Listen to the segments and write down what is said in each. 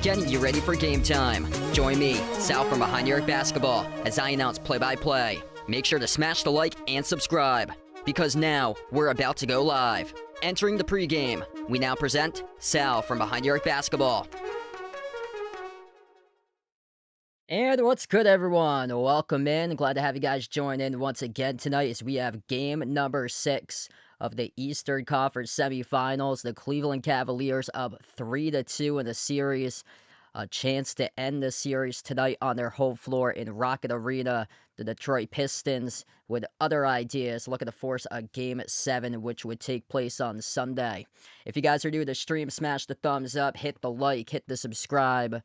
Getting you ready for game time. Join me, Sal from Behind Your Basketball, as I announce play-by-play. Make sure to smash the like and subscribe, because now we're about to go live. Entering the pregame, we now present Sal from Behind Your Basketball. And what's good, everyone? Welcome in. Glad to have you guys join in once again tonight as we have game number 6 of the Eastern Conference semifinals. The Cleveland Cavaliers up 3-2 in the series. A chance to end the series tonight on their home floor in Rocket Arena. The Detroit Pistons, with other ideas, looking to force a Game 7, which would take place on Sunday. If you guys are new to the stream, smash the thumbs up, hit the like, hit the subscribe.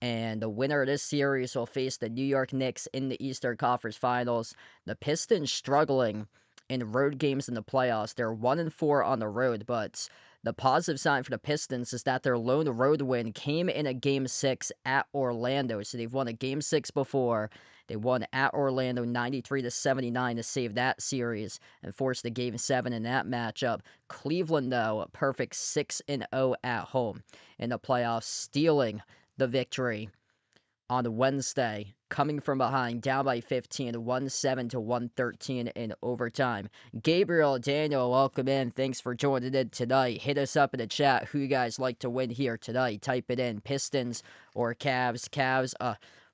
And the winner of this series will face the New York Knicks in the Eastern Conference Finals. The Pistons struggling in road games in the playoffs. They're 1-4 on the road, but the positive sign for the Pistons is that their lone road win came in a Game 6 at Orlando. So they've won a Game 6 before. They won at Orlando 93-79 to save that series and force the Game 7 in that matchup. Cleveland, though, perfect 6-0 at home in the playoffs, stealing the victory on Wednesday, coming from behind, down by 15, 107-113 in overtime. Gabriel, Daniel, welcome in. Thanks for joining in tonight. Hit us up in the chat who you guys like to win here tonight. Type it in, Pistons or Cavs. Cavs,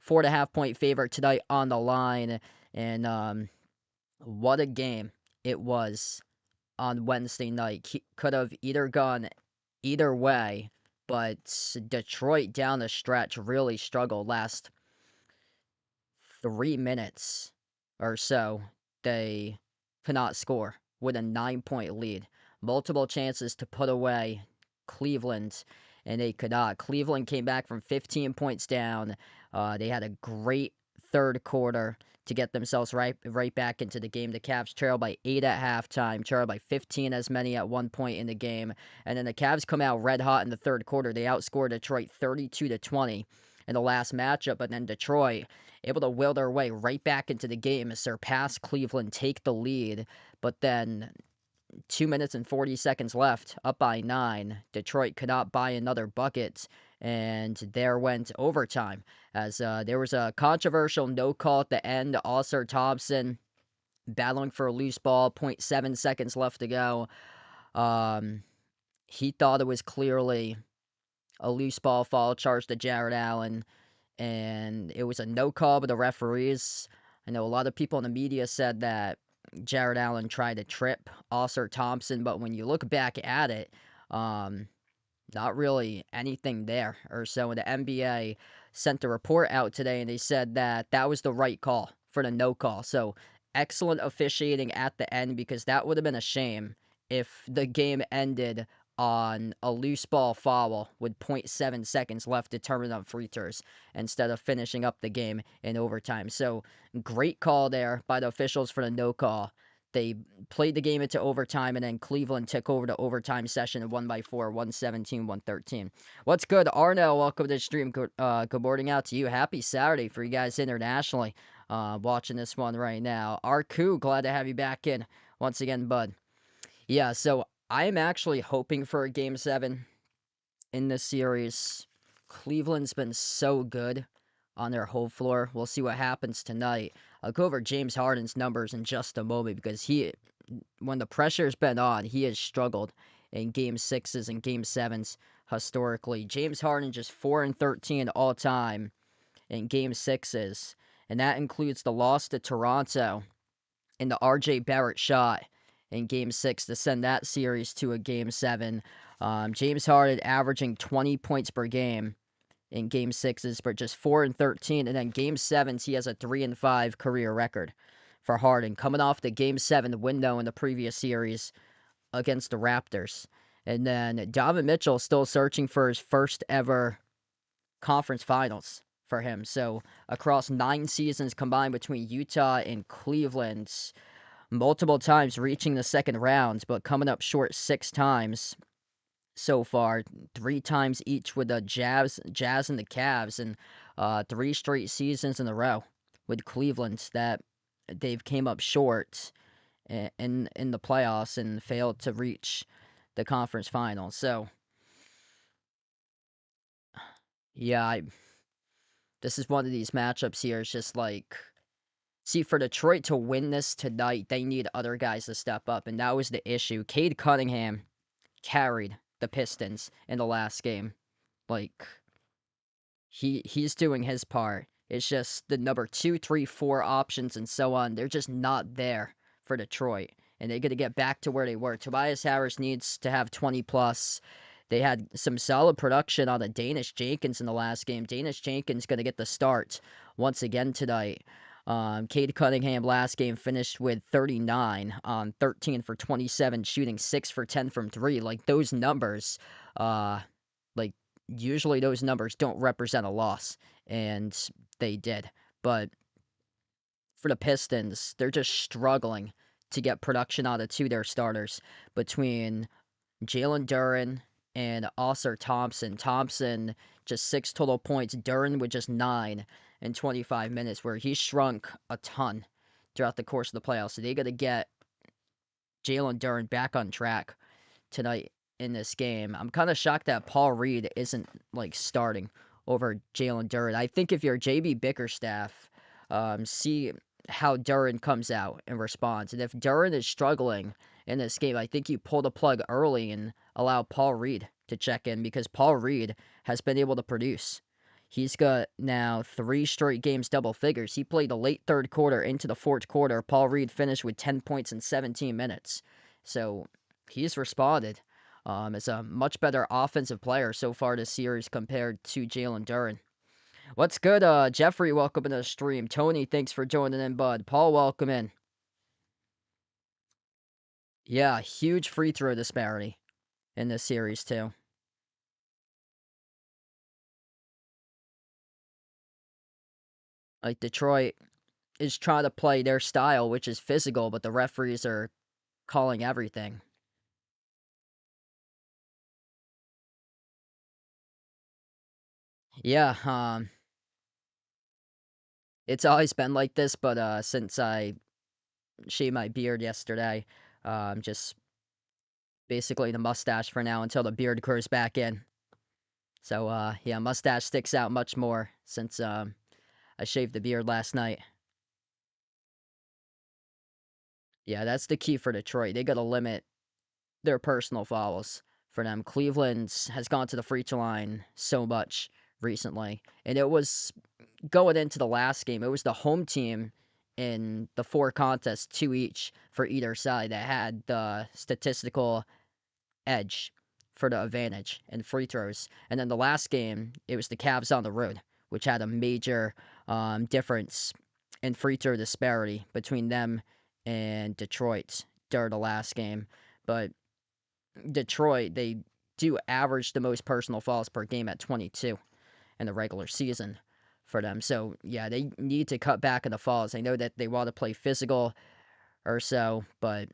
4.5-point favorite tonight on the line. And what a game it was on Wednesday night. Could have either gone either way. But Detroit down the stretch really struggled. Last 3 minutes or so, they could not score with a 9-point lead. Multiple chances to put away Cleveland, and they could not. Cleveland came back from 15 points down. They had a great third quarter to get themselves right back into the game. The Cavs trailed by 8 at halftime, trailed by 15 as many at one point in the game. And then the Cavs come out red hot in the third quarter. They outscored Detroit 32-20 in the last matchup. But then Detroit able to will their way right back into the game, surpass Cleveland, take the lead. But then 2 minutes and 40 seconds left, up by 9. Detroit could not buy another bucket, and there went overtime, as there was a controversial no call at the end. Ausar Thompson battling for a loose ball, 0.7 seconds left to go. He thought it was clearly a loose ball foul charge to Jared Allen, and it was a no call by the referees. I know a lot of people in the media said that Jared Allen tried to trip Oscar Thompson, but when you look back at it, not really anything there or so. And the NBA sent a report out today, and they said that that was the right call for the no call. So excellent officiating at the end, because that would have been a shame if the game ended on a loose ball foul with zero point 0.7 seconds left to determine on free throws instead of finishing up the game in overtime. So great call there by the officials for the no call. They played the game into overtime, and then Cleveland took over the overtime session and won by 4, 117, 113. What's good, Arno? Welcome to the stream. Good morning out to you. Happy Saturday for you guys internationally watching this one right now. Arku, glad to have you back in once again, bud. Yeah, so I'm actually hoping for a Game 7 in this series. Cleveland's been so good on their home floor. We'll see what happens tonight. I'll go over James Harden's numbers in just a moment, because when the pressure's been on, he has struggled in Game 6s and Game 7s historically. James Harden just 4 and 13 all time in Game 6s, and that includes the loss to Toronto in the RJ Barrett shot in Game 6 to send that series to a Game 7. James Harden averaging 20 points per game in Game 6s, but just 4 and 13. And then Game 7s, he has a 3 and 5 career record for Harden, coming off the Game 7 window in the previous series against the Raptors. And then Donovan Mitchell still searching for his first ever conference finals for him. So across 9 seasons combined between Utah and Cleveland, multiple times reaching the second rounds, but coming up short 6 times so far, 3 times each with the Jazz and the Cavs, and 3 straight seasons in a row with Cleveland that they've came up short in the playoffs and failed to reach the conference finals. So yeah, this is one of these matchups here. It's just like, see, for Detroit to win this tonight, they need other guys to step up, and that was the issue. Cade Cunningham carried the Pistons in the last game. Like, he's doing his part. It's just the number 2, 3, 4 options and so on. They're just not there for Detroit, and they got to get back to where they were. Tobias Harris needs to have 20 plus. They had some solid production on the Danish Jenkins in the last game. Danish Jenkins going to get the start once again tonight. Cade Cunningham last game finished with 39 on 13 for 27, shooting 6 for 10 from 3. Like, those numbers, like, usually those numbers don't represent a loss, and they did. But for the Pistons, they're just struggling to get production out of 2 of their starters between Jalen Duren and Oscar Thompson. Thompson just 6 total points. Duren with just 9 in 25 minutes, where he shrunk a ton throughout the course of the playoffs. So they got to get Jalen Duren back on track tonight in this game. I'm kind of shocked that Paul Reed isn't like starting over Jalen Duren. I think if you're JB Bickerstaff, see how Duren comes out and responds. And if Duren is struggling in this game, I think you pull the plug early and allow Paul Reed to check in, because Paul Reed has been able to produce. He's got now 3 straight games double figures. He played the late third quarter into the fourth quarter. Paul Reed finished with 10 points in 17 minutes. So he's responded as a much better offensive player so far this series compared to Jalen Duren. What's good, Jeffrey? Welcome to the stream. Tony, thanks for joining in, bud. Paul, welcome in. Yeah, huge free throw disparity in this series, too. Like, Detroit is trying to play their style, which is physical, but the referees are calling everything. Yeah, it's always been like this, but since I shaved my beard yesterday, just basically the mustache for now until the beard grows back in. So, yeah, mustache sticks out much more since I shaved the beard last night. Yeah, that's the key for Detroit. They got to limit their personal fouls for them. Cleveland has gone to the free throw line so much recently, and it was going into the last game. It was the home team in the 4 contests, 2 each for either side that had the statistical edge for the advantage in free throws. And then the last game, it was the Cavs on the road, which had a major difference in free throw disparity between them and Detroit during the last game. But Detroit, they do average the most personal fouls per game at 22 in the regular season for them. So, yeah, they need to cut back on the fouls. I know that they want to play physical or so, but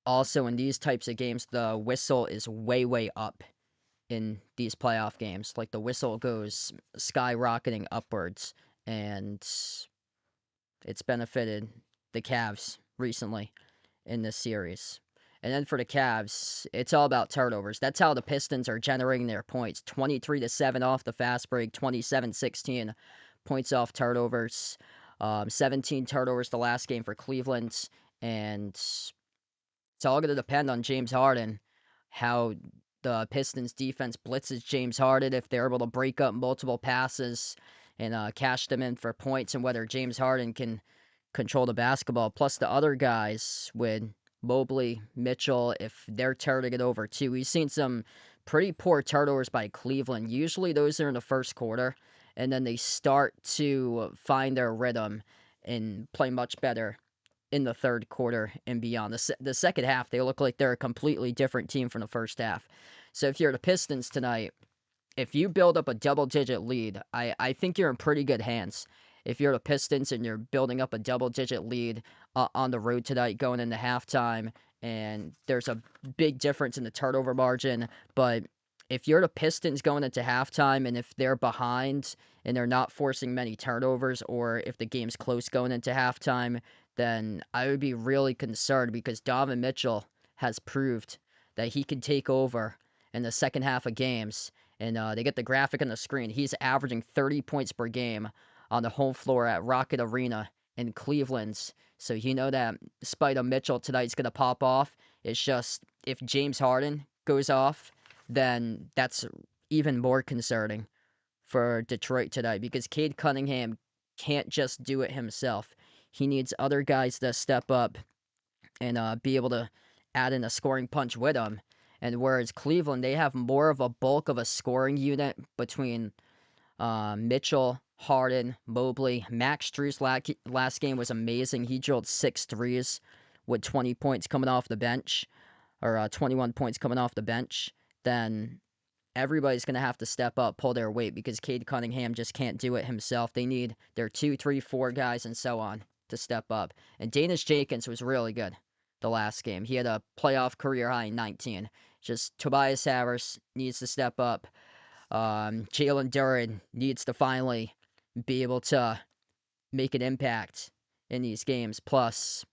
also in these types of games, the whistle is way, way up in these playoff games. Like the whistle goes skyrocketing upwards, and it's benefited the Cavs recently in this series. And then for the Cavs, it's all about turnovers. That's how the Pistons are generating their points. 23-7 off the fast break, 27-16 points off turnovers. 17 turnovers the last game for Cleveland, and it's all going to depend on James Harden, how the Pistons defense blitzes James Harden, if they're able to break up multiple passes and cash them in for points, and whether James Harden can control the basketball. Plus the other guys with Mobley, Mitchell, if they're turning it over too. We've seen some pretty poor turnovers by Cleveland. Usually those are in the first quarter, and then they start to find their rhythm and play much better in the third quarter and beyond. The second half, they look like they're a completely different team from the first half. So if you're the Pistons tonight, if you build up a double-digit lead, I think you're in pretty good hands. If you're the Pistons and you're building up a double-digit lead on the road tonight going into halftime, and there's a big difference in the turnover margin, but if you're the Pistons going into halftime and if they're behind and they're not forcing many turnovers, or if the game's close going into halftime, then I would be really concerned, because Donovan Mitchell has proved that he can take over in the second half of games. And they get the graphic on the screen. He's averaging 30 points per game on the home floor at Rocket Arena in Cleveland. So you know that Spider Mitchell tonight's going to pop off. It's just, if James Harden goes off, then that's even more concerning for Detroit tonight, because Cade Cunningham can't just do it himself. He needs other guys to step up and be able to add in a scoring punch with him. And whereas Cleveland, they have more of a bulk of a scoring unit between Mitchell, Harden, Mobley. Max Strus last game was amazing. He drilled 6 threes with 20 points coming off the bench, or 21 points coming off the bench. Then everybody's going to have to step up, pull their weight, because Cade Cunningham just can't do it himself. They need their 2, 3, 4 guys and so on to step up. And Danish Jenkins was really good the last game. He had a playoff career high 19. Just Tobias Harris needs to step up. Jalen Duren needs to finally be able to make an impact in these games. Plus,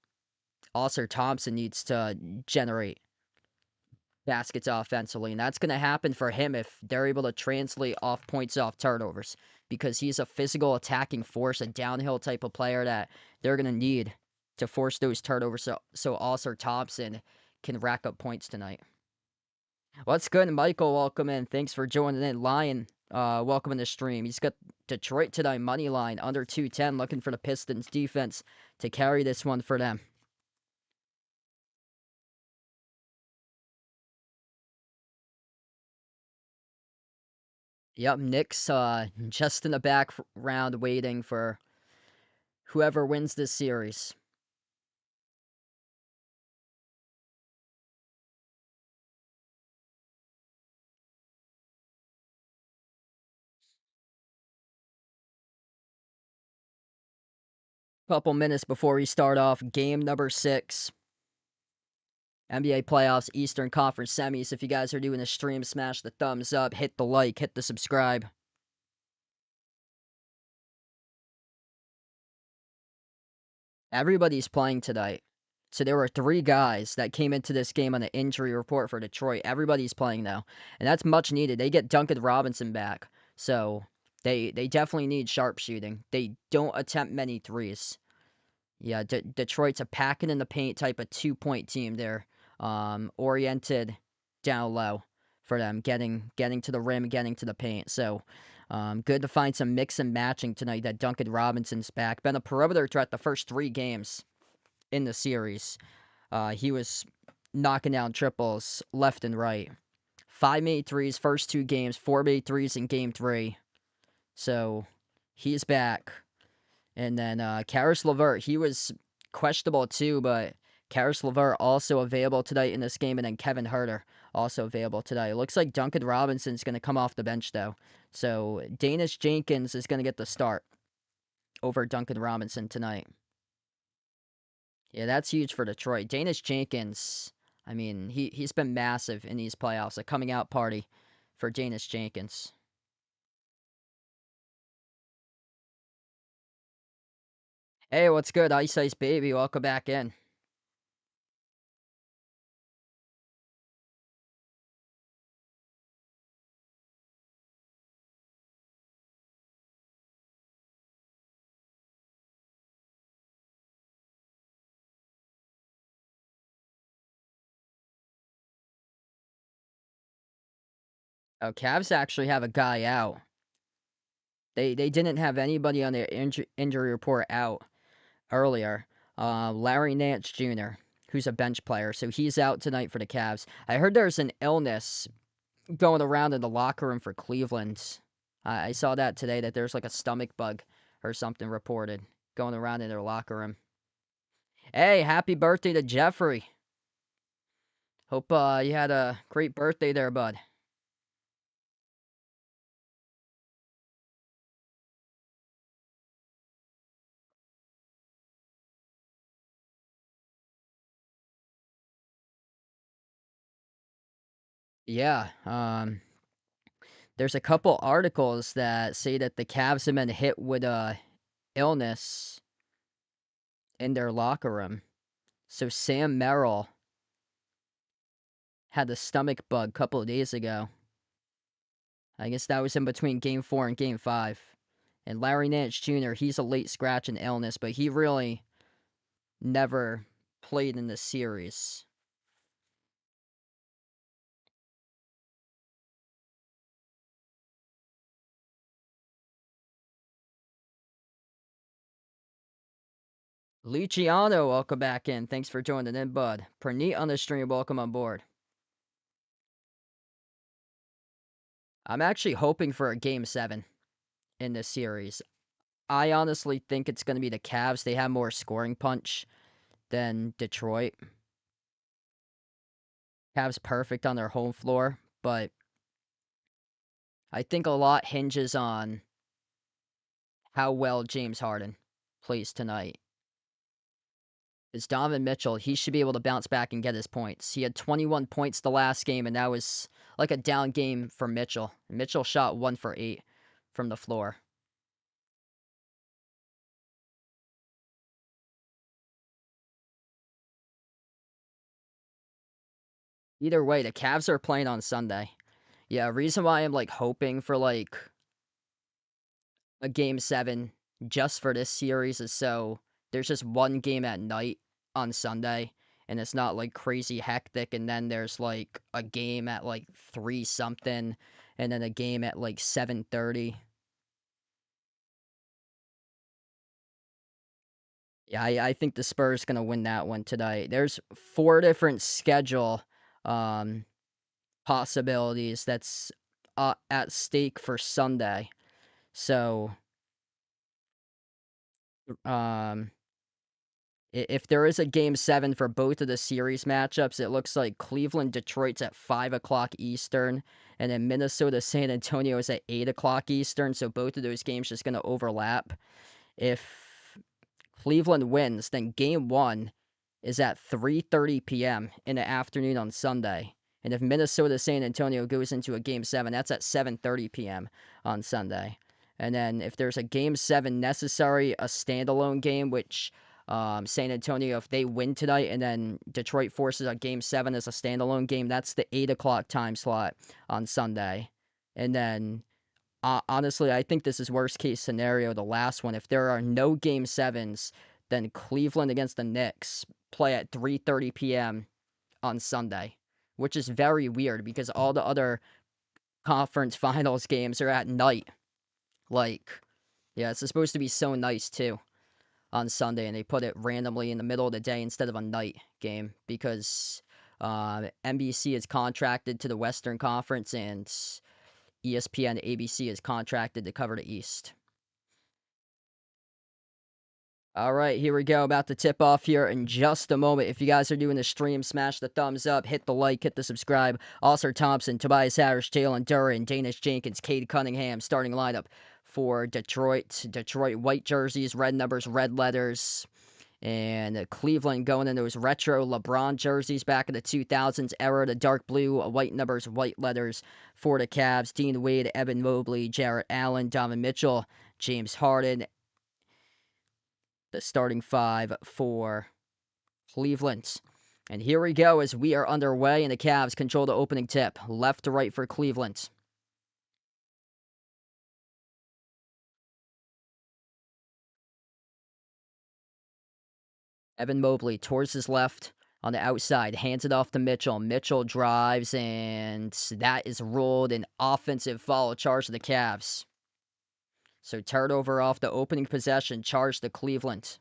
Oscar Thompson needs to generate baskets offensively, and that's going to happen for him if they're able to translate off points off turnovers, because he's a physical attacking force, a downhill type of player that they're going to need to force those turnovers, so Oscar Thompson can rack up points tonight. What's good, Michael? Welcome in. Thanks for joining in. Lion, welcome in the stream. He's got Detroit tonight, money line, under 210, looking for the Pistons defense to carry this one for them. Yep, Knicks just in the background waiting for whoever wins this series. Couple minutes before we start off game number 6. NBA playoffs, Eastern Conference semis. If you guys are doing a stream, smash the thumbs up, hit the like, hit the subscribe. Everybody's playing tonight. So there were 3 guys that came into this game on the injury report for Detroit. Everybody's playing now, and that's much needed. They get Duncan Robinson back, so they definitely need sharpshooting. They don't attempt many threes. Yeah, Detroit's a packing in the paint type of 2-point team. They're oriented down low for them, getting to the rim, getting to the paint. So Good to find some mix and matching tonight that Duncan Robinson's back. Been a perimeter threat the first 3 games in the series. He was knocking down triples left and right. 5 made threes first 2 games, 4 made threes in game 3. So he's back. And then Karis LeVert, he was questionable too, but Karis LeVert also available tonight in this game, and then Kevin Huerter also available tonight. It looks like Duncan Robinson's going to come off the bench though. So Danish Jenkins is going to get the start over Duncan Robinson tonight. Yeah, that's huge for Detroit. Danish Jenkins, I mean, he's been massive in these playoffs. A coming out party for Danish Jenkins. Hey, what's good, Ice Ice Baby? Welcome back in. Oh, Cavs actually have a guy out. They didn't have anybody on their injury report out earlier. Larry Nance Jr., who's a bench player, so he's out tonight for the Cavs. I heard there's an illness going around in the locker room for Cleveland. I saw that today, that there's like a stomach bug or something reported going around in their locker room. Hey, happy birthday to Jeffrey. Hope you had a great birthday there, bud. Yeah, there's a couple articles that say that the Cavs have been hit with a illness in their locker room. So Sam Merrill had the stomach bug a couple of days ago. I guess that was in between Game 4 and Game 5. And Larry Nance Jr., he's a late scratch in illness, but he really never played in the series. Luciano, welcome back in. Thanks for joining in, bud. Praneet on the stream, welcome on board. I'm actually hoping for a Game 7 in this series. I honestly think it's going to be the Cavs. They have more scoring punch than Detroit. Cavs perfect on their home floor, but I think a lot hinges on how well James Harden plays tonight. Is Donovan Mitchell, he should be able to bounce back and get his points. He had 21 points the last game, and that was like a down game for Mitchell. Mitchell shot 1 for 8 from the floor. Either way, the Cavs are playing on Sunday. Yeah, reason why I'm like hoping for like a Game 7 just for this series is so there's just one game at night on Sunday, and it's not like crazy hectic, and then there's like a game at like 3 something, and then a game at like 7:30. Yeah, I think the Spurs gonna win that one tonight. There's 4 different schedule um possibilities that's at stake for Sunday. So um if there is a Game 7 for both of the series matchups, it looks like Cleveland Detroit's at 5 o'clock Eastern, and then Minnesota San Antonio is at 8 o'clock Eastern. So both of those games just gonna overlap. If Cleveland wins, then Game 1 is at 3:30 p.m. in the afternoon on Sunday. And if Minnesota San Antonio goes into a Game 7, that's at 7:30 p.m. on Sunday. And then if there's a Game 7 necessary, a standalone game, which San Antonio, if they win tonight and then Detroit forces a Game 7 as a standalone game, that's the 8 o'clock time slot on Sunday. And then honestly, I think this is worst case scenario, the last one. If there are no Game 7s, then Cleveland against the Knicks play at 3:30 p.m. on Sunday, which is very weird because all the other conference finals games are at night. Like, yeah, it's supposed to be so nice too on Sunday, and they put it randomly in the middle of the day instead of a night game because NBC is contracted to the Western Conference and ESPN ABC is contracted to cover the East. All right, here we go. About to tip off here in just a moment. If you guys are doing the stream, smash the thumbs up, hit the like, hit the subscribe. Oscar Thompson, Tobias Harris, Jalen Duren, Danish Jenkins, Cade Cunningham, starting lineup for Detroit. Detroit white jerseys, red numbers, red letters. And Cleveland going in those retro LeBron jerseys back in the 2000s era, the dark blue, white numbers, white letters for the Cavs. Dean Wade, Evan Mobley, Jarrett Allen, Donovan Mitchell, James Harden, the starting five for Cleveland. And here we go as we are underway, and the Cavs control the opening tip. Left to right for Cleveland. Evan Mobley towards his left on the outside, hands it off to Mitchell. Mitchell drives, and that is ruled an offensive foul charge to the Cavs. So turnover off the opening possession, charge to Cleveland.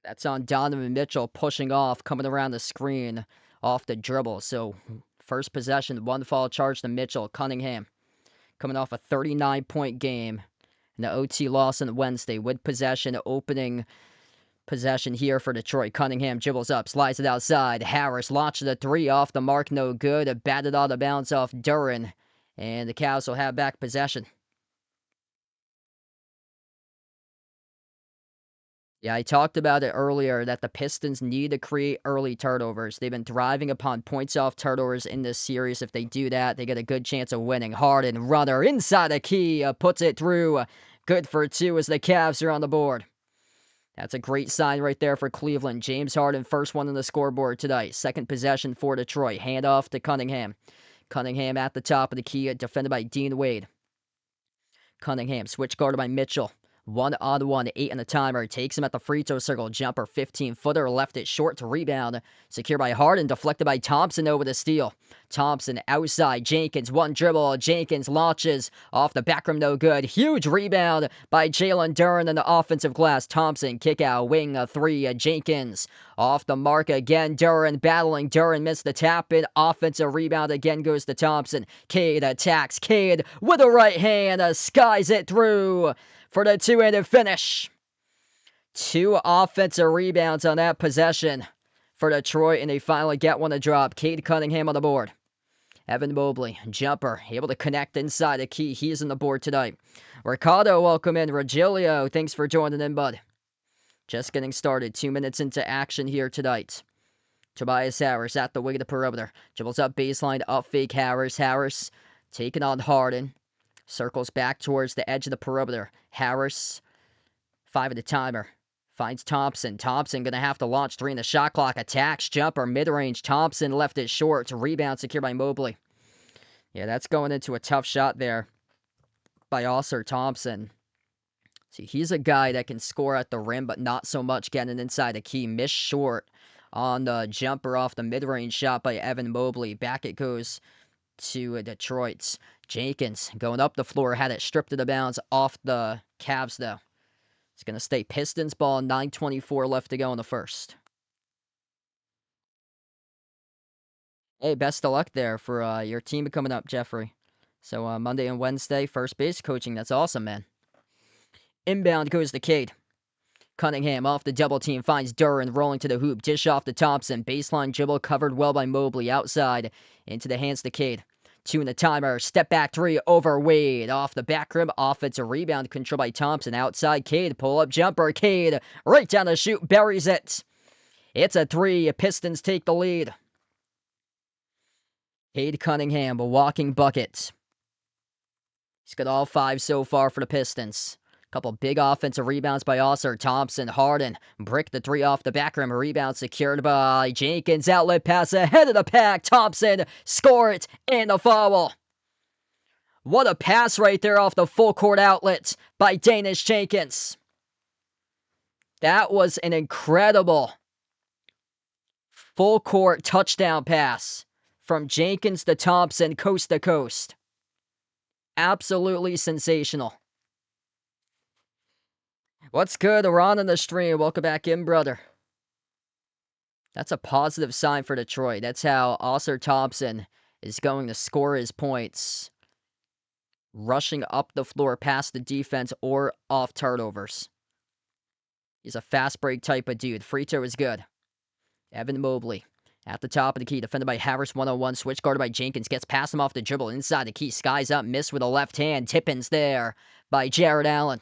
That's on Donovan Mitchell pushing off, coming around the screen off the dribble. So first possession, one foul charge to Mitchell. Cunningham coming off a 39-point game. And the OT loss on Wednesday with possession, opening possession here for Detroit. Cunningham dribbles up, slides it outside. Harris launches a three off the mark, no good. Batted out of bounds off Duren. And the Cavs will have back possession. Yeah, I talked about it earlier that the Pistons need to create early turnovers. They've been thriving upon points off turnovers in this series. If they do that, they get a good chance of winning. Harden, runner, inside the key, puts it through. Good for two as the Cavs are on the board. That's a great sign right there for Cleveland. James Harden, first one on the scoreboard tonight. Second possession for Detroit. Handoff to Cunningham. Cunningham at the top of the key, defended by Dean Wade. Cunningham, switch guarded by Mitchell. 1-on-1, 8 on the timer. Takes him at the free throw circle. Jumper, 15-footer. Left it short to rebound. Secured by Harden. Deflected by Thompson over the steal. Thompson outside. Jenkins, one dribble. Jenkins launches off the back rim. No good. Huge rebound by Jalen Duren in the offensive glass. Thompson, kick out. Wing, a three. Jenkins off the mark again. Duren battling. Duren missed the tap in. Offensive rebound again goes to Thompson. Cade attacks. Cade with a right hand. Skies it through for the two-handed finish. Two offensive rebounds on that possession for Detroit, and they finally get one to drop. Cade Cunningham on the board. Evan Mobley, jumper, able to connect inside the key. He's on the board tonight. Ricardo, welcome in. Regilio, thanks for joining in, bud. Just getting started. 2 minutes into action here tonight. Tobias Harris at the wing of the perimeter. Dribbles up baseline, up fake Harris. Harris taking on Harden. Circles back towards the edge of the perimeter. Harris, 5 at the timer. Finds Thompson. Thompson going to have to launch 3 in the shot clock. Attacks, jumper, mid-range. Thompson left it short. Rebound secured by Mobley. Yeah, that's going into a tough shot there by Oscar Thompson. See, he's a guy that can score at the rim, but not so much getting inside the key. Missed short on the jumper off the mid-range shot by Evan Mobley. Back it goes to Detroit's. Jenkins going up the floor, had it stripped to the bounds off the Cavs, though. It's going to stay Pistons ball, 9:24 left to go in the first. Hey, best of luck there for your team coming up, Jeffrey. So Monday and Wednesday, first base coaching. That's awesome, man. Inbound goes to Cade. Cunningham off the double team, finds Duren rolling to the hoop. Dish off to Thompson. Baseline dribble covered well by Mobley. Outside into the hands to Cade. 2 in the timer. Step back 3 over Wade. Off the back rim. Offensive rebound control by Thompson. Outside Cade. Pull up jumper. Cade right down the chute. Buries it. It's a 3. Pistons take the lead. Cade Cunningham, a walking bucket. He's got all 5 so far for the Pistons. Couple big offensive rebounds by Oscar Thompson. Harden brick the 3 off the back rim. Rebound secured by Jenkins. Outlet pass ahead of the pack. Thompson score it and the foul. What a pass right there off the full court outlet by Danish Jenkins. That was an incredible full court touchdown pass from Jenkins to Thompson, coast to coast. Absolutely sensational. What's good? Ron on the stream. Welcome back in, brother. That's a positive sign for Detroit. That's how Oscar Thompson is going to score his points. Rushing up the floor past the defense or off turnovers. He's a fast break type of dude. Free throw is good. Evan Mobley at the top of the key. Defended by Harris 1-on-1. Switch guarded by Jenkins. Gets past him off the dribble. Inside the key. Skies up. Miss with a left hand. Tippins there by Jared Allen.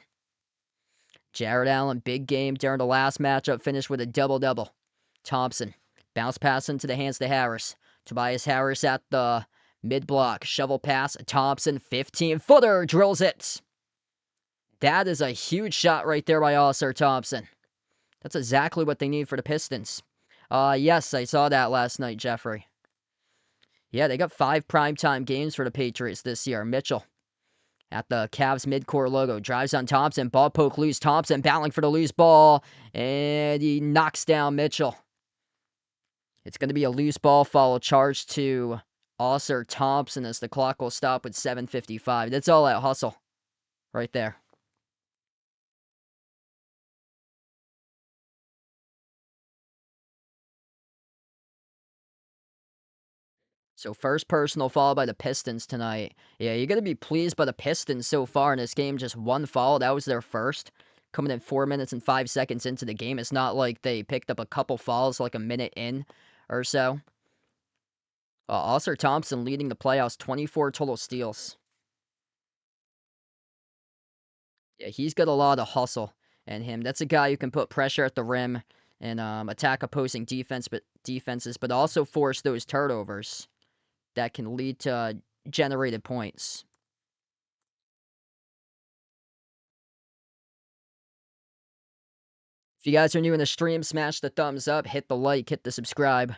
Jared Allen, big game during the last matchup. Finished with a double-double. Thompson. Bounce pass into the hands to Harris. Tobias Harris at the mid-block. Shovel pass. Thompson, 15-footer. Drills it. That is a huge shot right there by Oscar Thompson. That's exactly what they need for the Pistons. Yes, I saw that last night, Jeffrey. Yeah, they got 5 primetime games for the Patriots this year. Mitchell at the Cavs midcourt logo. Drives on Thompson. Ball poke loose. Thompson battling for the loose ball. And he knocks down Mitchell. It's going to be a loose ball foul charge to Oscar Thompson as the clock will stop with 7:55. That's all that hustle right there. So first personal foul by the Pistons tonight. Yeah, you're going to be pleased by the Pistons so far in this game. Just one foul. That was their first. Coming in 4 minutes and 5 seconds into the game. It's not like they picked up a couple fouls like a minute in or so. Oscar Thompson leading the playoffs, 24 total steals. Yeah, he's got a lot of hustle in him. That's a guy who can put pressure at the rim and attack opposing defenses, but also force those turnovers that can lead to generated points. If you guys are new in the stream, smash the thumbs up, hit the like, hit the subscribe,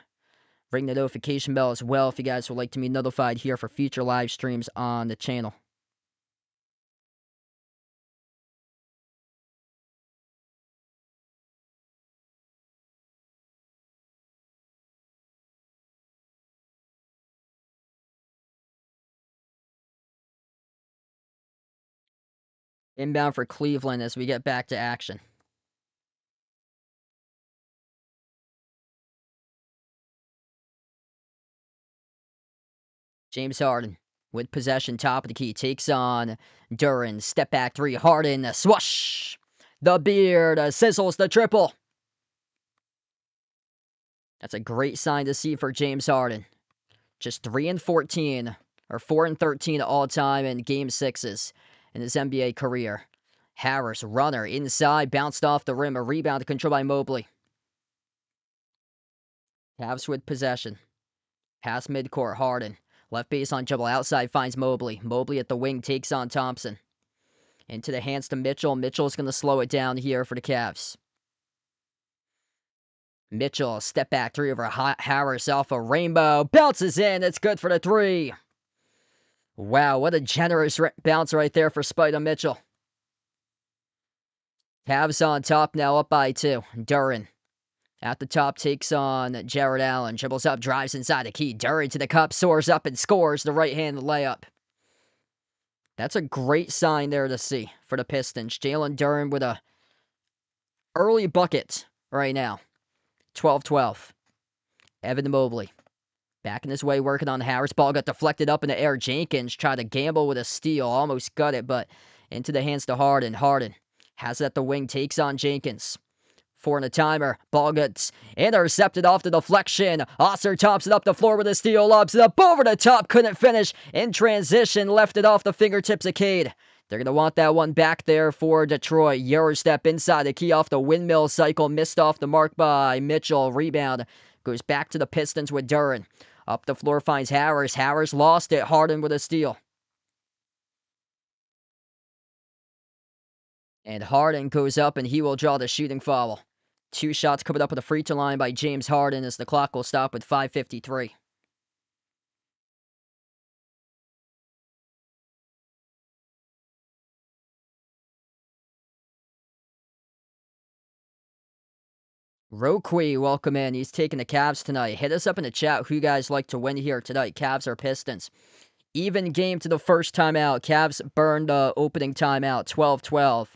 ring the notification bell as well if you guys would like to be notified here for future live streams on the channel. Inbound for Cleveland as we get back to action. James Harden with possession, top of the key, takes on Duran. Step back three, Harden, swoosh! The beard sizzles the triple. That's a great sign to see for James Harden. Just 3-14, or 4-13 all time in game sixes in his NBA career. Harris, runner, inside, bounced off the rim, a rebound controlled by Mobley. Cavs with possession. Pass midcourt, Harden. Left baseline dribble, outside finds Mobley. Mobley at the wing takes on Thompson. Into the hands to Mitchell. Mitchell's going to slow it down here for the Cavs. Mitchell, step back three over Harris off a rainbow. Bounces in. It's good for the three. Wow, what a generous bounce right there for Spider Mitchell. Cavs on top now, up by 2. Duran at the top takes on Jared Allen. Dribbles up, drives inside the key. Duran to the cup, soars up and scores the right-hand layup. That's a great sign there to see for the Pistons. Jalen Duran with a early bucket right now. 12-12. Evan Mobley backing his way, working on Harris. Ball got deflected up in the air. Jenkins tried to gamble with a steal. Almost got it, but into the hands to Harden. Harden has it at the wing, takes on Jenkins. 4 in the timer. Ball gets intercepted off the deflection. Oscar Thompson up the floor with a steal. Lobs it up over the top. Couldn't finish. In transition, left it off the fingertips of Cade. They're going to want that one back there for Detroit. Eurostep inside the key off the windmill cycle. Missed off the mark by Mitchell. Rebound goes back to the Pistons with Duran. Up the floor finds Harris. Harris lost it. Harden with a steal. And Harden goes up and he will draw the shooting foul. 2 shots coming up at the free throw line by James Harden as the clock will stop with 5:53. Roquay, welcome in. He's taking the Cavs tonight. Hit us up in the chat who you guys like to win here tonight, Cavs or Pistons. Even game to the first timeout. Cavs burned the opening timeout, 12-12.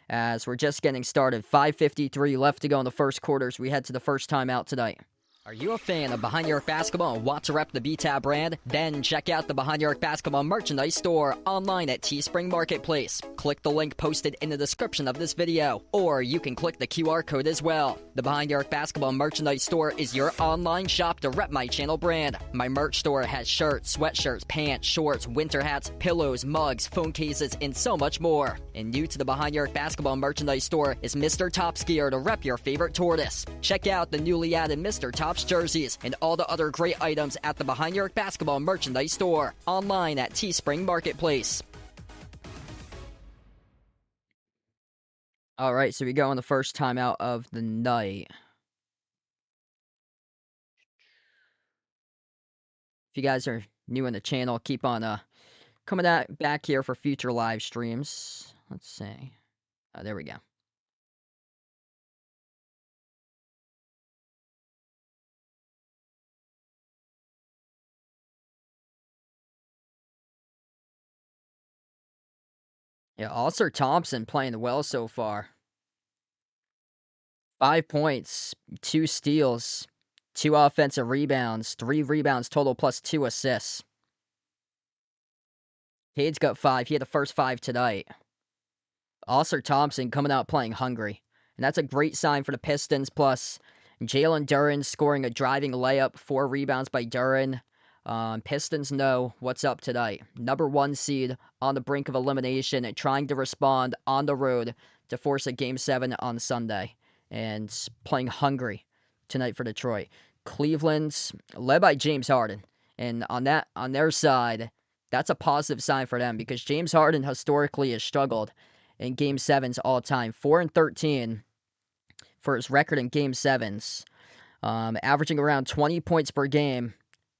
As we're just getting started. 5:53 left to go in the first quarters. We head to the first timeout tonight. Are you a fan of Behind Your Arc Basketball and want to rep the BTAB brand? Then check out the Behind Your Arc Basketball merchandise store online at Teespring Marketplace. Click the link posted in the description of this video, or you can click the QR code as well. The Behind Your Arc Basketball merchandise store is your online shop to rep my channel brand. My merch store has shirts, sweatshirts, pants, shorts, winter hats, pillows, mugs, phone cases, and so much more. And new to the Behind Your Arc Basketball merchandise store is Mr. Top's gear to rep your favorite tortoise. Check out the newly added Mr. Top's jerseys and all the other great items at the Behind Your Arc Basketball merchandise store online at Teespring Marketplace. All right, so we go on the first timeout of the night. If you guys are new in the channel, keep on coming back here for future live streams. Let's see. There we go. Yeah, Alcer Thompson playing well so far. 5 points, 2 steals, 2 offensive rebounds, 3 rebounds total plus 2 assists. Cade's got 5. He had the first 5 tonight. Alcer Thompson coming out playing hungry. And that's a great sign for the Pistons. Plus, Jalen Duren scoring a driving layup, 4 rebounds by Duren. Pistons know what's up tonight. Number 1 seed on the brink of elimination and trying to respond on the road to force a Game 7 on Sunday. And playing hungry tonight for Detroit. Cleveland's led by James Harden. And on their side, that's a positive sign for them because James Harden historically has struggled in Game 7s all time. 4-13 for his record in Game 7s. Averaging around 20 points per game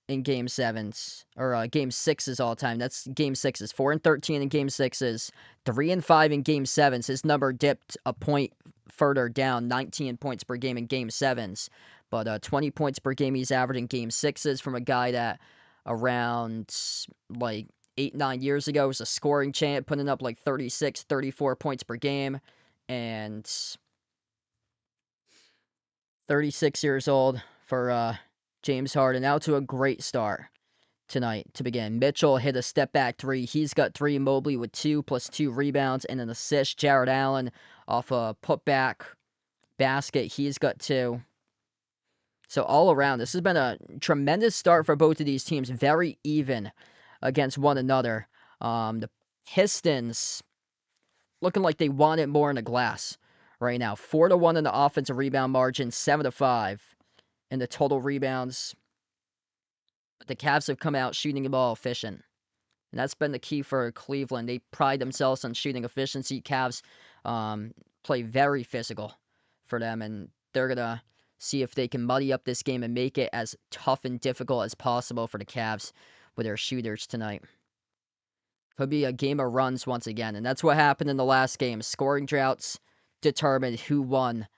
in Game 7s. Or Game 6s all time. That's Game 6s. 4-13 in Game 6s. 3-5 in Game 7s. His number dipped a point further down. 19 points per game in Game 7s. But 20 points per game he's averaging Game 6s from a guy that around like 8-9 years ago was a scoring champ, putting up like 36, 34 points per game, and 36 years old for James Harden. Out to a great start tonight to begin. Mitchell hit a step back 3. He's got 3. Mobley with 2 plus 2 rebounds and an assist. Jared Allen off a putback basket. He's got 2. So all around, this has been a tremendous start for both of these teams. Very even against one another. The Pistons looking like they want it more in the glass right now. 4-1 in the offensive rebound margin, 7-5 in the total rebounds. But the Cavs have come out shooting the ball efficient. And that's been the key for Cleveland. They pride themselves on shooting efficiency. Cavs play very physical for them, and they're going to see if they can muddy up this game and make it as tough and difficult as possible for the Cavs with their shooters tonight. Could be a game of runs once again, and that's what happened in the last game. Scoring droughts determined who won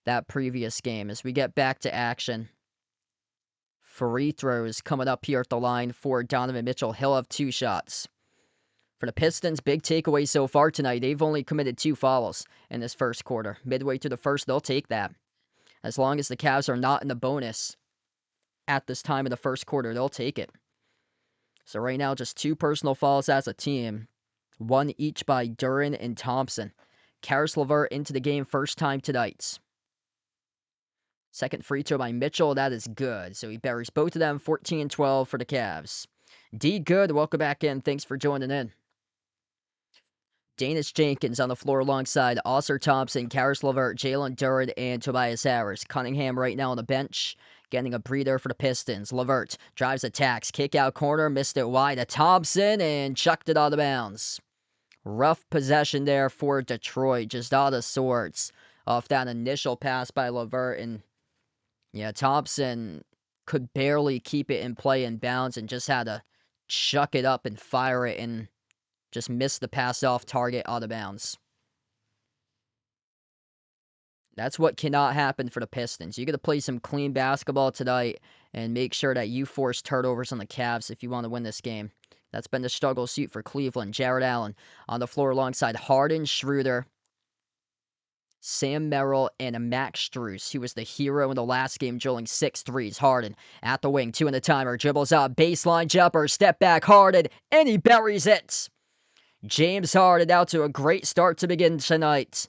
that previous game. As we get back to action, free throws coming up here at the line for Donovan Mitchell. He'll have 2 shots. For the Pistons, big takeaway so far tonight. They've only committed 2 fouls in this first quarter. Midway through the first, they'll take that. As long as the Cavs are not in the bonus at this time of the first quarter, they'll take it. So right now, just 2 personal fouls as a team. 1 each by Duren and Thompson. Caris LeVert into the game first time tonight. Second free throw by Mitchell. That is good. So he buries both of them. 14-12 for the Cavs. D. Good, welcome back in. Thanks for joining in. Danish Jenkins on the floor alongside Alcer Thompson, Caris LeVert, Jalen Duren, and Tobias Harris. Cunningham right now on the bench, getting a breather for the Pistons. LeVert drives attacks, kick out corner, missed it wide to Thompson, and chucked it out of bounds. Rough possession there for Detroit, just out of sorts off that initial pass by LeVert. And yeah, Thompson could barely keep it in play and bounds and just had to chuck it up and fire it and just missed the pass off target out of bounds. That's what cannot happen for the Pistons. You got to play some clean basketball tonight and make sure that you force turnovers on the Cavs if you want to win this game. That's been the struggle suit for Cleveland. Jared Allen on the floor alongside Harden, Schroeder, Sam Merrill, and Max Strus, who was the hero in the last game, drilling 6 threes. Harden at the wing, 2 in the timer, dribbles up, baseline jumper, step back, Harden, and he buries it. James Harden out to a great start to begin tonight,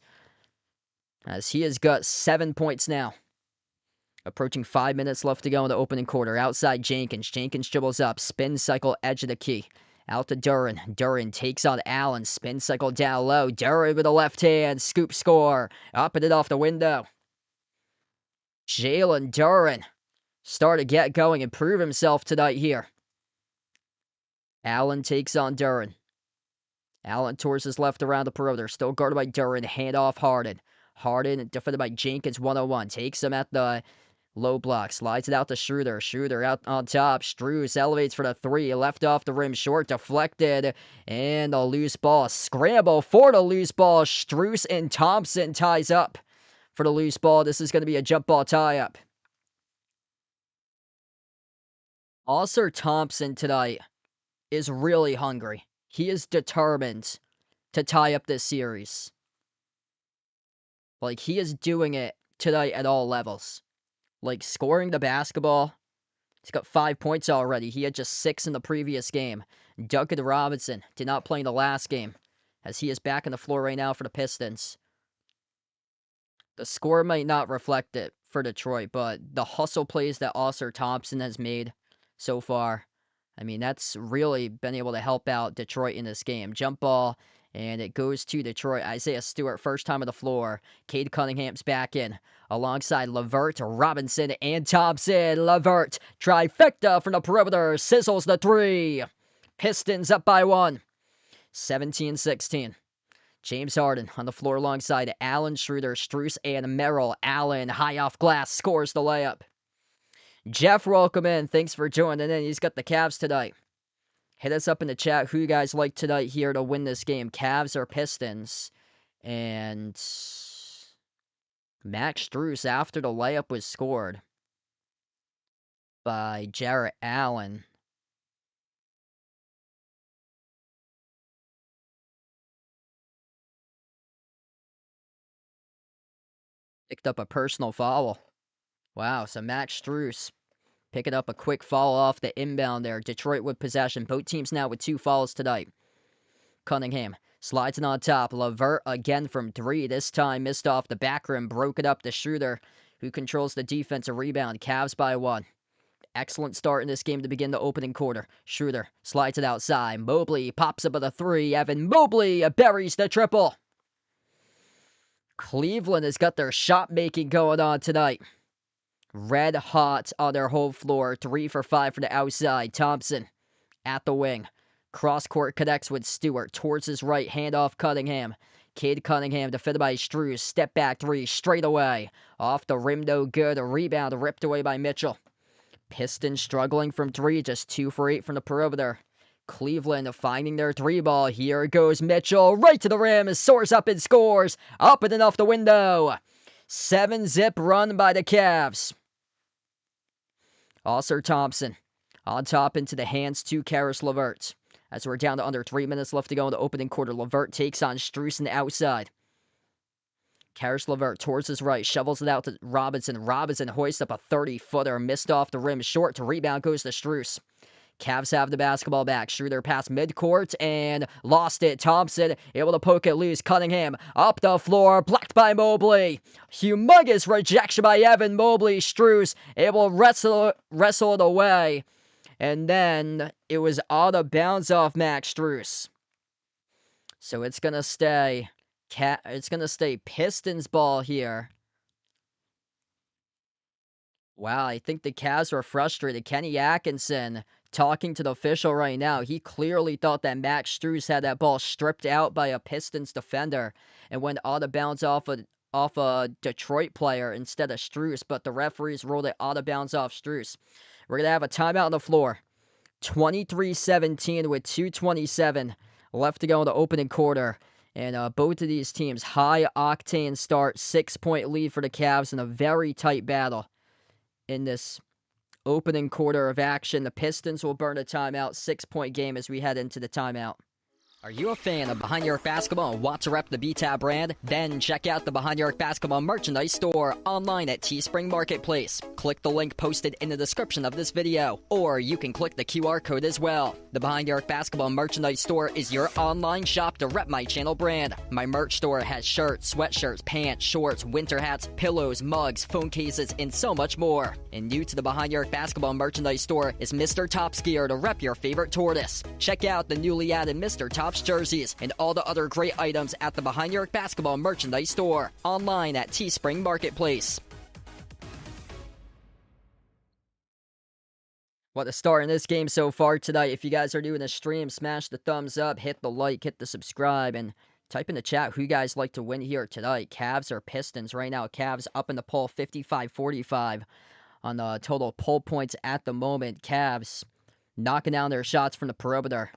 as he has got 7 points now. Approaching 5 minutes left to go in the opening quarter. Outside Jenkins. Jenkins dribbles up. Spin cycle, edge of the key. Out to Duren. Duren takes on Allen. Spin cycle down low. Duren with a left hand. Scoop score. Up and it off the window. Jalen Duren started to get going and prove himself tonight here. Allen takes on Duren. Allen towards his left around the perimeter. Still guarded by Duren. Hand off Harden. Harden defended by Jenkins 1-on-1. Takes him at the low block, slides it out to Schroeder. Schroeder out on top. Strus elevates for the 3. Left off the rim, short, deflected, and a loose ball. Scramble for the loose ball. Strus and Thompson ties up for the loose ball. This is going to be a jump ball tie-up. Ausar Thompson tonight is really hungry. He is determined to tie up this series. Like, he is doing it tonight at all levels. Like, scoring the basketball. He's got 5 points already. He had just 6 in the previous game. Duncan Robinson did not play in the last game, as he is back on the floor right now for the Pistons. The score might not reflect it for Detroit, but the hustle plays that Ausar Thompson has made so far, I mean, that's really been able to help out Detroit in this game. Jump ball, and it goes to Detroit. Isaiah Stewart, first time on the floor. Cade Cunningham's back in, alongside LeVert, Robinson, and Thompson. LeVert, trifecta from the perimeter, sizzles the 3. Pistons up by 1, 17-16. James Harden on the floor alongside Allen, Schroeder, Strus, and Merrill. Allen, high off glass, scores the layup. Jeff, welcome in. Thanks for joining in. He's got the Cavs tonight. Hit us up in the chat who you guys like tonight here to win this game, Cavs or Pistons. And Max Strus, after the layup was scored by Jarrett Allen. Picked up a personal foul. Wow, so Max Strus picking up a quick foul off the inbound there. Detroit with possession. Both teams now with 2 fouls tonight. Cunningham slides it on top. LeVert again from 3. This time missed off the back rim. Broke it up to Schroeder, who controls the defensive rebound. Cavs by 1. Excellent start in this game to begin the opening quarter. Schroeder slides it outside. Mobley pops up with a 3. Evan Mobley buries the triple. Cleveland has got their shot making going on tonight. Red hot on their home floor. 3 for 5 from the outside. Thompson at the wing. Cross court connects with Stewart. Towards his right. Handoff Cunningham. Cade Cunningham defended by Strus. Step back 3 straight away. Off the rim, no good. A rebound ripped away by Mitchell. Pistons struggling from 3. Just 2 for 8 from the perimeter. Cleveland finding their 3 ball. Here goes Mitchell. Right to the rim. Soars up and scores. Up and off the window. 7-zip run by the Cavs. Ausar Thompson on top into the hands to Caris LeVert. As we're down to under 3 minutes left to go in the opening quarter, LeVert takes on Strus on the outside. Caris LeVert towards his right, shovels it out to Robinson. Robinson hoists up a 30-footer, missed off the rim, short to rebound goes to Strus. Cavs have the basketball back. Schroeder pass midcourt and lost it. Thompson able to poke it loose. Cunningham up the floor, blocked by Mobley. Humongous rejection by Evan Mobley. Strus able to wrestle it away. And then it was out of bounds off Max Strus. So it's gonna stay Pistons ball here. Wow, I think the Cavs were frustrated. Kenny Atkinson talking to the official right now. He clearly thought that Max Strus had that ball stripped out by a Pistons defender and went out of bounds off a Detroit player instead of Strus, but the referees ruled it out of bounds off Strus. We're going to have a timeout on the floor. 23-17 with 2:27 left to go in the opening quarter. And both of these teams, high octane start, 6-point lead for the Cavs in a very tight battle in this opening quarter of action. The Pistons will burn a timeout, 6-point game as we head into the timeout. Are you a fan of Behind Your Arc Basketball and want to rep the BTAB brand? Then check out the Behind Your Arc Basketball merchandise store online at Teespring Marketplace. Click the link posted in the description of this video, or you can click the QR code as well. The Behind Your Arc Basketball merchandise store is your online shop to rep my channel brand. My merch store has shirts, sweatshirts, pants, shorts, winter hats, pillows, mugs, phone cases, and so much more. And new to the Behind Your Arc Basketball merchandise store is Mr. Top's gear to rep your favorite tortoise. Check out the newly added Mr. Top's jerseys and all the other great items at the Behind Your Arc Basketball merchandise store online at Teespring Marketplace. What a start in this game so far tonight. If you guys are doing a stream, smash the thumbs up, hit the like, hit the subscribe, and type in the chat who you guys like to win here tonight, Cavs or Pistons. Right now, Cavs up in the poll 55-45 on the total poll points at the moment. Cavs knocking down their shots from the perimeter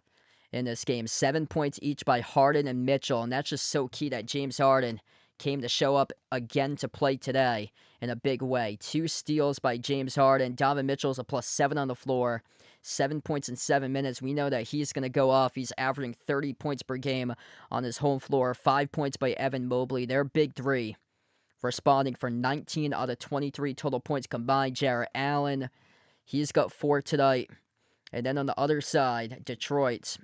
in this game. 7 points each by Harden and Mitchell, and that's just so key that James Harden came to show up again to play today in a big way. 2 steals by James Harden. Donovan Mitchell's a +7 on the floor. 7 points in 7 minutes. We know that he's going to go off. He's averaging 30 points per game on his home floor. 5 points by Evan Mobley. Their big three responding for 19 out of 23 total points combined. Jarrett Allen, he's got 4 tonight. And then on the other side, Detroit,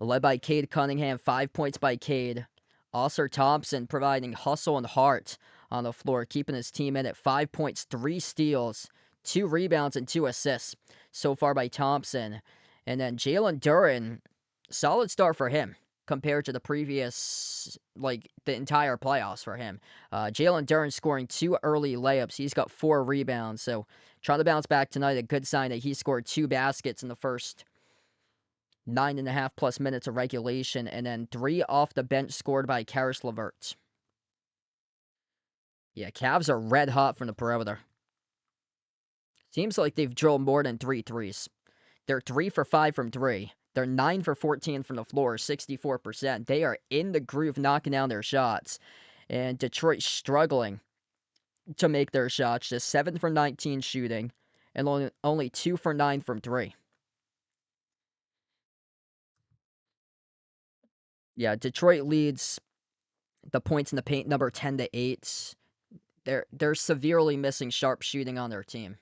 led by Cade Cunningham, 5 points by Cade. Ausar Thompson providing hustle and heart on the floor, keeping his team in at 5 points, 3 steals, 2 rebounds, and 2 assists so far by Thompson. And then Jalen Duren, solid start for him compared to the previous, the entire playoffs for him. Jalen Duren scoring 2 early layups. He's got 4 rebounds, so trying to bounce back tonight. A good sign that he scored 2 baskets in the first 9.5+ minutes of regulation, and then 3 off the bench scored by Karis LeVert. Yeah, Cavs are red hot from the perimeter. Seems like they've drilled more than 3 threes. They're 3 for 5 from 3. They're 9 for 14 from the floor, 64%. They are in the groove knocking down their shots. And Detroit struggling to make their shots, just 7 for 19 shooting, and only 2 for 9 from 3. Yeah, Detroit leads the points in the paint number 10-8. They're severely missing sharp shooting on their team.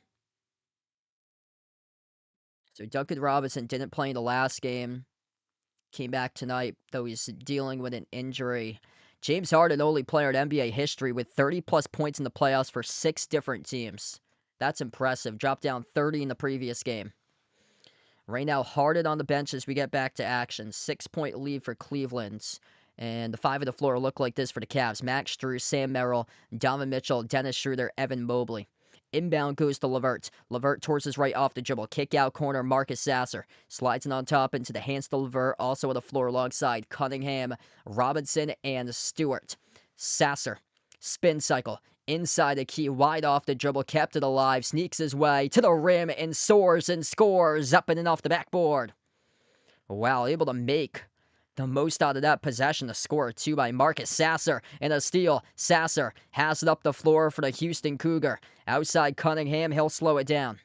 So Duncan Robinson didn't play in the last game. Came back tonight, though he's dealing with an injury. James Harden, only player in NBA history with 30+ points in the playoffs for 6 different teams. That's impressive. Dropped down 30 in the previous game. Right now, Harden on the bench as we get back to action. 6-point lead for Cleveland. And the 5 of the floor look like this for the Cavs. Max Strus, Sam Merrill, Donovan Mitchell, Dennis Schroeder, Evan Mobley. Inbound goes to LeVert. LeVert towards his right off the dribble. Kick out corner, Marcus Sasser. Slides it on top into the hands to LeVert. Also on the floor alongside Cunningham, Robinson, and Stewart. Sasser. Spin cycle. Inside the key, wide off the dribble, kept it alive, sneaks his way to the rim and soars and scores up and off the backboard. Wow, able to make the most out of that possession. The score 2 by Marcus Sasser and a steal. Sasser has it up the floor for the Houston Cougar. Outside Cunningham, he'll slow it down.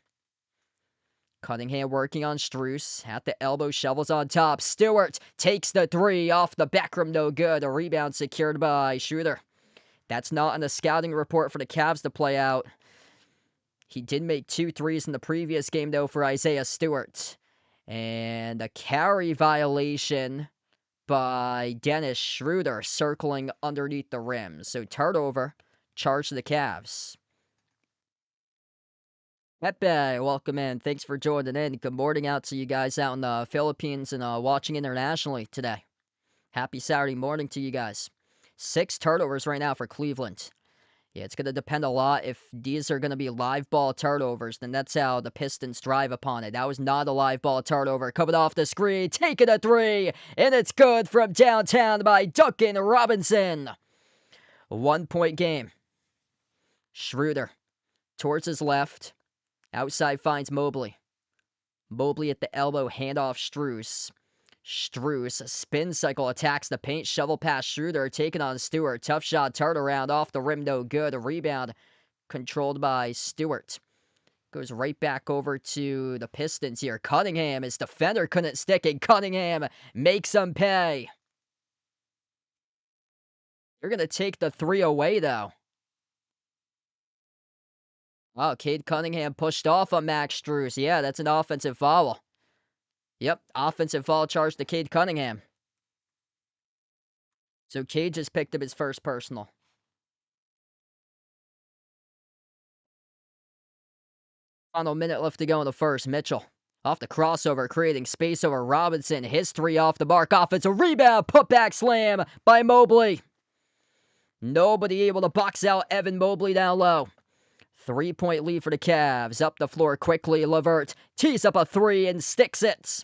Cunningham working on Strus. At the elbow, shovels on top. Stewart takes the 3 off the back rim, no good. A rebound secured by Schroeder. That's not on the scouting report for the Cavs to play out. He did make 2 threes in the previous game, though, for Isaiah Stewart. And a carry violation by Dennis Schroeder circling underneath the rim. So turnover, charge to the Cavs. Pepe, welcome in. Thanks for joining in. Good morning out to you guys out in the Philippines and watching internationally today. Happy Saturday morning to you guys. 6 turnovers right now for Cleveland. Yeah, it's going to depend a lot. If these are going to be live ball turnovers, then that's how the Pistons drive upon it. That was not a live ball turnover. Coming off the screen, taking a 3, and it's good from downtown by Duncan Robinson. 1-point game. Schroeder towards his left. Outside finds Mobley. Mobley at the elbow, handoff Strus. Strus, spin cycle, attacks the paint, shovel past Schroeder, taken on Stewart. Tough shot, turnaround, off the rim, no good. A rebound controlled by Stewart. Goes right back over to the Pistons here. Cunningham, his defender couldn't stick it. Cunningham makes him pay. You're going to take the 3 away, though. Oh, Cade Cunningham pushed off on Max Strus. Yeah, that's an offensive foul. Yep, offensive foul charge to Cade Cunningham. So Cade just picked up his first personal. Final minute left to go in the first. Mitchell off the crossover, creating space over Robinson. His 3 off the mark. Offensive rebound. Putback slam by Mobley. Nobody able to box out Evan Mobley down low. 3-point lead for the Cavs. Up the floor quickly. LeVert tees up a 3 and sticks it.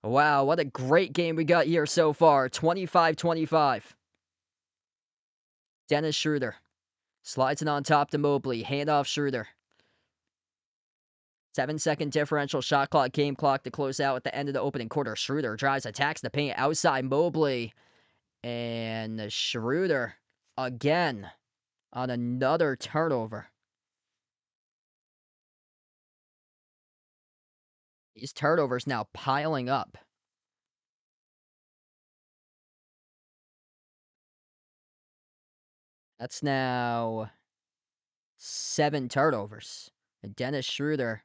Wow, what a great game we got here so far. 25-25. Dennis Schroeder slides it on top to Mobley. Handoff Schroeder. 7-second differential shot clock, game clock to close out at the end of the opening quarter. Schroeder drives, attacks the paint outside Mobley. And Schroeder again on another turnover. These turnovers now piling up. That's now 7 turnovers. And Dennis Schroeder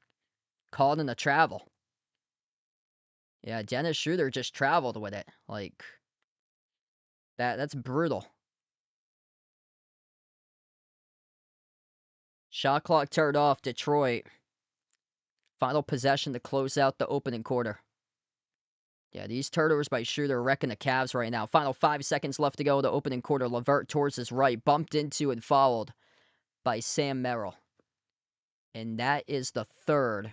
called in a travel. Yeah, Dennis Schroeder just traveled with it. Like, that's brutal. Shot clock turned off, Detroit. Final possession to close out the opening quarter. Yeah, these turnovers by Schroeder are wrecking the Cavs right now. Final 5 seconds left to go in the opening quarter. LeVert towards his right, bumped into and fouled by Sam Merrill. And that is the 3rd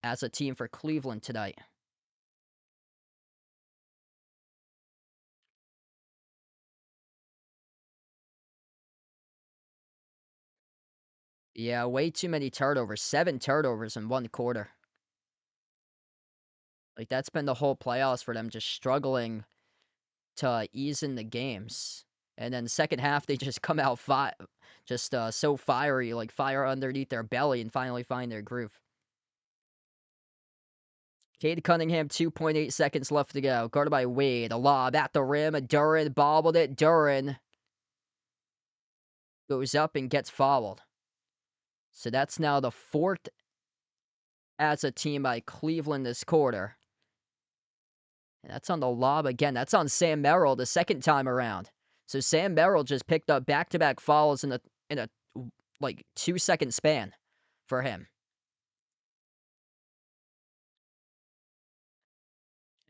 as a team for Cleveland tonight. Yeah, way too many turnovers. 7 turnovers in 1 quarter. Like, that's been the whole playoffs for them, just struggling to ease in the games. And then second half, they just come out so fiery, like fire underneath their belly, and finally find their groove. Cade Cunningham, 2.8 seconds left to go. Guarded by Wade. A lob at the rim. Duren bobbled it. Duren goes up and gets fouled. So that's now the 4th as a team by Cleveland this quarter. And that's on the lob again. That's on Sam Merrill the second time around. So Sam Merrill just picked up back-to-back fouls in a 2-second span for him.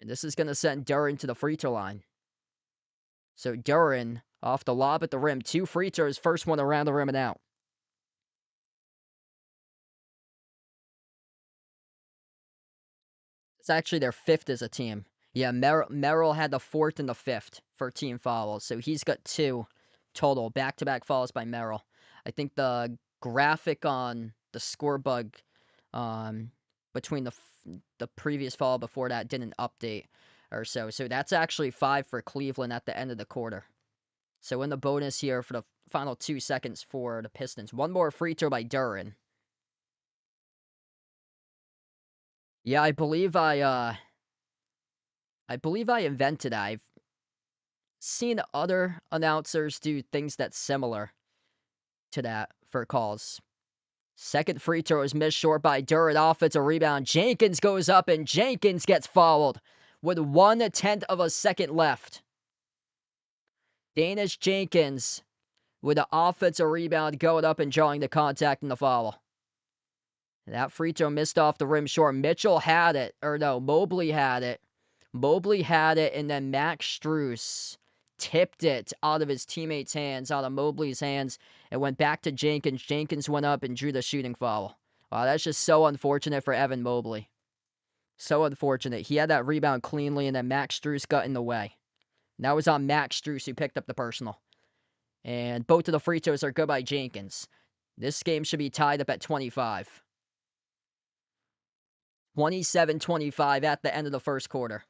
And this is going to send Duren to the free throw line. So Duren off the lob at the rim. 2 free throws. First one around the rim and out. It's actually their 5th as a team. Yeah, Merrill had the 4th and the 5th for team fouls. So he's got 2 total. Back-to-back fouls by Merrill. I think the graphic on the score bug between the previous foul before that didn't update or so. So that's actually 5 for Cleveland at the end of the quarter. So in the bonus here for the final 2 seconds for the Pistons. One more free throw by Duren. Yeah, I believe I invented that. I've seen other announcers do things that's similar to that for calls. Second free throw is missed short by Duren. Offensive rebound. Jenkins goes up and Jenkins gets fouled with 1/10 of a second left. Danish Jenkins with the offensive rebound going up and drawing the contact in the foul. That free throw missed off the rim short. Mitchell had it. Or no, Mobley had it. Mobley had it, and then Max Strus tipped it out of his teammate's hands, out of Mobley's hands, and went back to Jenkins. Jenkins went up and drew the shooting foul. Wow, that's just so unfortunate for Evan Mobley. So unfortunate. He had that rebound cleanly, and then Max Strus got in the way. And that was on Max Strus who picked up the personal. And both of the free throws are good by Jenkins. This game should be tied up at 25. 27-25 at the end of the first quarter.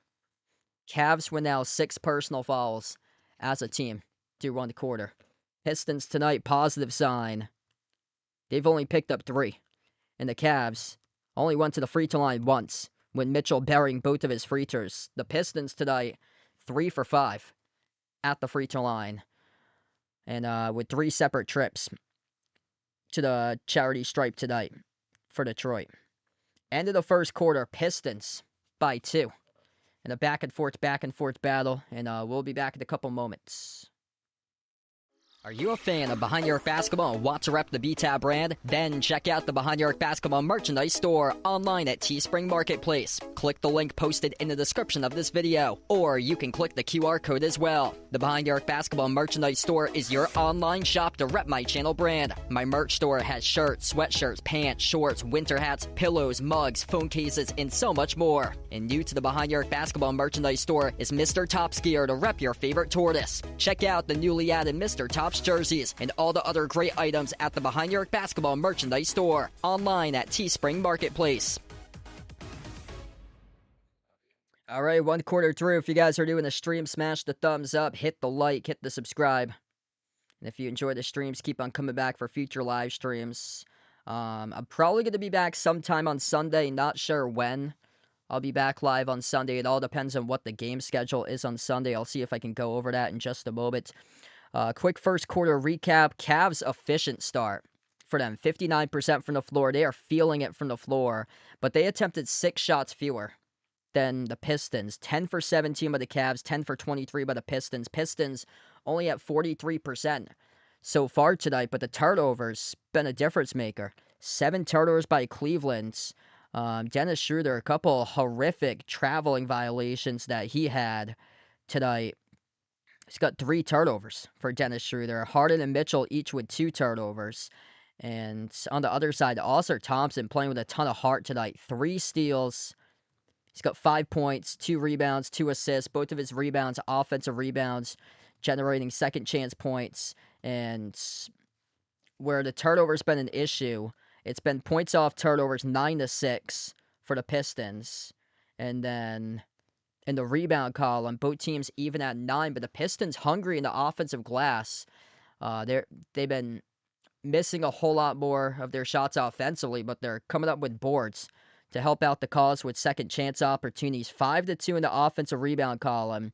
Cavs with now 6 personal fouls as a team through one quarter. Pistons tonight, positive sign. They've only picked up 3. And the Cavs only went to the free throw line once when Mitchell burying both of his free throws. The Pistons tonight, 3 for 5 at the free throw line. And with 3 separate trips to the charity stripe tonight for Detroit. End of the first quarter, Pistons by 2. In a back and forth battle. And we'll be back in a couple moments. Are you a fan of Behind Your Arc Basketball and want to rep the B-Tab brand? Then check out the Behind Your Arc Basketball merchandise store online at Teespring Marketplace. Click the link posted in the description of this video, or you can click the QR code as well. The Behind Your Arc Basketball merchandise store is your online shop to rep my channel brand. My merch store has shirts, sweatshirts, pants, shorts, winter hats, pillows, mugs, phone cases, and so much more. And new to the Behind Your Arc Basketball merchandise store is Mr. Top's gear to rep your favorite tortoise. Check out the newly added Mr. Top's jerseys and all the other great items at the Behind Your Arc Basketball merchandise store online at Teespring Marketplace. All right, one quarter through. If you guys are doing the stream, smash the thumbs up, hit the like, hit the subscribe. And if you enjoy the streams, keep on coming back for future live streams. I'm probably going to be back sometime on Sunday, not sure when. I'll be back live on Sunday. It all depends on what the game schedule is on Sunday. I'll see if I can go over that in just a moment. Quick first quarter recap. Cavs efficient start for them. 59% from the floor. They are feeling it from the floor, but they attempted 6 shots fewer than the Pistons. 10 for 17 by the Cavs, 10 for 23 by the Pistons. Pistons only at 43% so far tonight, but the turnovers been a difference maker. 7 turnovers by Cleveland. Dennis Schroeder, a couple horrific traveling violations that he had tonight. He's got 3 turnovers for Dennis Schroeder. Harden and Mitchell each with 2 turnovers. And on the other side, Oscar Thompson playing with a ton of heart tonight. 3 steals. He's got 5 points, 2 rebounds, 2 assists. Both of his rebounds, offensive rebounds, generating second chance points. And where the turnover's been an issue, it's been points off turnovers 9-6 for the Pistons. And then in the rebound column, both teams even at 9, but the Pistons hungry in the offensive glass. They've been missing a whole lot more of their shots offensively, but they're coming up with boards to help out the cause with second chance opportunities. 5-2 in the offensive rebound column.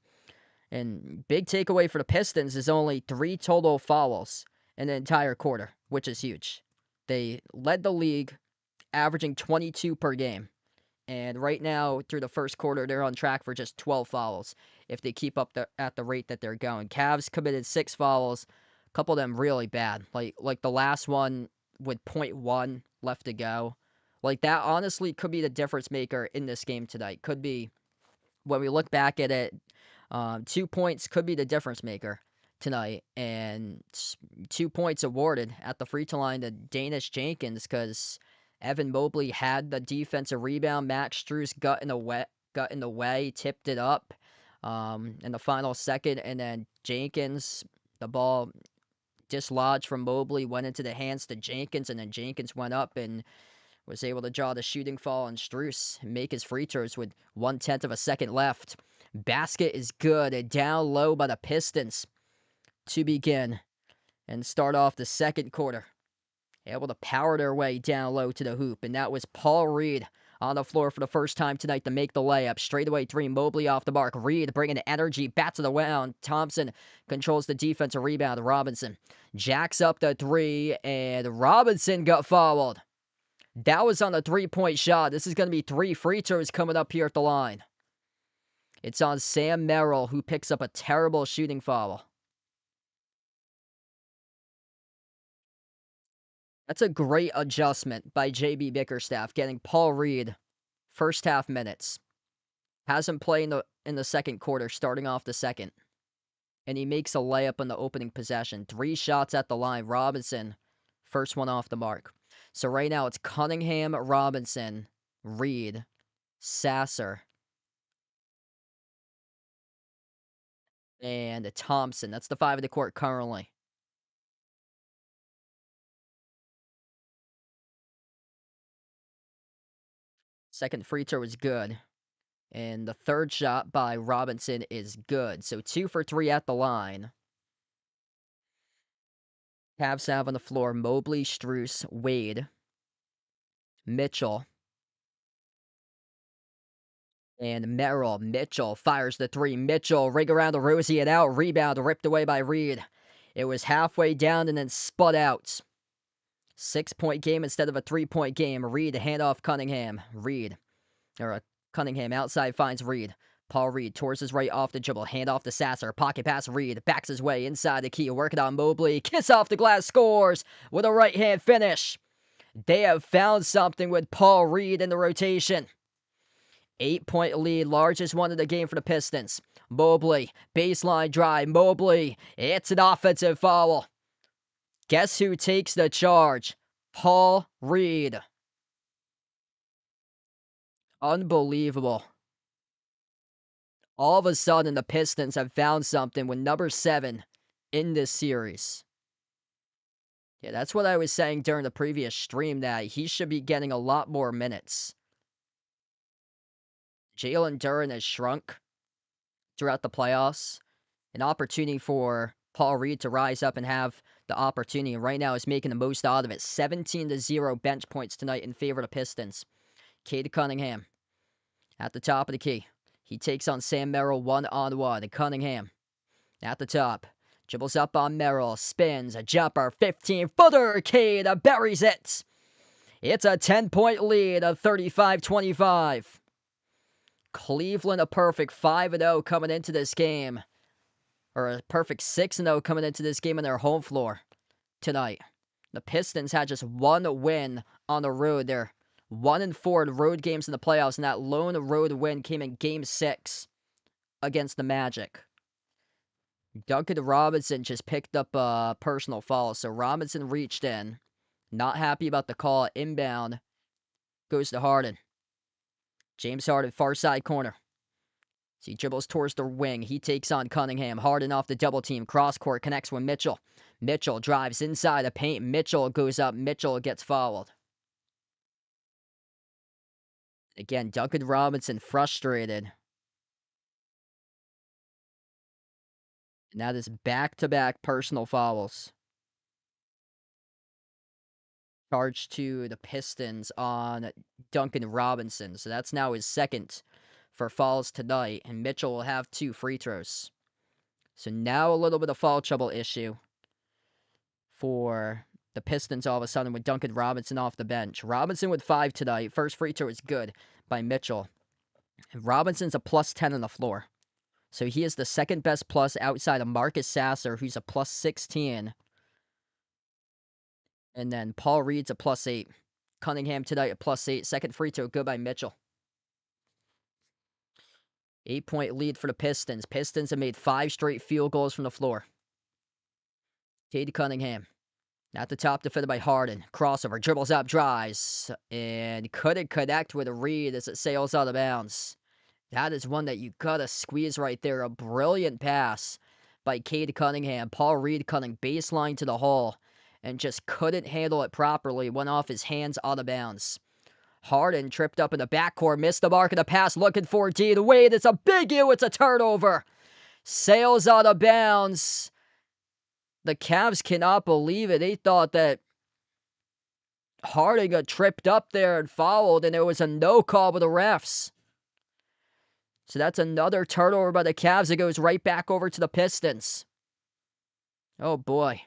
And big takeaway for the Pistons is only 3 total fouls in the entire quarter, which is huge. They led the league, averaging 22 per game. And right now, through the first quarter, they're on track for just 12 fouls if they keep up at the rate that they're going. Cavs committed 6 fouls, a couple of them really bad. Like the last one with .1 left to go. Like that honestly could be the difference maker in this game tonight. Could be, when we look back at it, 2 points could be the difference maker tonight. And 2 points awarded at the free throw line to Danish Jenkins because Evan Mobley had the defensive rebound. Max Strus got in the way, tipped it up in the final second, and then Jenkins, the ball dislodged from Mobley, went into the hands to Jenkins, and then Jenkins went up and was able to draw the shooting foul on Strus and make his free throws with 1/10 of a second left. Basket is good, and down low by the Pistons to begin and start off the second quarter. Able to power their way down low to the hoop, and that was Paul Reed on the floor for the first time tonight to make the layup. Straightaway 3, Mobley off the mark. Reed bringing energy back to the ground. Thompson controls the defensive rebound. Robinson jacks up the 3, and Robinson got fouled. That was on a 3-point shot. This is going to be 3 free throws coming up here at the line. It's on Sam Merrill, who picks up a terrible shooting foul. That's a great adjustment by JB Bickerstaff, getting Paul Reed first half minutes. Hasn't played in the second quarter, starting off the second. And he makes a layup on the opening possession. 3 shots at the line. Robinson, first one off the mark. So right now it's Cunningham, Robinson, Reed, Sasser, and Thompson. That's the 5 of the court currently. Second free throw is good. And the third shot by Robinson is good. So 2 for 3 at the line. Cavs have on the floor Mobley, Strus, Wade, Mitchell, and Merrill. Mitchell fires the three. Mitchell, rig around the Rosie and out. Rebound ripped away by Reed. It was halfway down and then spud out. 6-point game instead of a 3-point game. Reed, handoff Cunningham. Cunningham outside finds Reed. Paul Reed towards his right off the dribble. Handoff to Sasser. Pocket pass Reed. Backs his way inside the key. Working on Mobley. Kiss off the glass. Scores with a right-hand finish. They have found something with Paul Reed in the rotation. 8-point lead, largest one of the game for the Pistons. Mobley, baseline drive. Mobley, it's an offensive foul. Guess who takes the charge? Paul Reed. Unbelievable. All of a sudden, the Pistons have found something with number 7 in this series. Yeah, that's what I was saying during the previous stream, that he should be getting a lot more minutes. Jalen Duren has shrunk throughout the playoffs. An opportunity for Paul Reed to rise up and have the opportunity. And right now is making the most out of it. 17-0 bench points tonight in favor of the Pistons. Cade Cunningham at the top of the key. He takes on Sam Merrill one-on-one. Cunningham at the top. Dribbles up on Merrill. Spins. A jumper. 15-footer. Cade buries it. It's a 10-point lead of 35-25. Cleveland a perfect 5-0 coming into this game. Or a perfect 6-0 coming into this game on their home floor tonight. The Pistons had just one win on the road. They're 1-4 in road games in the playoffs, and that lone road win came in Game 6 against the Magic. Duncan Robinson just picked up a personal foul, so Robinson reached in. Not happy about the call. Inbound goes to Harden. James Harden, far side corner. So he dribbles towards the wing. He takes on Cunningham. Harden off the double team. Cross court connects with Mitchell. Mitchell drives inside the paint. Mitchell goes up. Mitchell gets fouled. Again, Duncan Robinson frustrated. And that is back-to-back personal fouls. Charge to the Pistons on Duncan Robinson. So that's now his second for fouls tonight. And Mitchell will have 2 free throws. So now a little bit of foul trouble issue for the Pistons all of a sudden with Duncan Robinson off the bench. Robinson with 5 tonight. First free throw is good by Mitchell. Robinson's a plus 10 on the floor. So he is the second best plus outside of Marcus Sasser, who's a plus 16. And then Paul Reed's a plus 8. Cunningham tonight a plus 8. Second free throw good by Mitchell. 8-point lead for the Pistons. Pistons have made 5 straight field goals from the floor. Cade Cunningham. At the top, defended by Harden. Crossover, dribbles up, drives, and couldn't connect with Reed as it sails out of bounds. That is one that you gotta squeeze right there. A brilliant pass by Cade Cunningham. Paul Reed cutting baseline to the hole and just couldn't handle it properly. Went off his hands out of bounds. Harden tripped up in the backcourt, missed the mark of the pass, looking for D. The Wade, it's a big U, it's a turnover. Sails out of bounds. The Cavs cannot believe it. They thought that Harden got tripped up there and fouled, and there was a no call with the refs. So that's another turnover by the Cavs. It goes right back over to the Pistons. Oh boy.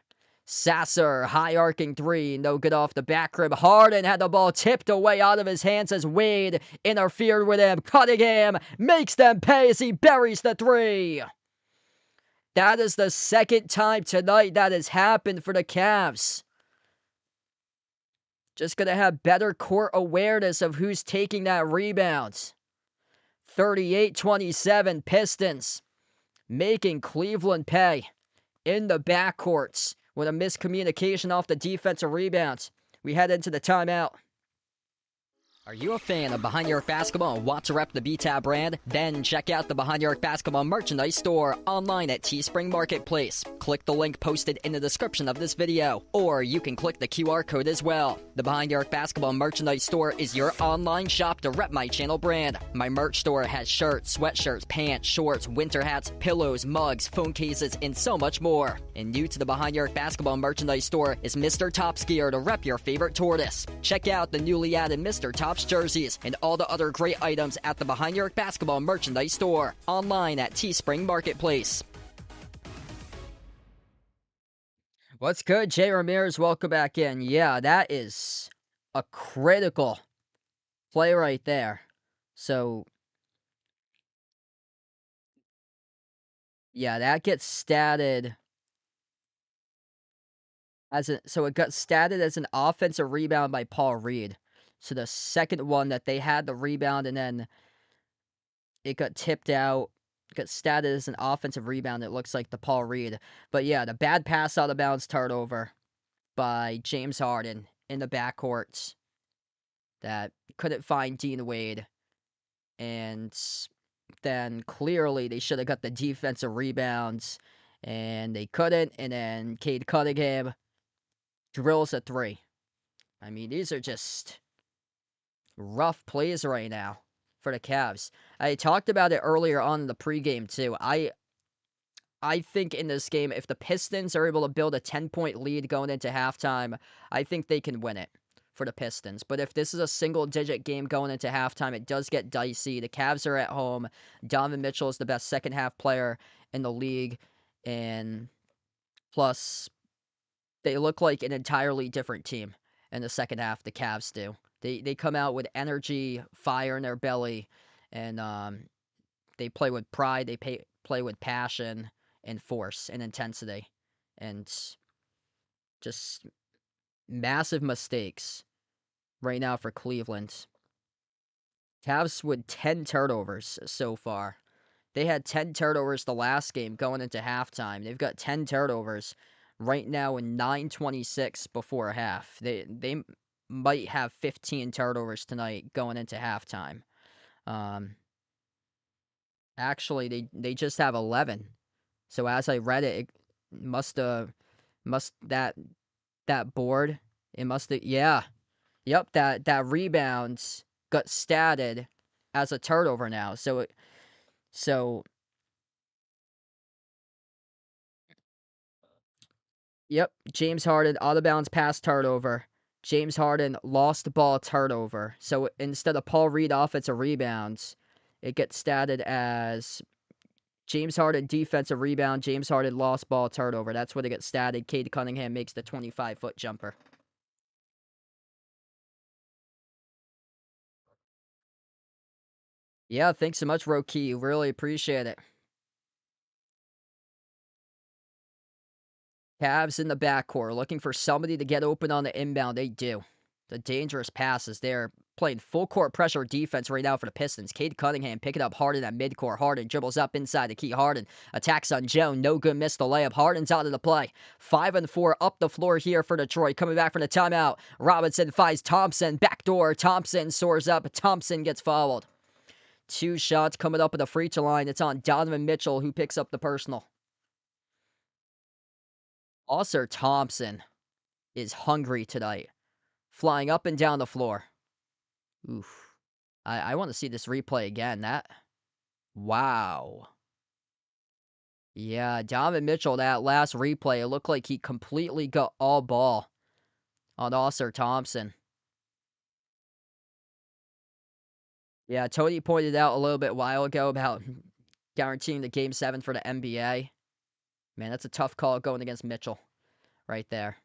Sasser, high arcing 3, no good off the back rim. Harden had the ball tipped away out of his hands as Wade interfered with him. Cunningham makes them pay as he buries the 3. That is the second time tonight that has happened for the Cavs. Just going to have better court awareness of who's taking that rebound. 38-27 Pistons making Cleveland pay in the backcourts with a miscommunication off the defensive rebounds. We head into the timeout. Are you a fan of Behind Your Arc Basketball and want to rep the B-Tab brand? Then check out the Behind Your Arc Basketball merchandise store online at Teespring Marketplace. Click the link posted in the description of this video, or you can click the QR code as well. The Behind Your Arc Basketball merchandise store is your online shop to rep my channel brand. My merch store has shirts, sweatshirts, pants, shorts, winter hats, pillows, mugs, phone cases, and so much more. And new to the Behind Your Arc Basketball merchandise store is Mr. Top's gear to rep your favorite tortoise. Check out the newly added Mr. Top's jerseys and all the other great items at the Behind Your Arc Basketball merchandise store online at Teespring Marketplace. What's good, Jay Ramirez? Welcome back in. Yeah, that is a critical play right there. So, yeah, that gets statted so it got statted as an offensive rebound by Paul Reed. So the second one that they had the rebound and then it got tipped out, got statted as an offensive rebound. It looks like the Paul Reed. But yeah, the bad pass out of bounds turnover by James Harden in the backcourt that couldn't find Dean Wade. And then clearly they should have got the defensive rebounds and they couldn't. And then Cade Cunningham drills a three. I mean, these are just rough plays right now for the Cavs. I talked about it earlier on in the pregame too. I think in this game, if the Pistons are able to build a 10-point lead going into halftime, I think they can win it for the Pistons. But if this is a single-digit game going into halftime, it does get dicey. The Cavs are at home. Donovan Mitchell is the best second-half player in the league. And plus, they look like an entirely different team in the second half, the Cavs do. They come out with energy, fire in their belly, and they play with pride. They play with passion and force and intensity. And just massive mistakes right now for Cleveland. Cavs with 10 turnovers so far. They had 10 turnovers the last game going into halftime. They've got 10 turnovers right now in 9:26 before half. They might have 15 turnovers tonight going into halftime. Actually, they just have 11. So as I read it, it that board, it must have, yeah. Yep, that rebounds got statted as a turnover now. So yep, James Harden out of bounds pass turnover. James Harden lost ball turnover. So instead of Paul Reed offensive rebounds, it gets statted as James Harden defensive rebound, James Harden lost ball turnover. That's what it gets statted. Cade Cunningham makes the 25-foot jumper. Yeah, thanks so much, Roki. Really appreciate it. Cavs in the backcourt looking for somebody to get open on the inbound. They do. The dangerous passes. They're playing full court pressure defense right now for the Pistons. Cade Cunningham picking up Harden at midcourt. Harden dribbles up inside the key. Harden attacks on Joe. No good. Missed the layup. Harden's out of the play. 5-4 up the floor here for Detroit. Coming back from the timeout. Robinson finds Thompson. Backdoor. Thompson soars up. Thompson gets fouled. 2 shots coming up at the free throw line. It's on Donovan Mitchell who picks up the personal. Also, Thompson is hungry tonight. Flying up and down the floor. Oof. I want to see this replay again. Wow. Yeah, Donovan Mitchell, that last replay, it looked like he completely got all ball on Oscar Thompson. Yeah, Tony pointed out a little bit while ago about guaranteeing the Game 7 for the NBA. Man, that's a tough call going against Mitchell right there.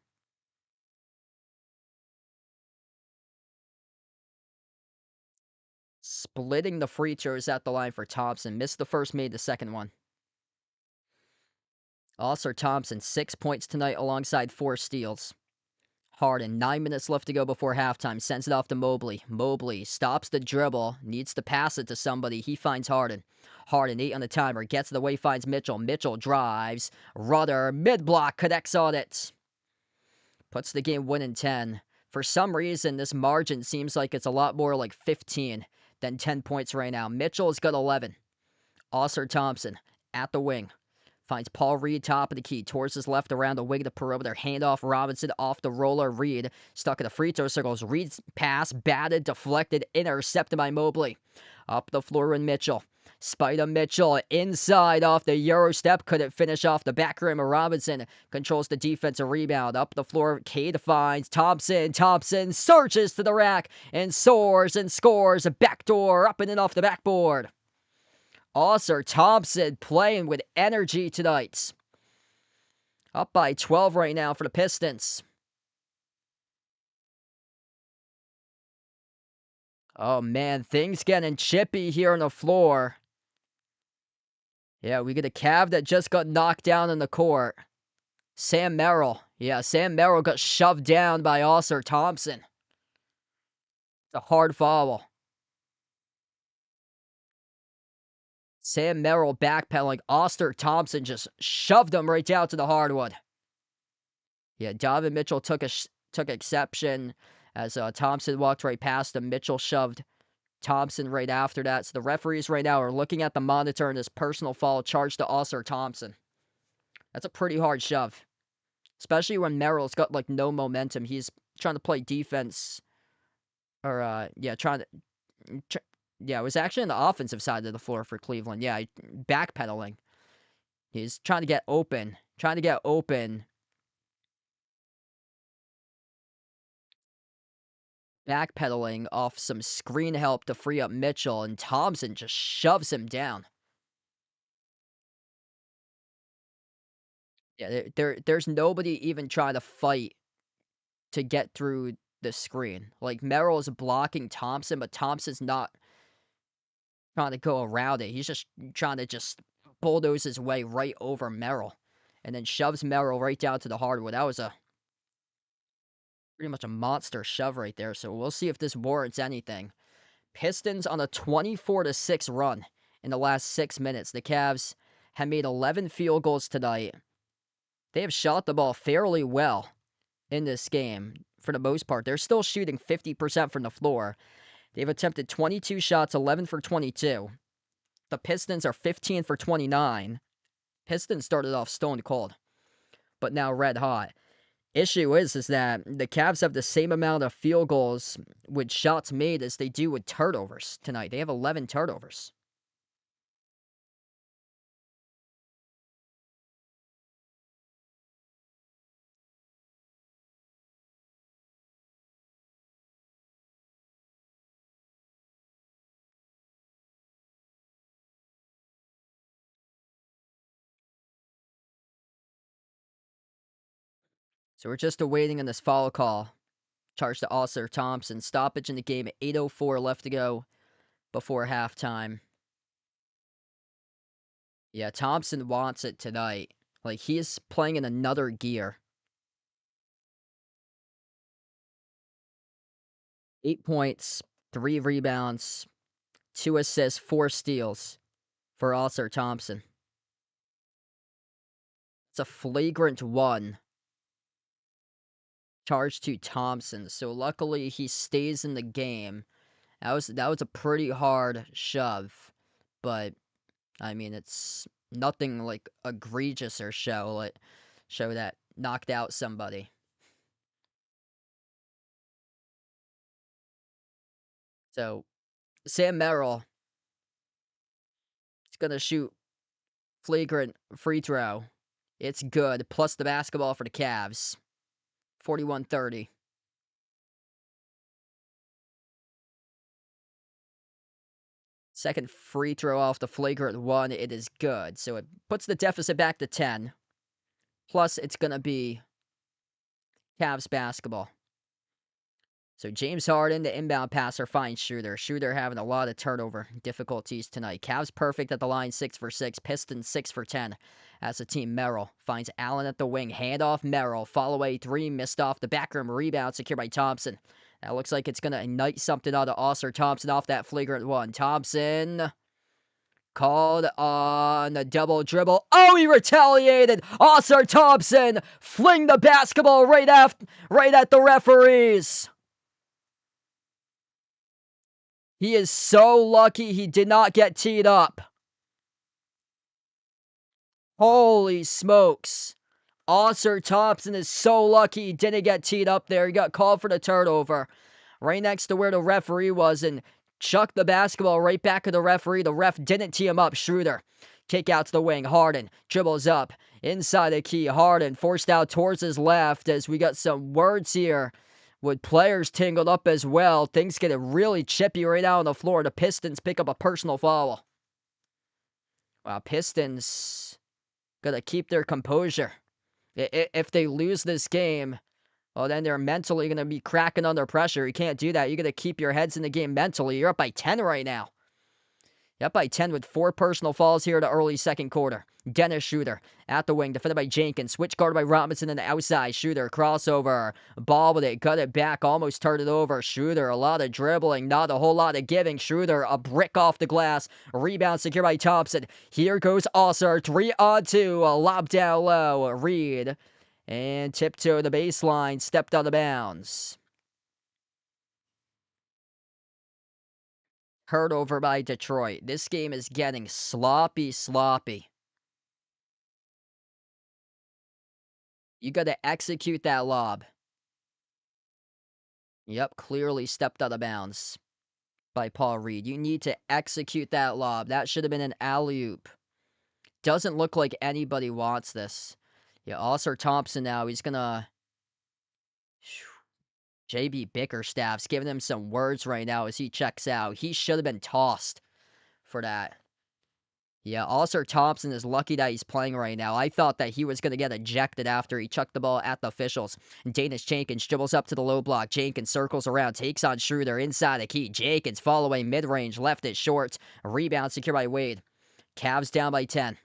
Splitting the free throws at the line for Thompson. Missed the first, made the second one. Also, Thompson, 6 points tonight alongside 4 steals. Harden, 9 minutes left to go before halftime. Sends it off to Mobley. Mobley stops the dribble. Needs to pass it to somebody. He finds Harden. Harden, 8 on the timer. Gets it away, finds Mitchell. Mitchell drives. Rudder, mid-block, connects on it. Puts the game 1-10 For some reason, this margin seems like it's a lot more like 15 than 10 points right now. Mitchell's got 11. Oscar Thompson at the wing. Finds Paul Reed top of the key. Towards his left around the wing of the perimeter. Handoff Robinson off the roller. Reed stuck in the free throw circles. Reed's pass batted, deflected, intercepted by Mobley. Up the floor in Mitchell. Spider Mitchell inside off the Euro step. Couldn't finish off the back rim. Robinson controls the defensive rebound. Up the floor, Cade finds Thompson. Thompson surges to the rack and soars and scores. A backdoor up and in off the backboard. Oscar Thompson playing with energy tonight. Up by 12 right now for the Pistons. Oh man, things getting chippy here on the floor. Yeah, we get a Cav that just got knocked down in the court. Sam Merrill. Yeah, Sam Merrill got shoved down by Oscar Thompson. It's a hard foul. Sam Merrill backpedaling. Oscar Thompson just shoved him right down to the hardwood. Yeah, Donovan Mitchell took exception as Thompson walked right past him. Mitchell shoved Thompson right after that. So the referees right now are looking at the monitor and this personal foul charged to Oscar Thompson. That's a pretty hard shove. Especially when Merrill's got like no momentum. He's trying to play defense. Or, it was actually on the offensive side of the floor for Cleveland. Yeah, backpedaling. He's trying to get open. Backpedaling off some screen help to free up Mitchell, and Thompson just shoves him down. Yeah, there's nobody even trying to fight to get through the screen. Like, Merrill is blocking Thompson, but Thompson's not trying to go around it. He's just trying to just bulldoze his way right over Merrill, and then shoves Merrill right down to the hardwood. That was pretty much a monster shove right there, so we'll see if this warrants anything. Pistons on a 24-6 run in the last 6 minutes. The Cavs have made 11 field goals tonight. They have shot the ball fairly well in this game for the most part. They're still shooting 50% from the floor. They've attempted 22 shots, 11 for 22. The Pistons are 15 for 29. Pistons started off stone cold, but now red hot. Issue is that the Cavs have the same amount of field goals with shots made as they do with turnovers tonight. They have 11 turnovers. So we're just awaiting on this foul call. Charged to Oscar Thompson. Stoppage in the game. 8:04 left to go before halftime. Yeah, Thompson wants it tonight. Like, he is playing in another gear. 8 points, 3 rebounds, 2 assists, 4 steals for Oscar Thompson. It's a flagrant 1 charged to Thompson. So luckily he stays in the game. That was a pretty hard shove, but I mean, it's nothing like egregious or show that knocked out somebody. So Sam Merrill is gonna shoot flagrant free throw. It's good. Plus the basketball for the Cavs. 41-30. Second free throw off the flagrant 1. It is good. So it puts the deficit back to 10. Plus it's gonna be Cavs basketball. So James Harden, the inbound passer, finds Shooter. Shooter having a lot of turnover difficulties tonight. Cavs perfect at the line, 6 for 6. Pistons 6 for 10 as a team. Merrill finds Allen at the wing. Handoff Merrill. Fall away 3, missed off the back rim. Rebound secured by Thompson. That looks like it's going to ignite something out of Oscar Thompson off that flagrant 1. Thompson Called on a double dribble. Oh, he retaliated. Oscar Thompson fling the basketball right at the referees. He is so lucky he did not get teed up. Holy smokes. Oscar Thompson is so lucky he didn't get teed up there. He got called for the turnover right next to where the referee was and chucked the basketball right back at the referee. The ref didn't tee him up. Schroeder. Kick out to the wing. Harden dribbles up inside the key. Harden forced out towards his left as we got some words here with players tangled up as well. Things getting really chippy right now on the floor. The Pistons pick up a personal foul. Wow, Pistons got to keep their composure. If they lose this game, well, then they're mentally going to be cracking under pressure. You can't do that. You got to keep your heads in the game mentally. You're up by 10 right now. You're up by 10 with 4 personal fouls here in the early second quarter. Dennis Schroeder at the wing, defended by Jenkins. Switch guarded by Robinson in the outside. Schroeder, crossover. Ball with it, got it back, almost turned it over. Schroeder, a lot of dribbling, not a whole lot of giving. Schroeder, a brick off the glass. Rebound secured by Thompson. Here goes Oscar, 3-on-2. A lob down low. Reed. And tiptoe the baseline, stepped out of bounds. Hurt over by Detroit. This game is getting sloppy. You got to execute that lob. Yep, clearly stepped out of bounds by Paul Reed. You need to execute that lob. That should have been an alley-oop. Doesn't look like anybody wants this. Yeah, Oscar Thompson now, he's going to... JB Bickerstaff's giving him some words right now as he checks out. He should have been tossed for that. Yeah, Oscar Thompson is lucky that he's playing right now. I thought that he was going to get ejected after he chucked the ball at the officials. Danish Jenkins dribbles up to the low block. Jenkins circles around, takes on Schroeder inside the key. Jenkins following mid-range, left it short. Rebound secured by Wade. Cavs down by 10.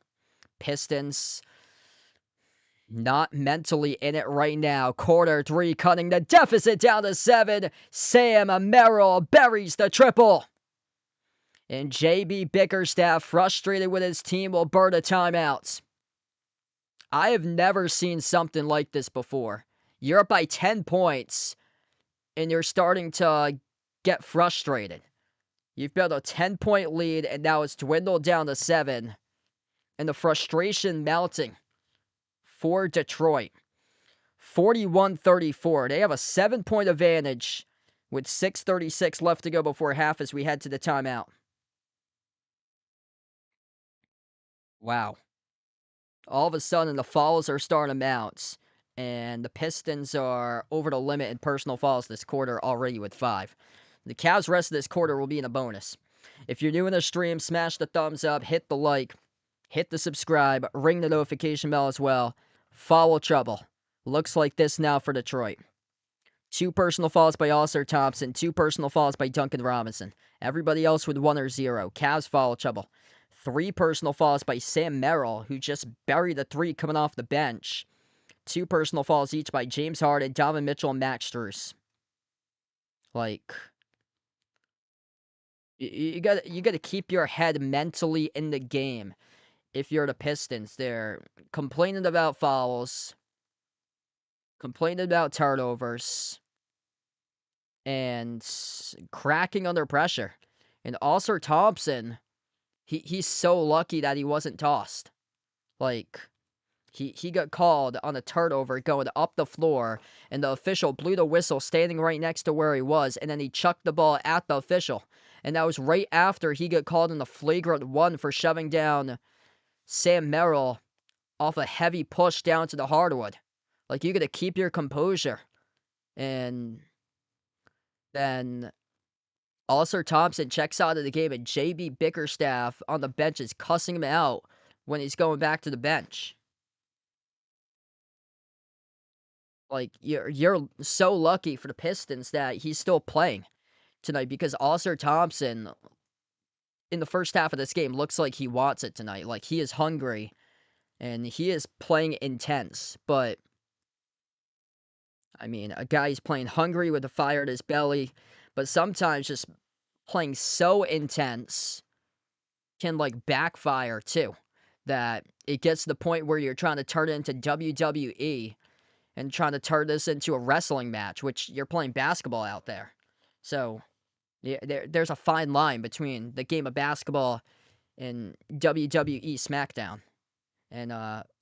Pistons not mentally in it right now. Quarter 3, cutting the deficit down to 7. Sam Merrill buries the triple. And JB Bickerstaff, frustrated with his team, will burn a timeout. I have never seen something like this before. You're up by 10 points, and you're starting to get frustrated. You've built a 10-point lead, and now it's dwindled down to 7. And the frustration mounting for Detroit. 41-34. They have a 7-point advantage with 6:36 left to go before half as we head to the timeout. Wow. All of a sudden, the fouls are starting to mount, and the Pistons are over the limit in personal fouls this quarter already with 5. The Cavs' rest of this quarter will be in a bonus. If you're new in the stream, smash the thumbs up, hit the like, hit the subscribe, ring the notification bell as well. Foul trouble. Looks like this now for Detroit. 2 personal fouls by Oscar Thompson, 2 personal fouls by Duncan Robinson. Everybody else with 1 or 0. Cavs foul trouble. 3 personal fouls by Sam Merrill, who just buried a 3 coming off the bench. 2 personal fouls each by James Harden, Donovan Mitchell, and Max Strus. Like, you got to keep your head mentally in the game. If you're the Pistons, they're complaining about fouls, complaining about turnovers, and cracking under pressure. And Oscar Thompson, he's so lucky that he wasn't tossed. Like, he got called on a turnover going up the floor, and the official blew the whistle standing right next to where he was, and then he chucked the ball at the official. And that was right after he got called in the flagrant 1 for shoving down Sam Merrill off a heavy push down to the hardwood. Like, you got to keep your composure. And then Oscar Thompson checks out of the game, and JB Bickerstaff on the bench is cussing him out when he's going back to the bench. Like, you're so lucky for the Pistons that he's still playing tonight, because Oscar Thompson, in the first half of this game, looks like he wants it tonight. Like, he is hungry, and he is playing intense. But, I mean, a guy is playing hungry with a fire at his belly, but sometimes just playing so intense can like backfire too. That it gets to the point where you're trying to turn it into WWE and trying to turn this into a wrestling match, which you're playing basketball out there. So yeah, there's a fine line between the game of basketball and WWE SmackDown. And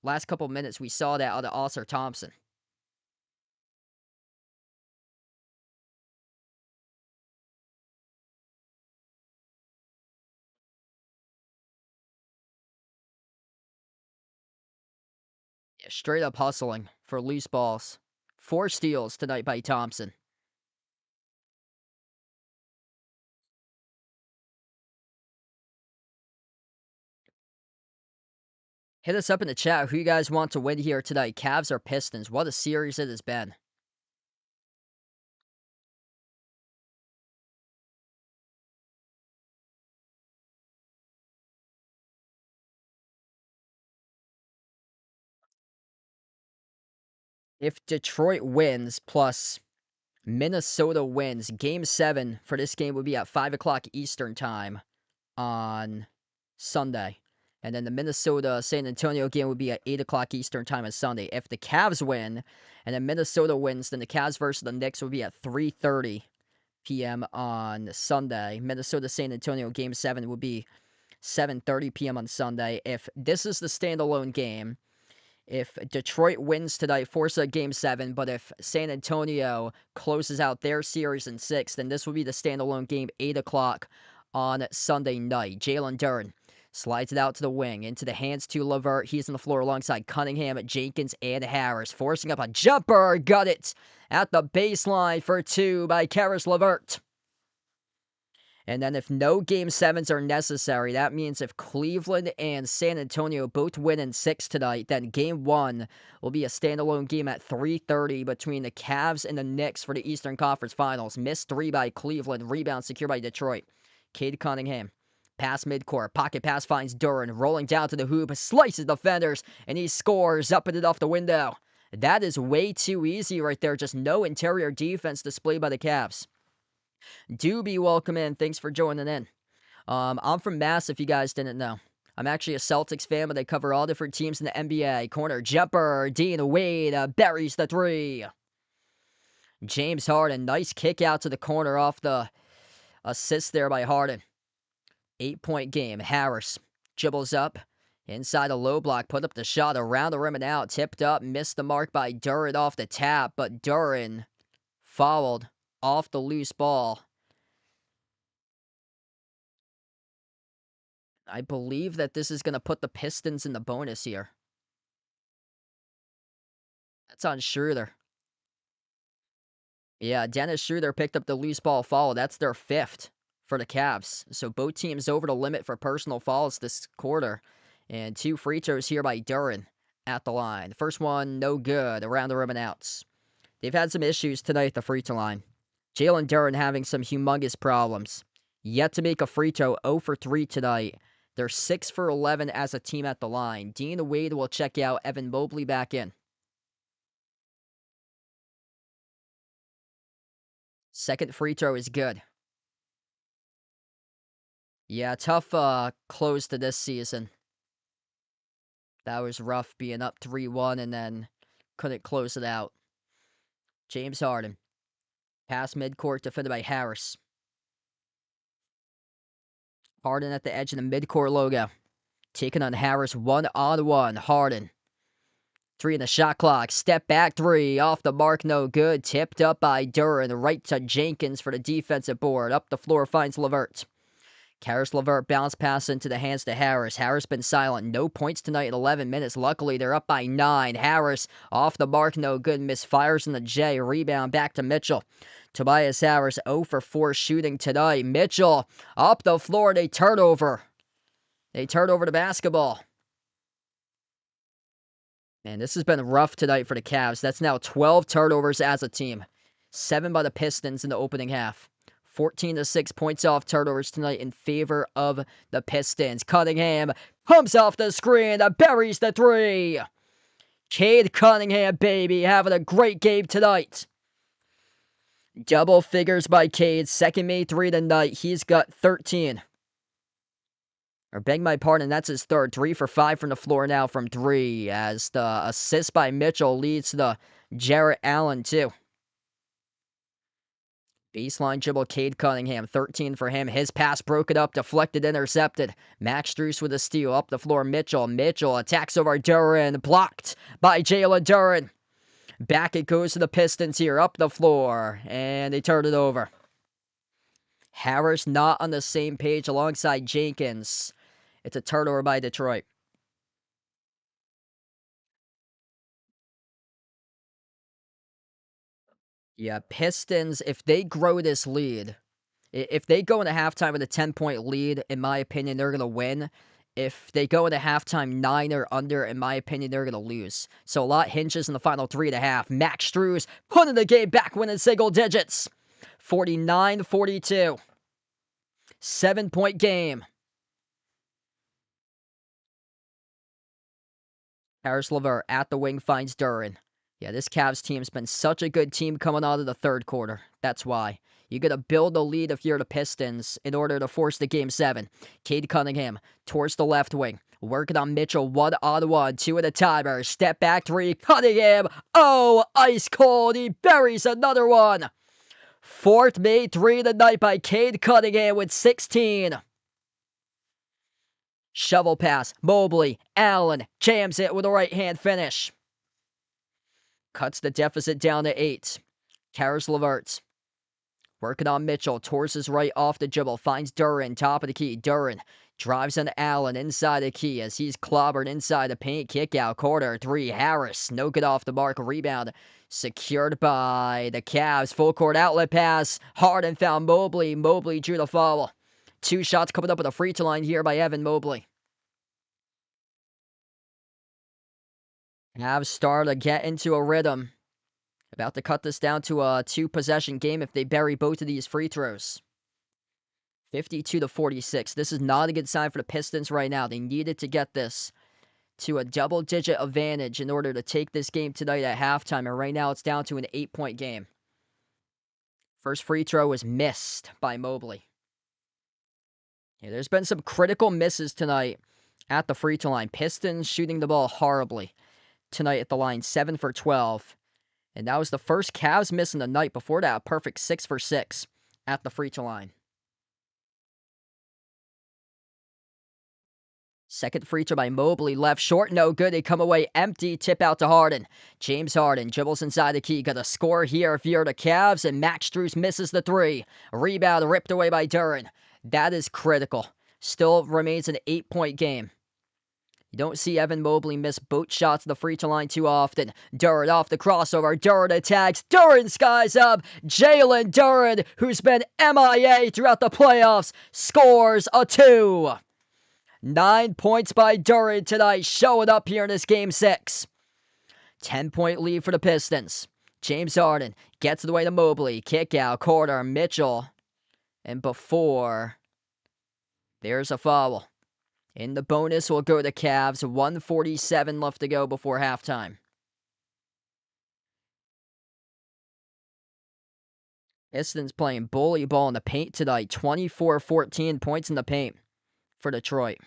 last couple minutes we saw that out of Oscar Thompson. Yeah, straight up hustling for loose balls. 4 steals tonight by Thompson. Hit us up in the chat who you guys want to win here tonight, Cavs or Pistons. What a series it has been. If Detroit wins plus Minnesota wins, Game 7 for this game would be at 5 o'clock Eastern Time on Sunday. And then the Minnesota-San Antonio game would be at 8 o'clock Eastern Time on Sunday. If the Cavs win and then Minnesota wins, then the Cavs versus the Knicks would be at 3:30 p.m. on Sunday. Minnesota-San Antonio Game 7 would be 7:30 p.m. on Sunday. If this is the standalone game, if Detroit wins tonight, force a Game 7, but if San Antonio closes out their series in 6, then this will be the standalone game, 8 o'clock on Sunday night. Jalen Duren slides it out to the wing, into the hands to LeVert. He's on the floor alongside Cunningham, Jenkins, and Harris, forcing up a jumper. Got it at the baseline for 2 by Caris LeVert. And then if no Game 7s are necessary, that means if Cleveland and San Antonio both win in 6 tonight, then Game 1 will be a standalone game at 3:30 between the Cavs and the Knicks for the Eastern Conference Finals. Missed 3 by Cleveland, rebound secured by Detroit. Cade Cunningham, pass midcourt, pocket pass finds Duren, rolling down to the hoop, slices defenders, and he scores up and off the window. That is way too easy right there, just no interior defense displayed by the Cavs. Doobie, welcome in. Thanks for joining in. I'm from Mass, if you guys didn't know. I'm actually a Celtics fan, but they cover all different teams in the NBA. Corner jumper, Dean Wade buries the 3. James Harden, nice kick out to the corner off the assist there by Harden. 8-point game. Harris dribbles up inside a low block, put up the shot around the rim and out. Tipped up, missed the mark by Duren off the tap, but Duren fouled off the loose ball. I believe that this is going to put the Pistons in the bonus here. That's on Schroeder. Yeah, Dennis Schroeder picked up the loose ball foul. That's their 5th for the Cavs. So both teams over the limit for personal fouls this quarter. And 2 free throws here by Duren at the line. First one, no good. Around the rim and outs. They've had some issues tonight at the free throw line. Jalen Duren having some humongous problems. Yet to make a free throw, 0 for 3 tonight. They're 6 for 11 as a team at the line. Dean Wade will check out. Evan Mobley back in. Second free throw is good. Yeah, tough close to this season. That was rough being up 3-1 and then couldn't close it out. James Harden. Pass midcourt defended by Harris. Harden at the edge of the midcourt logo. Taking on Harris 1-on-1. Harden. 3 in the shot clock. Step back 3. Off the mark, no good. Tipped up by Duren. Right to Jenkins for the defensive board. Up the floor finds LeVert. Caris LeVert bounce pass into the hands to Harris. Harris been silent. No points tonight in 11 minutes. Luckily, they're up by 9. Harris off the mark, no good. Misfires in the J. Rebound back to Mitchell. Tobias Harris 0 for 4 shooting tonight. Mitchell up the floor. They turn over. They turn over the basketball. Man, this has been rough tonight for the Cavs. That's now 12 turnovers as a team. 7 by the Pistons in the opening half. 14-6 points off turnovers tonight in favor of the Pistons. Cunningham comes off the screen, buries the 3. Cade Cunningham, baby, having a great game tonight. Double figures by Cade. Second made 3 tonight. He's got 13. Or beg my pardon, that's his third. 3 for 5 from the floor now from 3, as the assist by Mitchell leads to the Jarrett Allen, too. Baseline dribble, Cade Cunningham, 13 for him. His pass broken up, deflected, intercepted. Max Strus with a steal. Up the floor, Mitchell. Mitchell attacks over Duren, blocked by Jalen Duren. Back it goes to the Pistons here, up the floor, and they turn it over. Harris not on the same page alongside Jenkins. It's a turnover by Detroit. Yeah, Pistons, if they grow this lead, if they go into halftime with a 10-point lead, in my opinion, they're going to win. If they go into halftime 9 or under, in my opinion, they're going to lose. So a lot hinges in the final 3.5. Max Strus putting the game back, winning single digits. 49-42. 7-point game. Harris LeVert at the wing finds Duren. Yeah, this Cavs team's been such a good team coming out of the third quarter. That's why. You got to build a lead if you're the Pistons in order to force the Game 7. Cade Cunningham towards the left wing. Working on Mitchell, 1-on-1, 2 at a timer. Step back 3, Cunningham. Oh, ice cold. He buries another one. Fourth made 3 tonight by Cade Cunningham with 16. Shovel pass, Mobley, Allen, jams it with a right-hand finish. Cuts the deficit down to 8. Caris LeVert. Working on Mitchell, towards his right off the dribble, finds Duren, top of the key. Duren drives on Allen inside the key as he's clobbered inside the paint. Kick out, corner 3. Harris, no good off the mark. Rebound secured by the Cavs. Full court outlet pass. Harden found Mobley. Mobley drew the foul. 2 shots coming up with a free throw line here by Evan Mobley. Cavs start to get into a rhythm. About to cut this down to a 2-possession game if they bury both of these free throws. 52-46. This is not a good sign for the Pistons right now. They needed to get this to a double-digit advantage in order to take this game tonight at halftime, and right now it's down to an 8-point game. First free throw was missed by Mobley. Yeah, there's been some critical misses tonight at the free throw line. Pistons shooting the ball horribly tonight at the line, 7 for 12. And that was the first Cavs miss in the night. Before that, a perfect 6 for 6 at the free throw line. Second free throw by Mobley, left short, no good. They come away empty, tip out to Harden. James Harden dribbles inside the key. Got a score here if you're the Cavs, and Max Strus misses the 3. Rebound ripped away by Duren. That is critical. Still remains an 8-point game. You don't see Evan Mobley miss both shots at the free throw line too often. Duren off the crossover. Duren attacks. Duren skies up. Jalen Duren, who's been MIA throughout the playoffs, scores a 2. 9 points by Duren tonight, showing up here in this Game 6. 10-point lead for the Pistons. James Harden gets it away to Mobley. Kick out, corner, Mitchell. And before, there's a foul. In the bonus will go the Cavs. 1:47 left to go before halftime. Pistons playing bully ball in the paint tonight. 24-14 points in the paint for Detroit.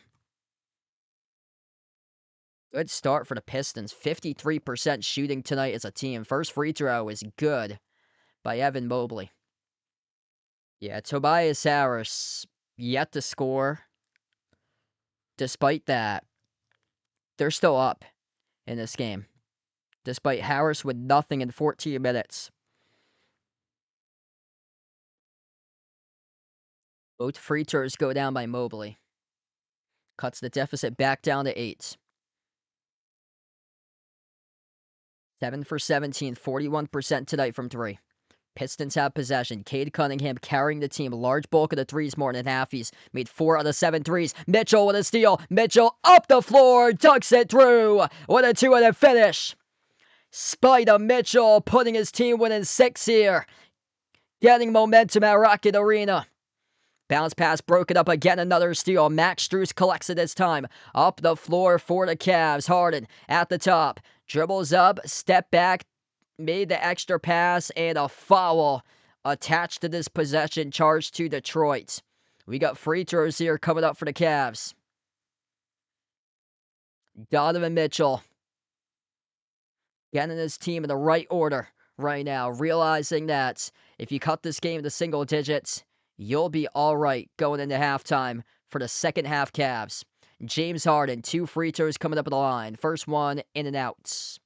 Good start for the Pistons. 53% shooting tonight as a team. First free throw is good by Evan Mobley. Yeah, Tobias Harris yet to score. Despite that, they're still up in this game. Despite Harris with nothing in 14 minutes. Both free throws go down by Mobley. Cuts the deficit back down to 8. 7 for 17, 41% tonight from 3. Pistons have possession. Cade Cunningham carrying the team. Large bulk of the threes, more than half. He's made 4 out of 7 threes. Mitchell with a steal. Mitchell up the floor. Dunks it through with a 2 and a finish. Spider Mitchell putting his team within 6 here. Getting momentum at Rocket Arena. Bounce pass broken up again. Another steal. Max Strus collects it this time. Up the floor for the Cavs. Harden at the top. Dribbles up. Step back. Made the extra pass, and a foul attached to this possession, charged to Detroit. We got free throws here coming up for the Cavs. Donovan Mitchell getting his team in the right order right now, realizing that if you cut this game to single digits, you'll be all right going into halftime for the second half Cavs. James Harden, 2 free throws coming up at the line. First one in and out.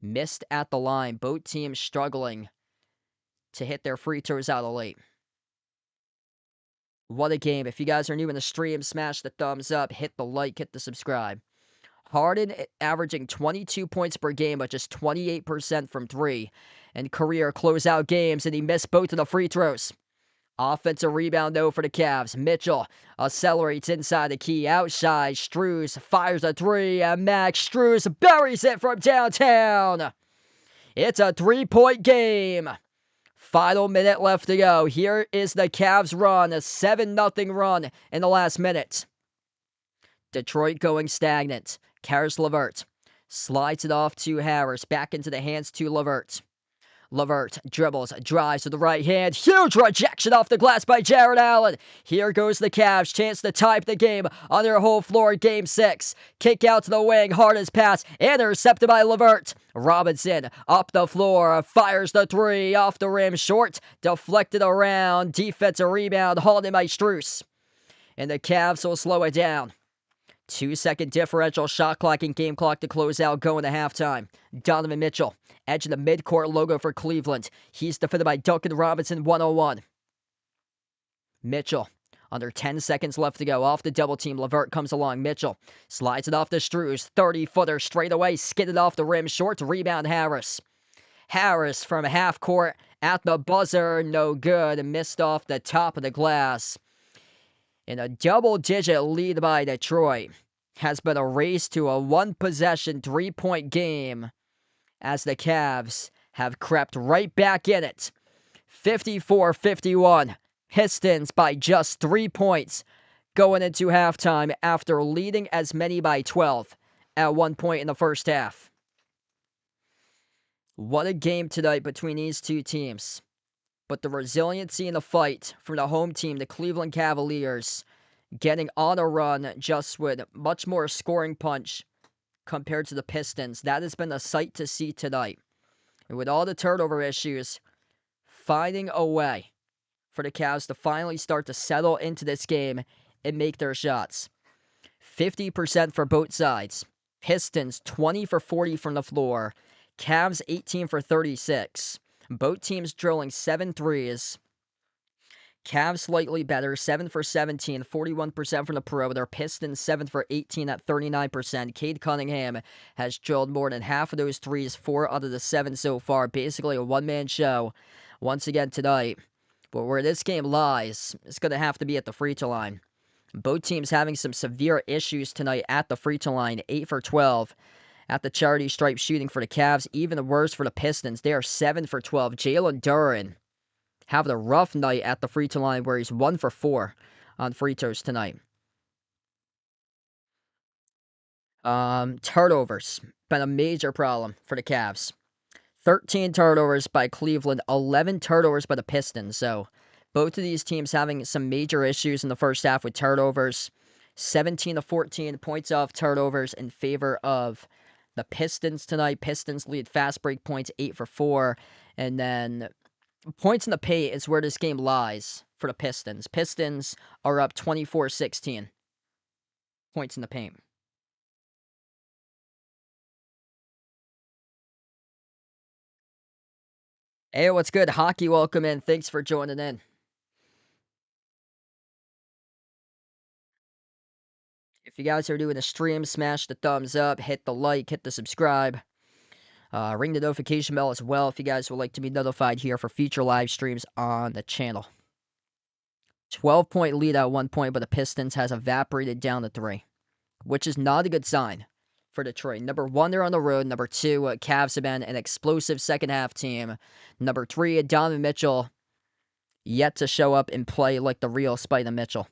Missed at the line. Both teams struggling to hit their free throws out of late. What a game. If you guys are new in the stream, smash the thumbs up, hit the like, hit the subscribe. Harden averaging 22 points per game, but just 28% from 3 in career closeout games, and he missed both of the free throws. Offensive rebound, though, for the Cavs. Mitchell accelerates inside the key. Outside, Strus fires a 3, and Max Strus buries it from downtown. It's a 3-point game. Final minute left to go. Here is the Cavs run, a 7-0 run in the last minute. Detroit going stagnant. Karis LeVert slides it off to Harris. Back into the hands to LeVert. LeVert dribbles, drives to the right hand. Huge rejection off the glass by Jarrett Allen. Here goes the Cavs. Chance to tie up the game on their whole floor in Game 6. Kick out to the wing. Harden's pass intercepted by LeVert. Robinson up the floor. Fires the 3 off the rim. Short. Deflected around. Defensive rebound. Hauled in by Strus. And the Cavs will slow it down. 2-second differential, shot clock and game clock to close out, going to halftime. Donovan Mitchell, edge of the midcourt logo for Cleveland. He's defended by Duncan Robinson, 101. Mitchell, under 10 seconds left to go. Off the double team, LeVert comes along. Mitchell slides it off to Strus. 30-footer straight away, skidded off the rim. Short to rebound Harris. Harris from half court at the buzzer, no good. Missed off the top of the glass. And a double-digit lead by Detroit has been erased to a 1-possession, 3-point game as the Cavs have crept right back in it. 54-51. Pistons by just 3 points going into halftime after leading as many by 12 at one point in the first half. What a game tonight between these two teams. But the resiliency in the fight from the home team, the Cleveland Cavaliers, getting on a run just with much more scoring punch compared to the Pistons. That has been a sight to see tonight. And with all the turnover issues, finding a way for the Cavs to finally start to settle into this game and make their shots. 50% for both sides. Pistons 20 for 40 from the floor. Cavs 18 for 36. Both teams drilling 7 threes. Cavs slightly better, 7 for 17, 41% from the perimeter. Pistons 7 for 18 at 39%. Cade Cunningham has drilled more than half of those threes, 4 out of the 7 so far. Basically a one-man show once again tonight. But where this game lies, it's going to have to be at the free throw line. Both teams having some severe issues tonight at the free throw line, 8 for 12. At the charity stripe shooting for the Cavs, even worse for the Pistons. They are 7 for 12. Jalen Duren having a rough night at the free throw line where he's 1 for 4 on free throws tonight. Turnovers. Been a major problem for the Cavs. 13 turnovers by Cleveland, 11 turnovers by the Pistons. So both of these teams having some major issues in the first half with turnovers. 17 to 14 points off turnovers in favor of the Pistons tonight. Pistons lead fast break points 8 for 4. And then points in the paint is where this game lies for the Pistons. Pistons are up 24-16 points in the paint. Hey, what's good? Hockey, welcome in. Thanks for joining in. If you guys are doing a stream, smash the thumbs up, hit the like, hit the subscribe. Ring the notification bell as well if you guys would like to be notified here for future live streams on the channel. 12-point lead at one point, but the Pistons has evaporated down to 3, which is not a good sign for Detroit. Number 1, they're on the road. Number 2, Cavs have been an explosive second-half team. Number 3, Donovan Mitchell yet to show up and play like the real Spida Mitchell.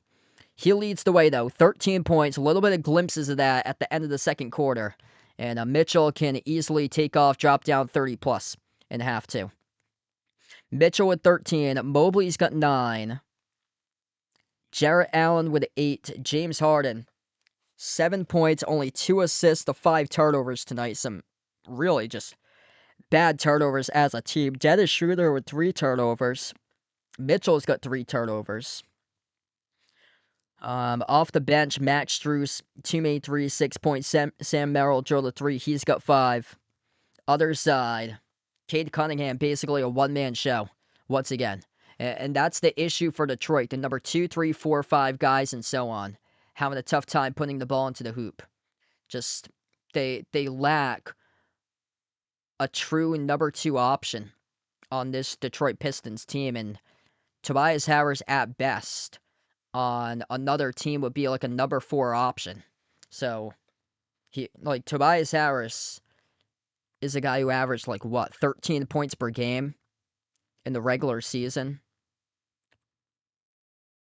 He leads the way, though. 13 points, a little bit of glimpses of that at the end of the second quarter. And Mitchell can easily take off, drop down 30-plus in half 2. Mitchell with 13. Mobley's got 9. Jarrett Allen with 8. James Harden 7 points, only 2 assists to 5 turnovers tonight. Some really just bad turnovers as a team. Dennis Schroeder with 3 turnovers. Mitchell's got 3 turnovers. Off the bench, Max Strus, 2 made 3, 6 points. Sam Merrill drilled a 3. He's got 5. Other side, Cade Cunningham, basically a one-man show once again. And that's the issue for Detroit. The number 2, 3, 4, 5 guys and so on having a tough time putting the ball into the hoop. Just they lack a true number 2 option on this Detroit Pistons team, and Tobias Harris at best on another team would be like a number 4 option. So Tobias Harris is a guy who averaged 13 points per game in the regular season.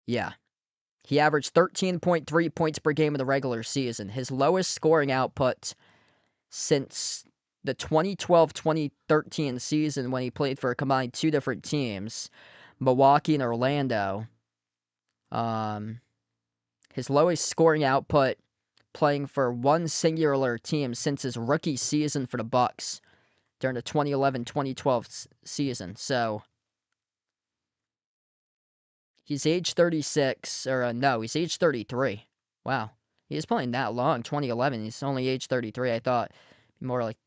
Yeah. He averaged 13.3 points per game in the regular season. His lowest scoring output since the 2012-2013 season when he played for a combined 2 different teams, Milwaukee and Orlando. His lowest scoring output playing for one singular team since his rookie season for the Bucks during the 2011-2012 season. So he's age 36, or no, he's age 33. Wow. He was playing that long, 2011. He's only age 33. I thought more like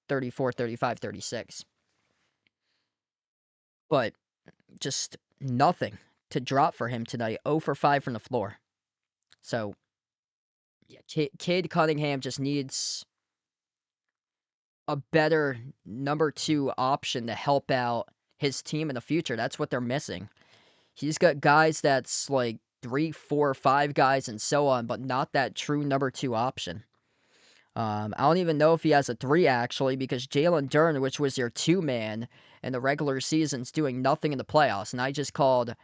34, 35, 36. But just nothing to drop for him tonight. 0 for 5 from the floor. So, yeah, Cade Cunningham just needs a better number 2 option to help out his team in the future. That's what they're missing. He's got guys that's like 3, 4, 5 guys and so on, but not that true number 2 option. I don't even know if he has a 3 actually, because Jalen Duren, which was your 2-man in the regular season's doing nothing in the playoffs, and I just called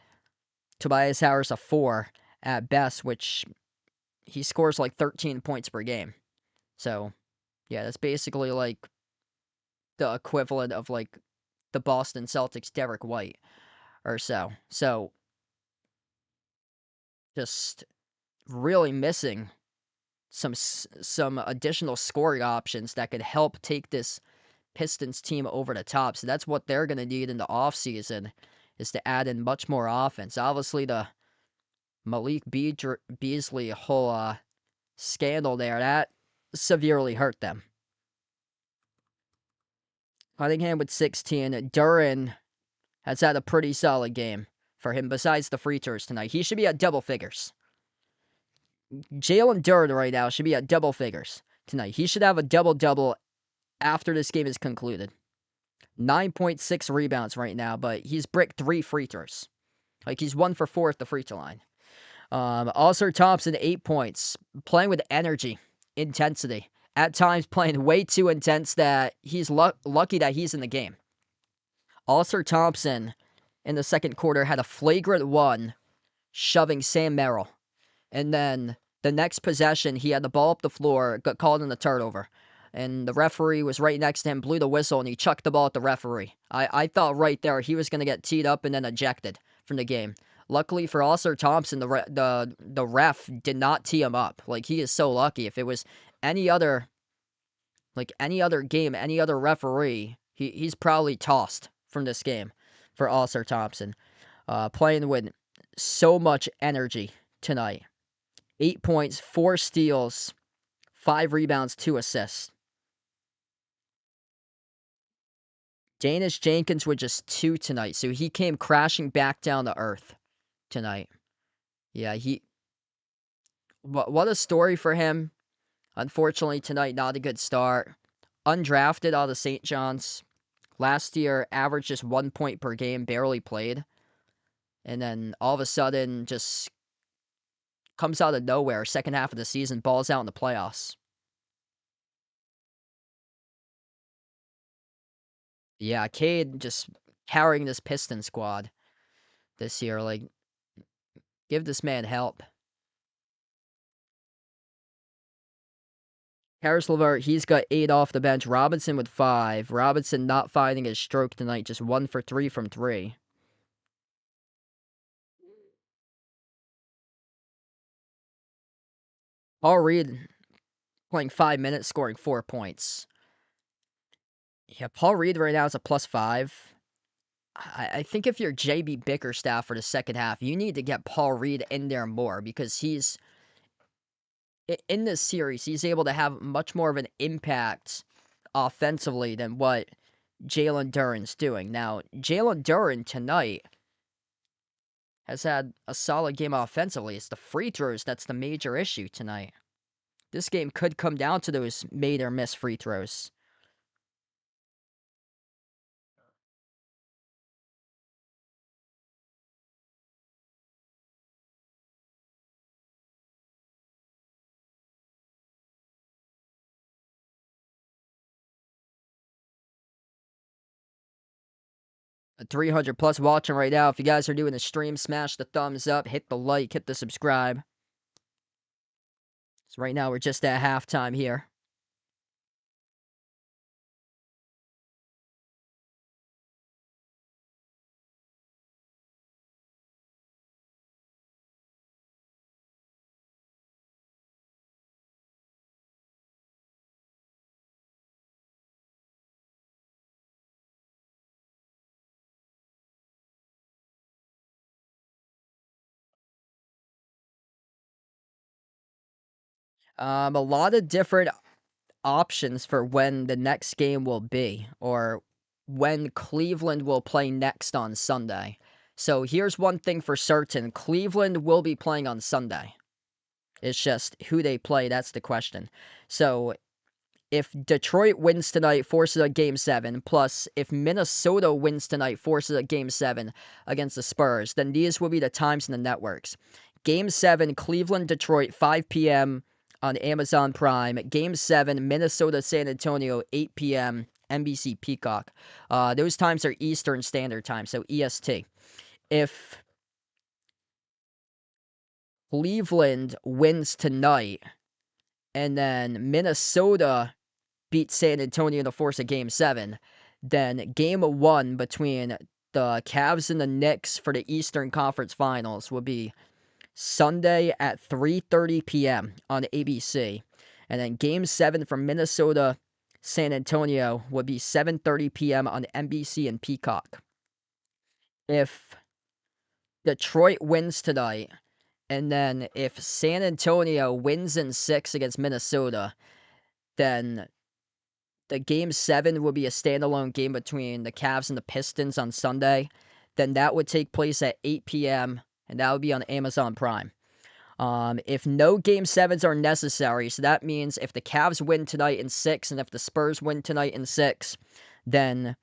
Tobias Harris a 4 at best, which he scores like 13 points per game. So, yeah, that's basically like the equivalent of like the Boston Celtics' Derek White or so. So, just really missing some additional scoring options that could help take this Pistons team over the top. So that's what they're going to need in the offseason, is to add in much more offense. Obviously, the Malik Beasley whole scandal there, that severely hurt them. Cunningham with 16. Duren has had a pretty solid game for him besides the free throws tonight. He should be at double figures. Jalen Duren right now should be at double figures tonight. He should have a double-double after this game is concluded. 9.6 rebounds right now, but he's bricked 3 free throws. Like, he's 1 for 4 at the free throw line. Ausar Thompson, 8 points. Playing with energy, intensity. At times playing way too intense that he's lucky that he's in the game. Ausar Thompson, in the second quarter, had a flagrant 1 shoving Sam Merrill. And then the next possession, he had the ball up the floor, got called in a turnover. And the referee was right next to him, blew the whistle, and he chucked the ball at the referee. I thought right there he was going to get teed up and then ejected from the game. Luckily for Ausar Thompson, the ref did not tee him up. Like, he is so lucky. If it was any other game, any other referee, he's probably tossed from this game for Ausar Thompson. Playing with so much energy tonight. 8 points, 4 steals, 5 rebounds, 2 assists. Danish Jenkins with just 2 tonight, so he came crashing back down to earth tonight. Yeah, what a story for him. Unfortunately, tonight, not a good start. Undrafted out of St. John's. Last year, averaged just 1 point per game, barely played. And then all of a sudden, just comes out of nowhere, second half of the season, balls out in the playoffs. Yeah, Cade just carrying this Piston squad this year. Like, give this man help. Harris LeVert, he's got 8 off the bench. Robinson with 5. Robinson not finding his stroke tonight, just 1 for 3 from 3. Paul Reed playing 5 minutes, scoring 4 points. Yeah, Paul Reed right now is a +5. I think if you're JB Bickerstaff for the second half, you need to get Paul Reed in there more because he's in this series, he's able to have much more of an impact offensively than what Jalen Duren's doing. Now, Jalen Duren tonight has had a solid game offensively. It's the free throws that's the major issue tonight. This game could come down to those made or miss free throws. A 300 plus watching right now. If you guys are doing the stream, smash the thumbs up, hit the like, hit the subscribe. So right now we're just at halftime here. A lot of different options for when the next game will be, or when Cleveland will play next on Sunday. So here's one thing for certain: Cleveland will be playing on Sunday. It's just who they play, that's the question. So if Detroit wins tonight, forces a game 7, plus if Minnesota wins tonight, forces a game 7 against the Spurs, then these will be the times in the networks. Game 7, Cleveland, Detroit, 5 p.m. on Amazon Prime. Game 7, Minnesota, San Antonio, 8 p.m. NBC Peacock. Those times are Eastern Standard Time, so EST. If Cleveland wins tonight, and then Minnesota beat San Antonio to force a game 7, then game 1 between the Cavs and the Knicks for the Eastern Conference Finals will be Sunday at 3:30 p.m. on ABC. And then game 7 from Minnesota San Antonio would be 7:30 p.m. on NBC and Peacock. If Detroit wins tonight, and then if San Antonio wins in 6 against Minnesota, then the game 7 will be a standalone game between the Cavs and the Pistons on Sunday. Then that would take place at 8 p.m., and that would be on Amazon Prime. If no game 7s are necessary, so that means if the Cavs win tonight in 6 and if the Spurs win tonight in 6, then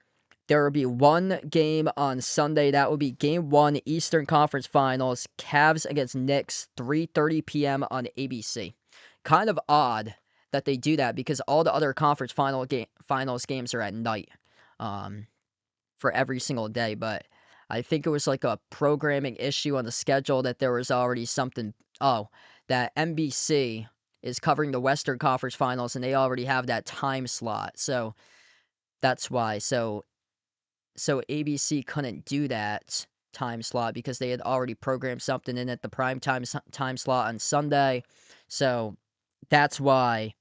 there will be one game on Sunday. That will be game 1, Eastern Conference Finals, Cavs against Knicks, 3:30 p.m. on ABC. Kind of odd that they do that because all the other conference finals games are at night for every single day, but I think it was like a programming issue on the schedule that there was already something. Oh, that NBC is covering the Western Conference Finals and they already have that time slot. So that's why. So ABC couldn't do that time slot because they had already programmed something in at the prime time slot on Sunday. So that's why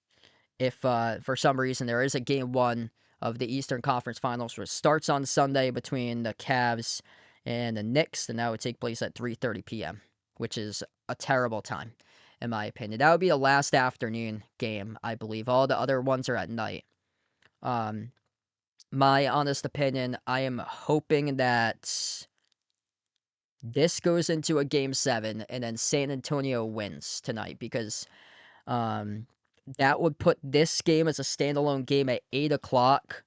if for some reason there is a game 1 of the Eastern Conference Finals which starts on Sunday between the Cavs and the Knicks, then that would take place at 3:30 p.m., which is a terrible time, in my opinion. That would be the last afternoon game, I believe. All the other ones are at night. My honest opinion, I am hoping that this goes into a game 7 and then San Antonio wins tonight because that would put this game as a standalone game at 8 o'clock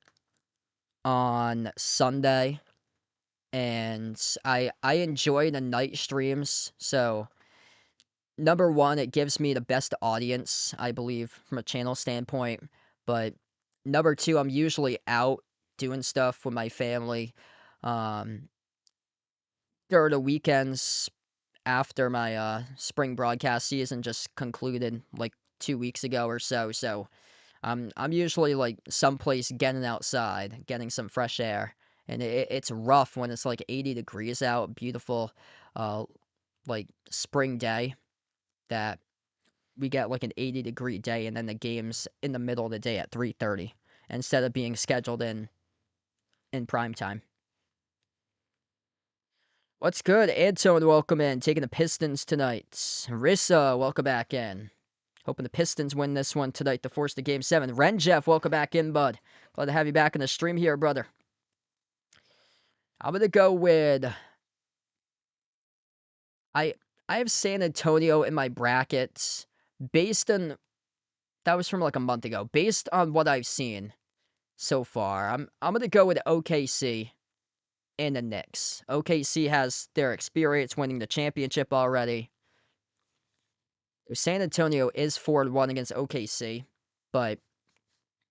on Sunday. And I enjoy the night streams. So, number one, it gives me the best audience, I believe, from a channel standpoint. But number two, I'm usually out doing stuff with my family. There are the weekends after my spring broadcast season just concluded like 2 weeks ago or so. So I'm usually like someplace getting outside, getting some fresh air, and it's rough when it's like 80 degrees out, beautiful, like spring day. That we get like an 80-degree day, and then the game's in the middle of the day at 3:30 instead of being scheduled in prime time. What's good? Antone, welcome in. Taking the Pistons tonight. Rissa, welcome back in. Hoping the Pistons win this one tonight to force the Game 7. Renjeff, welcome back in, bud. Glad to have you back in the stream here, brother. I'm going to go with... I have San Antonio in my brackets based on... That was from like a month ago. Based on what I've seen so far, I'm going to go with OKC and the Knicks. OKC has their experience winning the championship already. San Antonio is 4-1 against OKC, but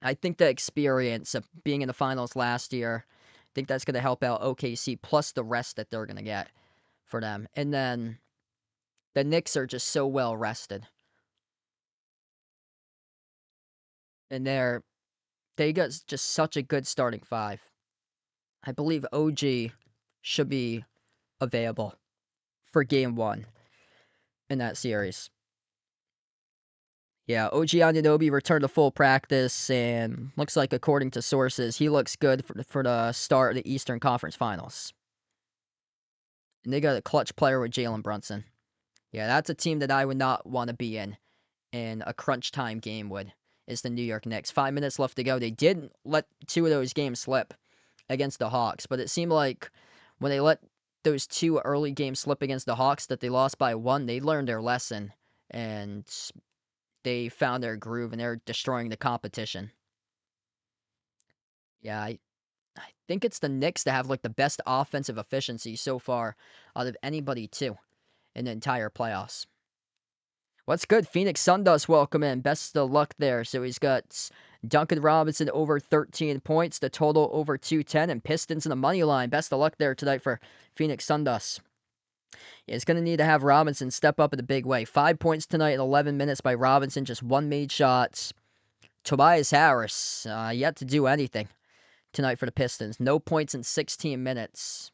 I think the experience of being in the finals last year, I think that's going to help out OKC plus the rest that they're going to get for them. And then the Knicks are just so well rested. And they got just such a good starting five. I believe OG should be available for game 1 in that series. Yeah, OG Anunoby returned to full practice, and looks like, according to sources, he looks good for the start of the Eastern Conference Finals. And they got a clutch player with Jalen Brunson. Yeah, that's a team that I would not want to be in a crunch time game with, is the New York Knicks. 5 minutes left to go. They did let 2 of those games slip against the Hawks, but it seemed like when they let those 2 early games slip against the Hawks that they lost by 1, they learned their lesson, and they found their groove, and they're destroying the competition. Yeah, I think it's the Knicks that have like the best offensive efficiency so far out of anybody, too, in the entire playoffs. What's good? Phoenix Sundust, welcome in. Best of luck there. So he's got Duncan Robinson over 13 points, the total over 210, and Pistons in the money line. Best of luck there tonight for Phoenix Sundust. Yeah, he's going to need to have Robinson step up in a big way. 5 points tonight in 11 minutes by Robinson, just 1 made shot. Tobias Harris, yet to do anything tonight for the Pistons. No points in 16 minutes.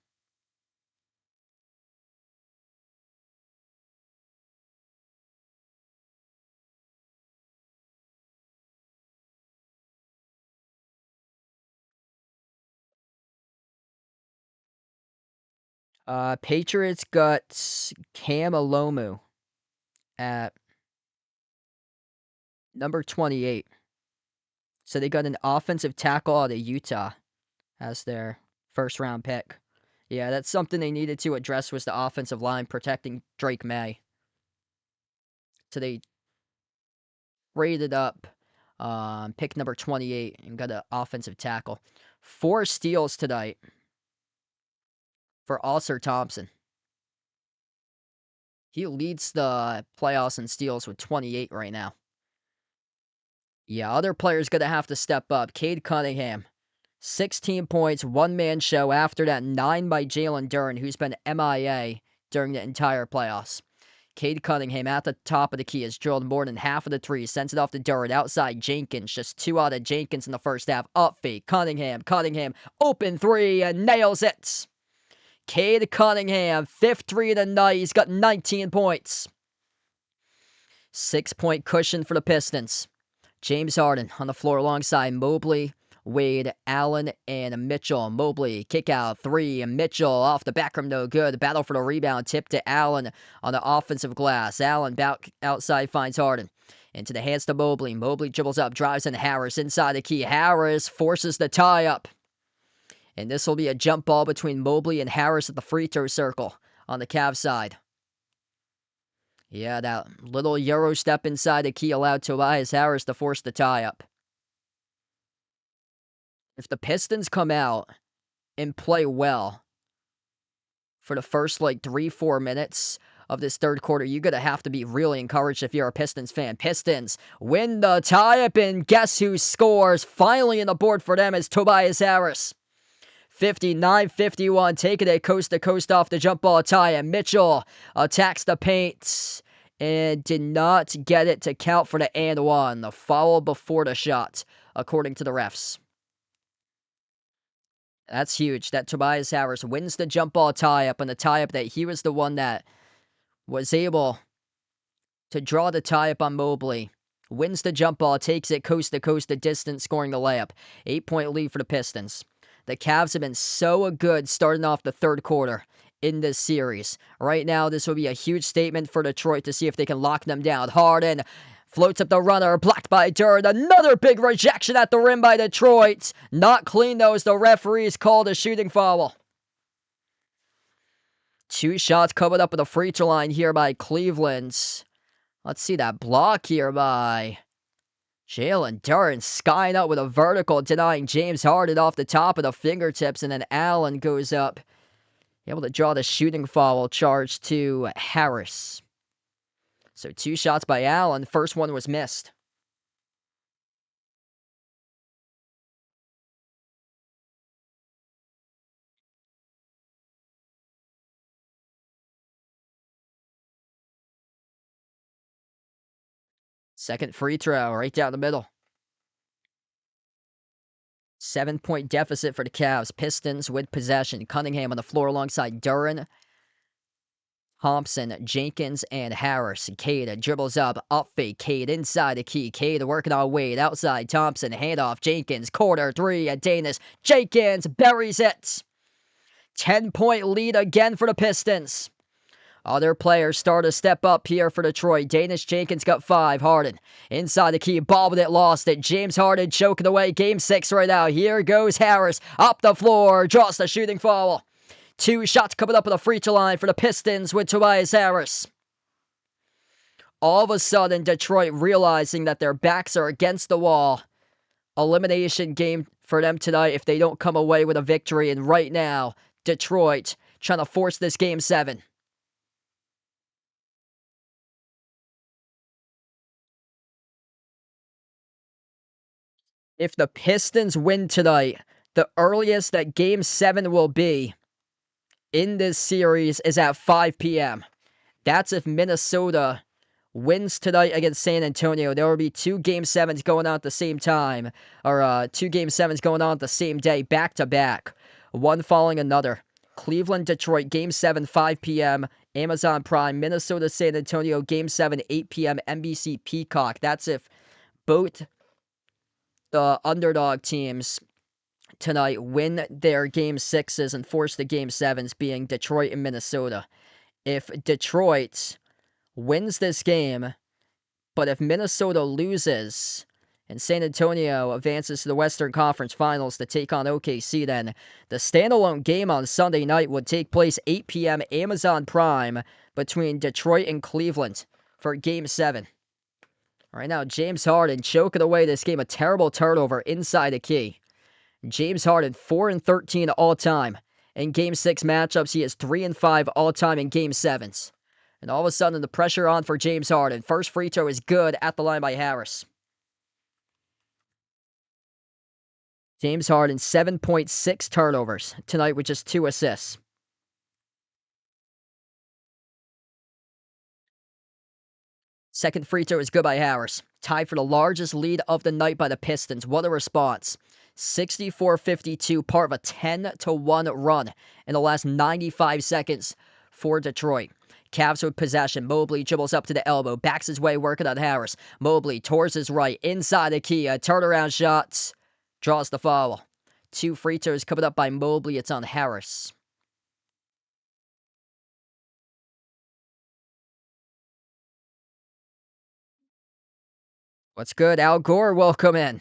Patriots got Cam Alomu at number 28. So they got an offensive tackle out of Utah as their first-round pick. Yeah, that's something they needed to address, was the offensive line protecting Drake May. So they rated up pick number 28 and got an offensive tackle. 4 steals tonight for Alser Thompson. He leads the playoffs in steals with 28 right now. Yeah, other players going to have to step up. Cade Cunningham, 16 points, one-man show. After that, 9 by Jalen Duren, who's been MIA during the entire playoffs. Cade Cunningham at the top of the key has drilled more than half of the threes, sends it off to Duren, outside Jenkins, just 2 out of Jenkins in the first half. Up fake, Cunningham, open 3, and nails it. Cade Cunningham, 5th 3 of the night, he's got 19 points. 6-point cushion for the Pistons. James Harden on the floor alongside Mobley, Wade, Allen, and Mitchell. Mobley, kick out 3, and Mitchell off the back rim, no good. Battle for the rebound, tip to Allen on the offensive glass. Allen outside finds Harden. Into the hands to Mobley. Mobley dribbles up, drives in Harris inside the key. Harris forces the tie-up. And this will be a jump ball between Mobley and Harris at the free throw circle on the Cavs side. Yeah, that little Euro step inside the key allowed Tobias Harris to force the tie-up. If the Pistons come out and play well for the first, 3-4 minutes of this third quarter, you're going to have to be really encouraged if you're a Pistons fan. Pistons win the tie-up, and guess who scores? Finally on the board for them is Tobias Harris. 59-51, taking it coast-to-coast off the jump ball tie, and Mitchell attacks the paint and did not get it to count for the and one. The foul before the shot, according to the refs. That's huge. That Tobias Harris wins the jump ball tie-up, and the tie-up that he was the one that was able to draw the tie up on Mobley. Wins the jump ball, takes it coast to coast, the distance, scoring the layup. 8-point lead for the Pistons. The Cavs have been so good starting off the third quarter in this series. Right now, this will be a huge statement for Detroit to see if they can lock them down. Harden floats up the runner, blocked by Durant. Another big rejection at the rim by Detroit. Not clean, though, as the referees called a shooting foul. 2 shots coming up at the free throw line here by Cleveland. Let's see that block here by Jalen Duren, skying up with a vertical, denying James Harden off the top of the fingertips, and then Allen goes up, able to draw the shooting foul charge to Harris. So 2 shots by Allen. First one was missed. Second free throw right down the middle. 7-point deficit for the Cavs. Pistons with possession. Cunningham on the floor alongside Duren, Thompson, Jenkins, and Harris. Cade dribbles up fake. Cade inside the key. Cade working on Wade. Outside Thompson. Handoff. Jenkins. Corner 3 at Danis. Jenkins buries it. 10-point lead again for the Pistons. Other players start to step up here for Detroit. Danis Jenkins got 5. Harden inside the key. Bobbled it. Lost it. James Harden choking away. Game 6 right now. Here goes Harris. Up the floor. Draws the shooting foul. 2 shots coming up on the free throw line for the Pistons with Tobias Harris. All of a sudden, Detroit realizing that their backs are against the wall. Elimination game for them tonight if they don't come away with a victory. And right now, Detroit trying to force this Game 7. If the Pistons win tonight, the earliest that Game 7 will be in this series is at 5 p.m. That's if Minnesota wins tonight against San Antonio. There will be 2 Game 7s going on at the same time, or 2 Game 7s going on at the same day, back to back, one following another. Cleveland, Detroit, Game 7, 5 p.m., Amazon Prime. Minnesota, San Antonio, Game 7, 8 p.m., NBC Peacock. That's if both the underdog teams tonight win their Game 6s and force the Game 7s, being Detroit and Minnesota. If Detroit wins this game, but if Minnesota loses and San Antonio advances to the Western Conference Finals to take on OKC, then the standalone game on Sunday night would take place 8 p.m. Amazon Prime between Detroit and Cleveland for Game 7. Right now, James Harden choking away this game. A terrible turnover inside the key. James Harden, 4-13 all-time. In Game 6 matchups, he is 3-5 all-time in Game 7s. And all of a sudden, the pressure on for James Harden. First free throw is good at the line by Harris. James Harden, 7.6 turnovers tonight with just 2 assists. Second free throw is good by Harris. Tied for the largest lead of the night by the Pistons. What a response. 64-52, part of a 10-1 run in the last 95 seconds for Detroit. Cavs with possession. Mobley dribbles up to the elbow. Backs his way, working on Harris. Mobley towards his right. Inside the key. A turnaround shot. Draws the foul. 2 free throws coming up by Mobley. It's on Harris. What's good? Al Gore, welcome in.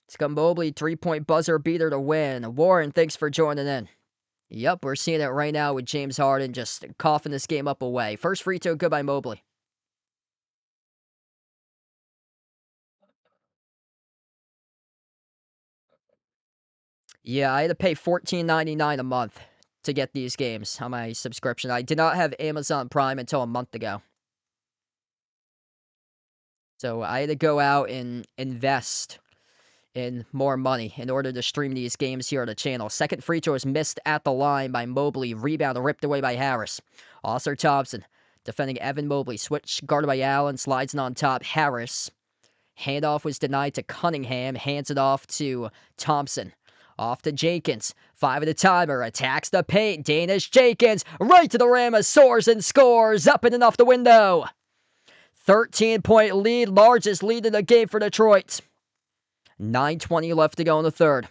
It's got Mobley, 3-point buzzer beater to win. Warren, thanks for joining in. Yep, we're seeing it right now with James Harden just coughing this game up away. First free throw, good by Mobley. Yeah, I had to pay $14.99 a month to get these games on my subscription. I did not have Amazon Prime until a month ago. So I had to go out and invest in more money in order to stream these games here on the channel. Second free throw is missed at the line by Mobley. Rebound ripped away by Harris. Oscar Thompson defending Evan Mobley. Switch guarded by Allen. Slides in on top. Harris. Handoff was denied to Cunningham. Hands it off to Thompson. Off to Jenkins. 5 at the timer. Attacks the paint. Danis Jenkins right to the rim. Soars and scores. Up and off the window. 13-point lead, largest lead in the game for Detroit. 9:20 left to go in the third.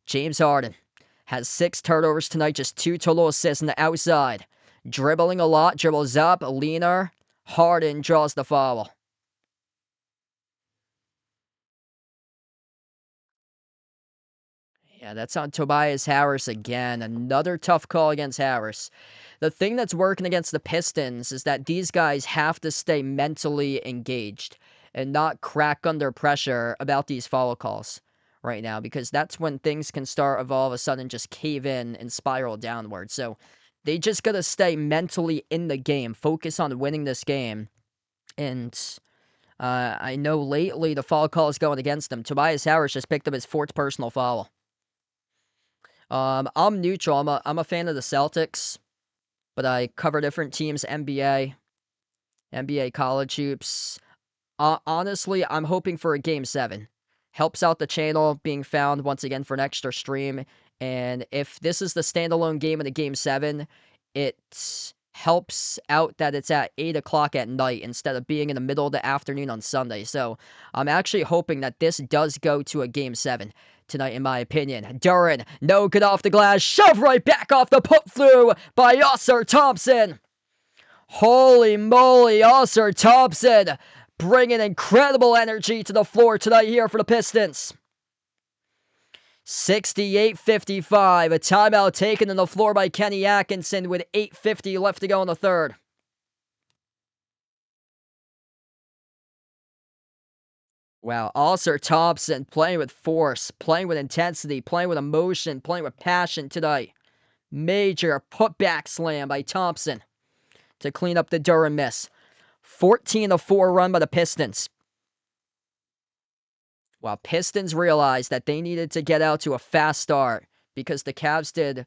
James Harden has 6 turnovers tonight, just 2 total assists on the outside. Dribbling a lot, dribbles up, leaner. Harden draws the foul. Yeah, that's on Tobias Harris again. Another tough call against Harris. The thing that's working against the Pistons is that these guys have to stay mentally engaged and not crack under pressure about these foul calls right now, because that's when things can start of all of a sudden just cave in and spiral downward. So they just got to stay mentally in the game, focus on winning this game. And I know lately the foul call is going against them. Tobias Harris just picked up his 4th personal foul. I'm neutral. I'm a fan of the Celtics, but I cover different teams, NBA college hoops. Honestly, I'm hoping for a Game 7. Helps out the channel being found once again for an extra stream. And if this is the standalone game in the Game 7, it helps out that it's at 8 o'clock at night instead of being in the middle of the afternoon on Sunday. So I'm actually hoping that this does go to a Game 7 tonight, in my opinion. Duren, no good off the glass. Shove right back off the put through by Ausar Thompson. Holy moly, Ausar Thompson bringing incredible energy to the floor tonight here for the Pistons. 68-55, a timeout taken on the floor by Kenny Atkinson with 8:50 left to go in the third. Wow, Ausar Thompson playing with force, playing with intensity, playing with emotion, playing with passion tonight. Major putback slam by Thompson to clean up the Duren miss. 14-4 run by the Pistons. While Pistons realized that they needed to get out to a fast start because the Cavs did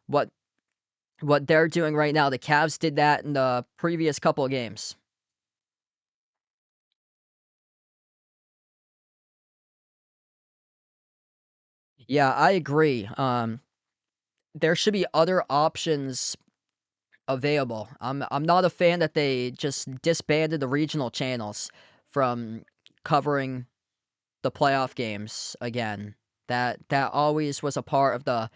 what they're doing right now. The Cavs did that in the previous couple of games. Yeah, I agree. There should be other options available. I'm not a fan that they just disbanded the regional channels from covering the playoff games again. That always was a part of the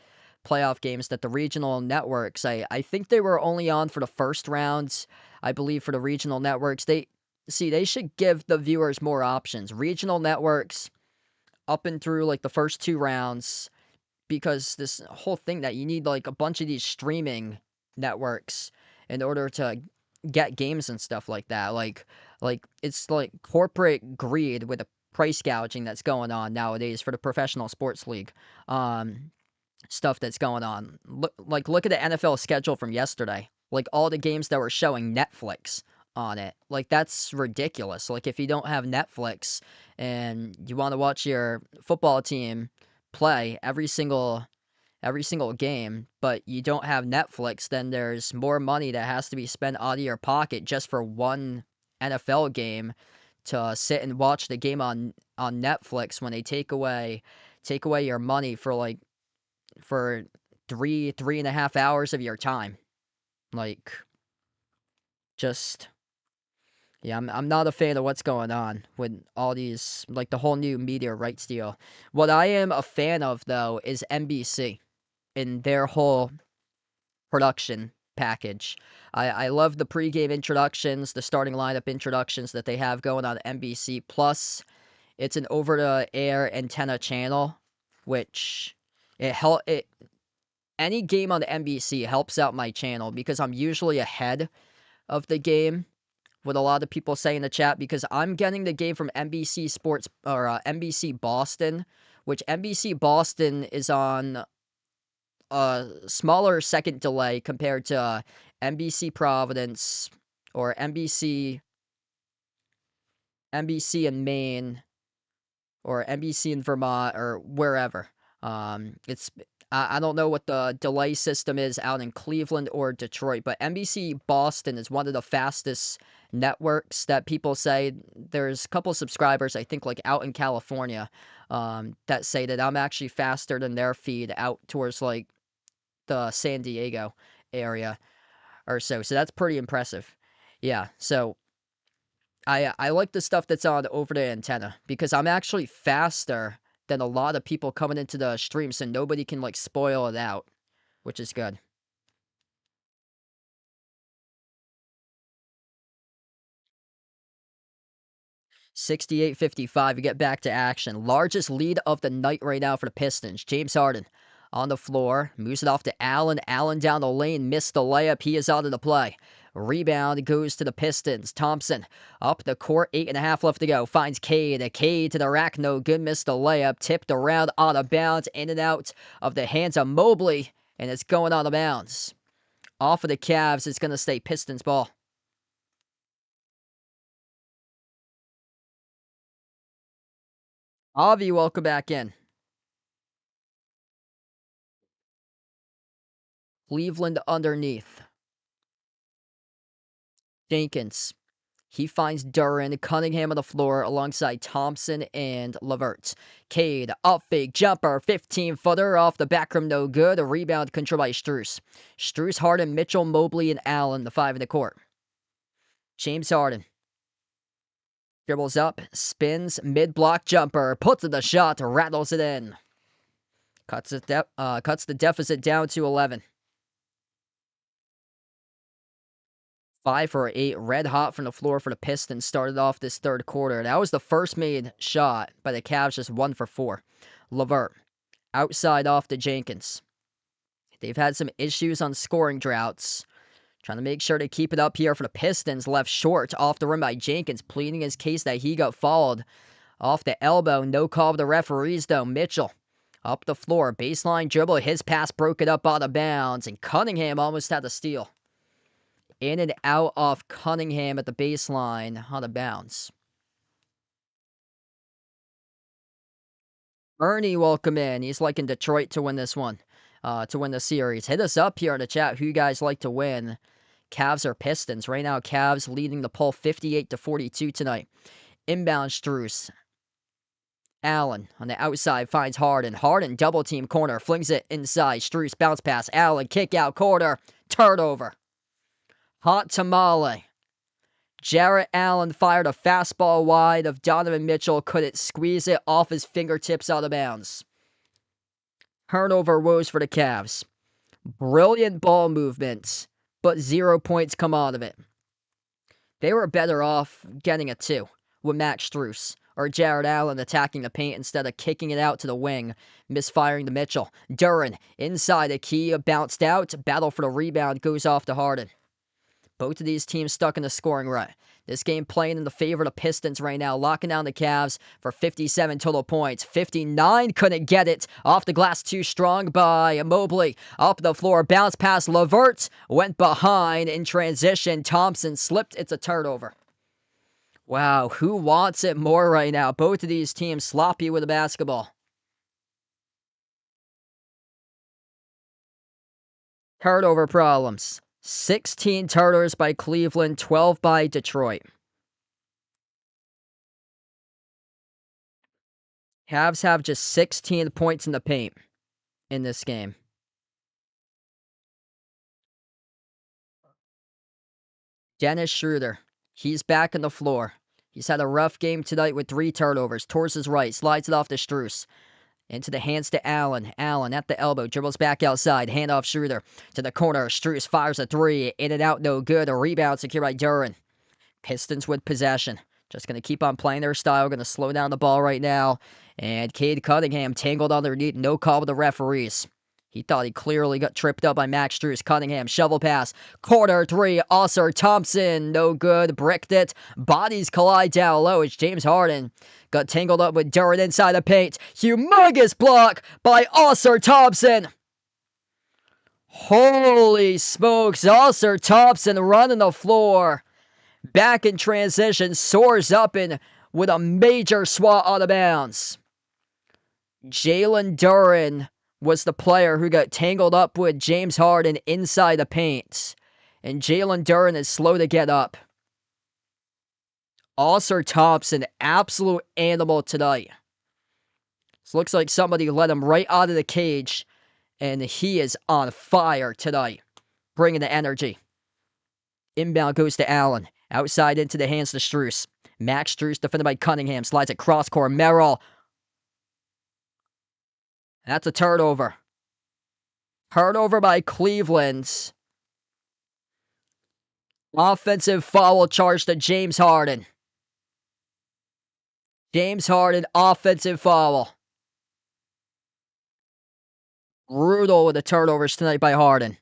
playoff games, that the regional networks, I think they were only on for the first rounds. I believe for the regional networks, they should give the viewers more options. Regional networks up and through like the first 2 rounds, because this whole thing that you need like a bunch of these streaming networks in order to get games and stuff like that. Like it's like corporate greed with the price gouging that's going on nowadays for the professional sports league. Stuff that's going on. Look at the NFL schedule from yesterday. Like all the games that were showing Netflix on it. Like that's ridiculous. Like if you don't have Netflix and you want to watch your football team play every single game, but you don't have Netflix, then there's more money that has to be spent out of your pocket just for one NFL game to sit and watch the game on Netflix, when they take away your money for 3.5 hours of your time. Like, just, yeah, I'm not a fan of what's going on with all these, like the whole new media rights deal. What I am a fan of, though, is NBC in their whole production package. I love the pregame introductions, the starting lineup introductions that they have going on NBC. Plus, it's an over-the-air antenna channel, which any game on the NBC helps out my channel because I'm usually ahead of the game. What a lot of people say in the chat, because I'm getting the game from NBC Sports or NBC Boston, which NBC Boston is on a smaller second delay compared to NBC Providence or NBC in Maine or NBC in Vermont or wherever. It's I don't know what the delay system is out in Cleveland or Detroit, but NBC Boston is one of the fastest networks that people say. There's a couple subscribers, I think, like out in California, that say that I'm actually faster than their feed out towards like the San Diego area or so. So that's pretty impressive. Yeah. So I like the stuff that's on over the antenna because I'm actually faster than a lot of people coming into the stream, so nobody can like spoil it out, which is good. 68-55, we get back to action. Largest lead of the night right now for the Pistons. James Harden on the floor, moves it off to Allen. Allen down the lane, missed the layup. He is out of the play. Rebound goes to the Pistons. Thompson up the court, 8.5 left to go. Finds Cade. Cade to the rack, no good. Missed the layup. Tipped around, out of bounds, in and out of the hands of Mobley, and it's going out of bounds. Off of the Cavs, it's going to stay Pistons ball. Avi, welcome back in. Cleveland underneath. Jenkins. He finds Duran, Cunningham on the floor alongside Thompson and LeVert. Cade, up fake jumper, 15-footer off the back rim, no good. A rebound controlled by Strus. Strus, Harden, Mitchell, Mobley, and Allen, the 5 in the court. James Harden. Dribbles up, spins, mid-block jumper, puts in the shot, rattles it in. Cuts the deficit down to 11. 5 for 8, red hot from the floor for the Pistons, started off this third quarter. That was the first made shot by the Cavs, just 1 for 4. LeVert, outside off to Jenkins. They've had some issues on scoring droughts. Trying to make sure to keep it up here for the Pistons. Left short, off the rim by Jenkins, pleading his case that he got fouled off the elbow. No call of the referees, though. Mitchell, up the floor, baseline dribble. His pass broke it up out of bounds, and Cunningham almost had the steal. In and out off Cunningham at the baseline, out of bounds. Ernie, welcome in. He's liking Detroit to win this one, to win the series. Hit us up here in the chat who you guys like to win. Cavs or Pistons. Right now, Cavs leading the poll 58-42 tonight. Inbound Strus. Allen on the outside finds Harden. Harden double team corner, flings it inside. Strus bounce pass. Allen kick out corner. Turnover. Hot tamale. Jarrett Allen fired a fastball wide of Donovan Mitchell. Couldn't squeeze it off his fingertips out of bounds. Turnover woes for the Cavs. Brilliant ball movement, but 0 points come out of it. They were better off getting a 2 with Max Strus or Jarrett Allen attacking the paint instead of kicking it out to the wing, misfiring to Mitchell. Duran inside the key, bounced out. Battle for the rebound goes off to Harden. Both of these teams stuck in the scoring rut. This game playing in the favor of the Pistons right now, locking down the Cavs for 57 total points. 59 couldn't get it. Off the glass too strong by Mobley. Up the floor, bounce pass. LeVert went behind in transition. Thompson slipped. It's a turnover. Wow, who wants it more right now? Both of these teams sloppy with the basketball. Turnover problems. 16 turnovers by Cleveland, 12 by Detroit. Cavs have just 16 points in the paint in this game. Dennis Schroeder, he's back on the floor. He's had a rough game tonight with 3 turnovers. Towards his right, slides it off to Strus. Into the hands to Allen. Allen at the elbow, dribbles back outside. Handoff Schroeder to the corner. Strus fires a 3. In and out, no good. A rebound secured by Duran. Pistons with possession. Just going to keep on playing their style. Going to slow down the ball right now. And Cade Cunningham tangled underneath. No call with the referees. He thought he clearly got tripped up by Max Strus. Cunningham, shovel pass. Corner 3. Oscar Thompson. No good. Bricked it. Bodies collide down low as James Harden got tangled up with Duran inside the paint. Humongous block by Oscar Thompson. Holy smokes. Oscar Thompson running the floor. Back in transition. Soars up in with a major swat out of bounds. Jalen Duran was the player who got tangled up with James Harden inside the paint. And Jalen Duran is slow to get up. Oscar Thompson, absolute animal tonight. This looks like somebody let him right out of the cage. And he is on fire tonight. Bringing the energy. Inbound goes to Allen. Outside into the hands to Strus. Max Strus defended by Cunningham. Slides it cross court. Merrill. That's a turnover. Turnover by Cleveland. Offensive foul charge to James Harden. James Harden, offensive foul. Brutal with the turnovers tonight by Harden.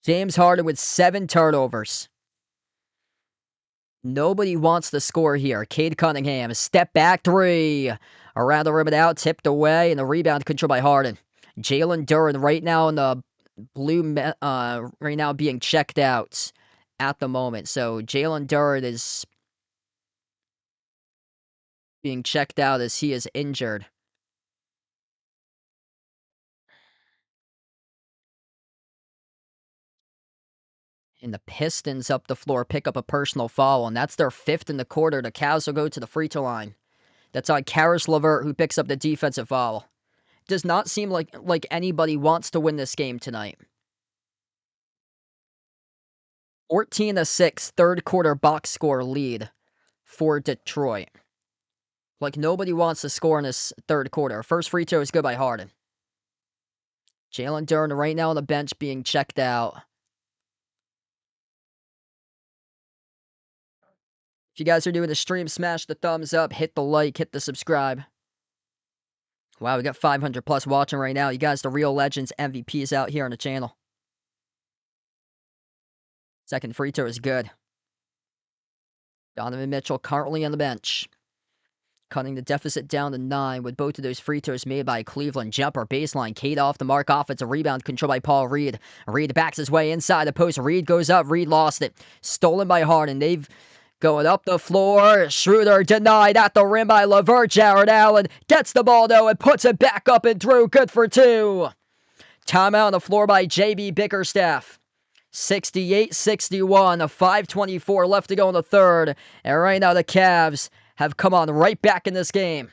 James Harden with 7 turnovers. Nobody wants to score here. Cade Cunningham, step back 3. Around the rim and out, tipped away, and the rebound controlled by Harden. Jalen Duren right now in the blue, right now being checked out at the moment. So Jalen Duren is being checked out as he is injured. And the Pistons up the floor pick up a personal foul, and that's their 5th in the quarter. The Cavs will go to the free throw line. That's on Karis LeVert, who picks up the defensive foul. Does not seem like anybody wants to win this game tonight. 14-6, third quarter box score lead for Detroit. Like nobody wants to score in this third quarter. First free throw is good by Harden. Jalen Duren right now on the bench being checked out. If you guys are doing the stream, smash the thumbs up, hit the like, hit the subscribe. Wow, we got 500 plus watching right now. You guys, the real legends, MVPs out here on the channel. Second free throw is good. Donovan Mitchell currently on the bench. Cutting the deficit down to 9 with both of those free throws made by Cleveland. Jumper, baseline, Cade off the mark, offensive rebound controlled by Paul Reed. Reed backs his way inside the post. Reed goes up, Reed lost it. Stolen by Harden. They've going up the floor. Schroeder denied at the rim by LeVert. Jared Allen gets the ball though and puts it back up and through. Good for 2. Timeout on the floor by JB Bickerstaff. 68-61, 5:24 left to go in the third. And right now the Cavs have come on right back in this game.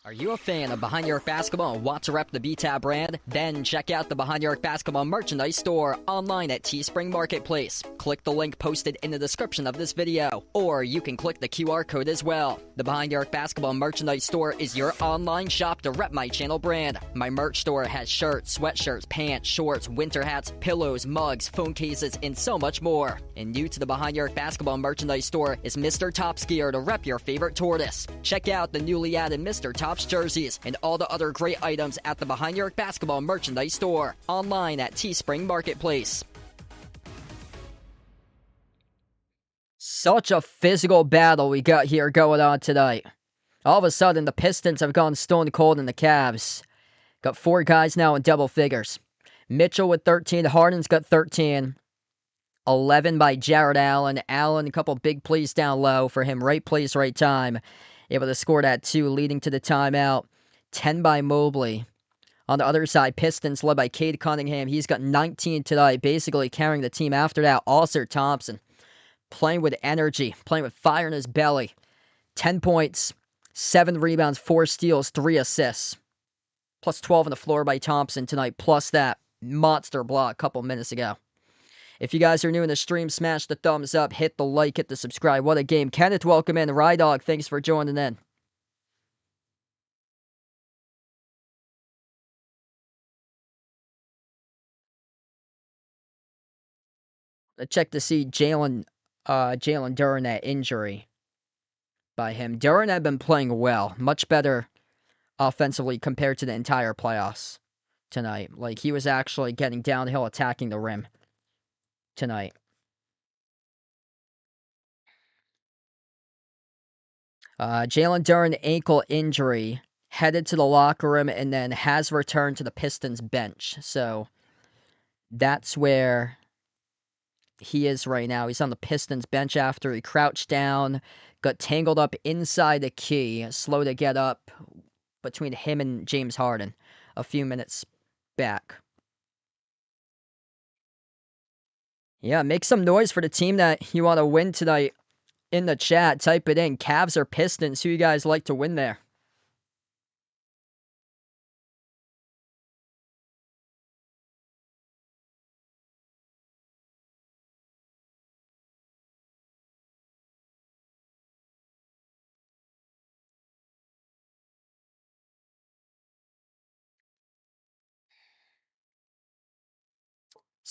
Are you a fan of Behind Your Arc Basketball and want to rep the BTAB brand? Then check out the Behind Your Arc Basketball merchandise store online at Teespring Marketplace. Click the link posted in the description of this video, or you can click the QR code as well. The Behind Your Arc Basketball merchandise store is your online shop to rep my channel brand. My merch store has shirts, sweatshirts, pants, shorts, winter hats, pillows, mugs, phone cases, and so much more. And new to the Behind Your Arc Basketball merchandise store is Mr. Top's gear to rep your favorite tortoise. Check out the newly added Mr. Top's jerseys and all the other great items at the Behind Your Arc Basketball merchandise store online at Teespring Marketplace. Such a physical battle we got here going on tonight. All of a sudden, the Pistons have gone stone cold in the Cavs. Got 4 guys now in double figures. Mitchell with 13. Harden's got 13. 11 by Jared Allen. Allen, a couple big plays down low for him. Right place, right time. Able to score that 2, leading to the timeout. 10 by Mobley. On the other side, Pistons led by Cade Cunningham. He's got 19 tonight, basically carrying the team. After that, Alston Thompson playing with energy, playing with fire in his belly. 10 points, 7 rebounds, 4 steals, 3 assists. Plus 12 on the floor by Thompson tonight, plus that monster block a couple minutes ago. If you guys are new in the stream, smash the thumbs up, hit the like, hit the subscribe. What a game. Kenneth, welcome in. Rydog, thanks for joining in. Let's check to see Jalen Duren, that injury by him. Duren had been playing well, much better offensively compared to the entire playoffs tonight. Like, he was actually getting downhill, attacking the rim tonight. Jalen Duren, ankle injury, headed to the locker room and then has returned to the Pistons bench. So that's where he is right now. He's on the Pistons bench after he crouched down, got tangled up inside the key, slow to get up between him and James Harden a few minutes back. Yeah, make some noise for the team that you want to win tonight in the chat. Type it in. Cavs or Pistons? Who you guys like to win there?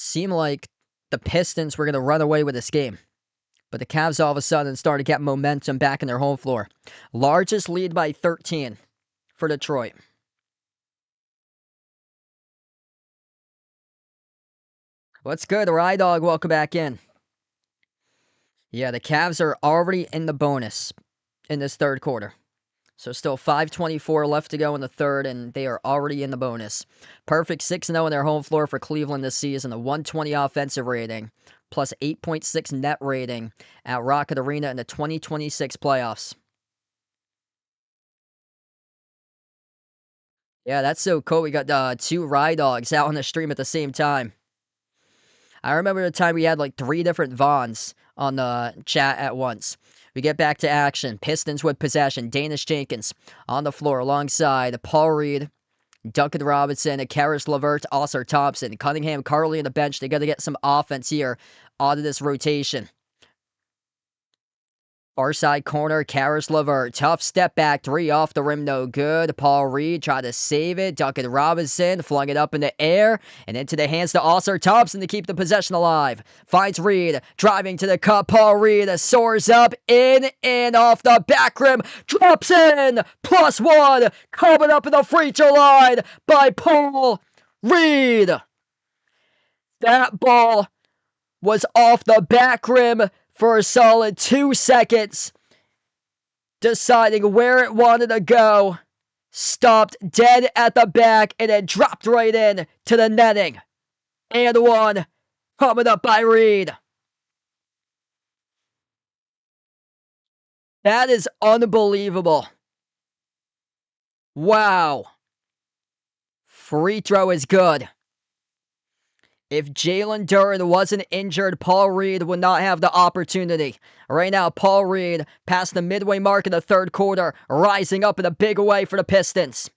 Seemed like the Pistons were going to run away with this game. But the Cavs all of a sudden started to get momentum back in their home floor. Largest lead by 13 for Detroit. What's good, Rye Dog? Welcome back in. Yeah, the Cavs are already in the bonus in this third quarter. So still 5:24 left to go in the third, and they are already in the bonus. Perfect 6-0 in their home floor for Cleveland this season. A 120 offensive rating, plus 8.6 net rating at Rocket Arena in the 2026 playoffs. Yeah, that's so cool. We got two Rye Dogs out on the stream at the same time. I remember the time we had like 3 different Vaughns on the chat at once. We get back to action. Pistons with possession. Danish Jenkins on the floor alongside Paul Reed, Duncan Robinson, Karis LeVert, Oscar Thompson, Cunningham, Carly on the bench. They got to get some offense here out of this rotation. Far side corner, Karis LeVert. Tough step back, 3 off the rim, no good. Paul Reed tried to save it. Duncan Robinson flung it up in the air and into the hands to Oscar Thompson to keep the possession alive. Finds Reed, driving to the cup. Paul Reed soars up, in and off the back rim. Drops in, +1. Coming up in the free throw line by Paul Reed. That ball was off the back rim for a solid 2 seconds, deciding where it wanted to go, stopped dead at the back, and then dropped right in to the netting. And one, coming up by Reed. That is unbelievable. Wow. Free throw is good. If Jalen Duren wasn't injured, Paul Reed would not have the opportunity. Right now, Paul Reed past the midway mark in the third quarter, rising up in a big way for the Pistons.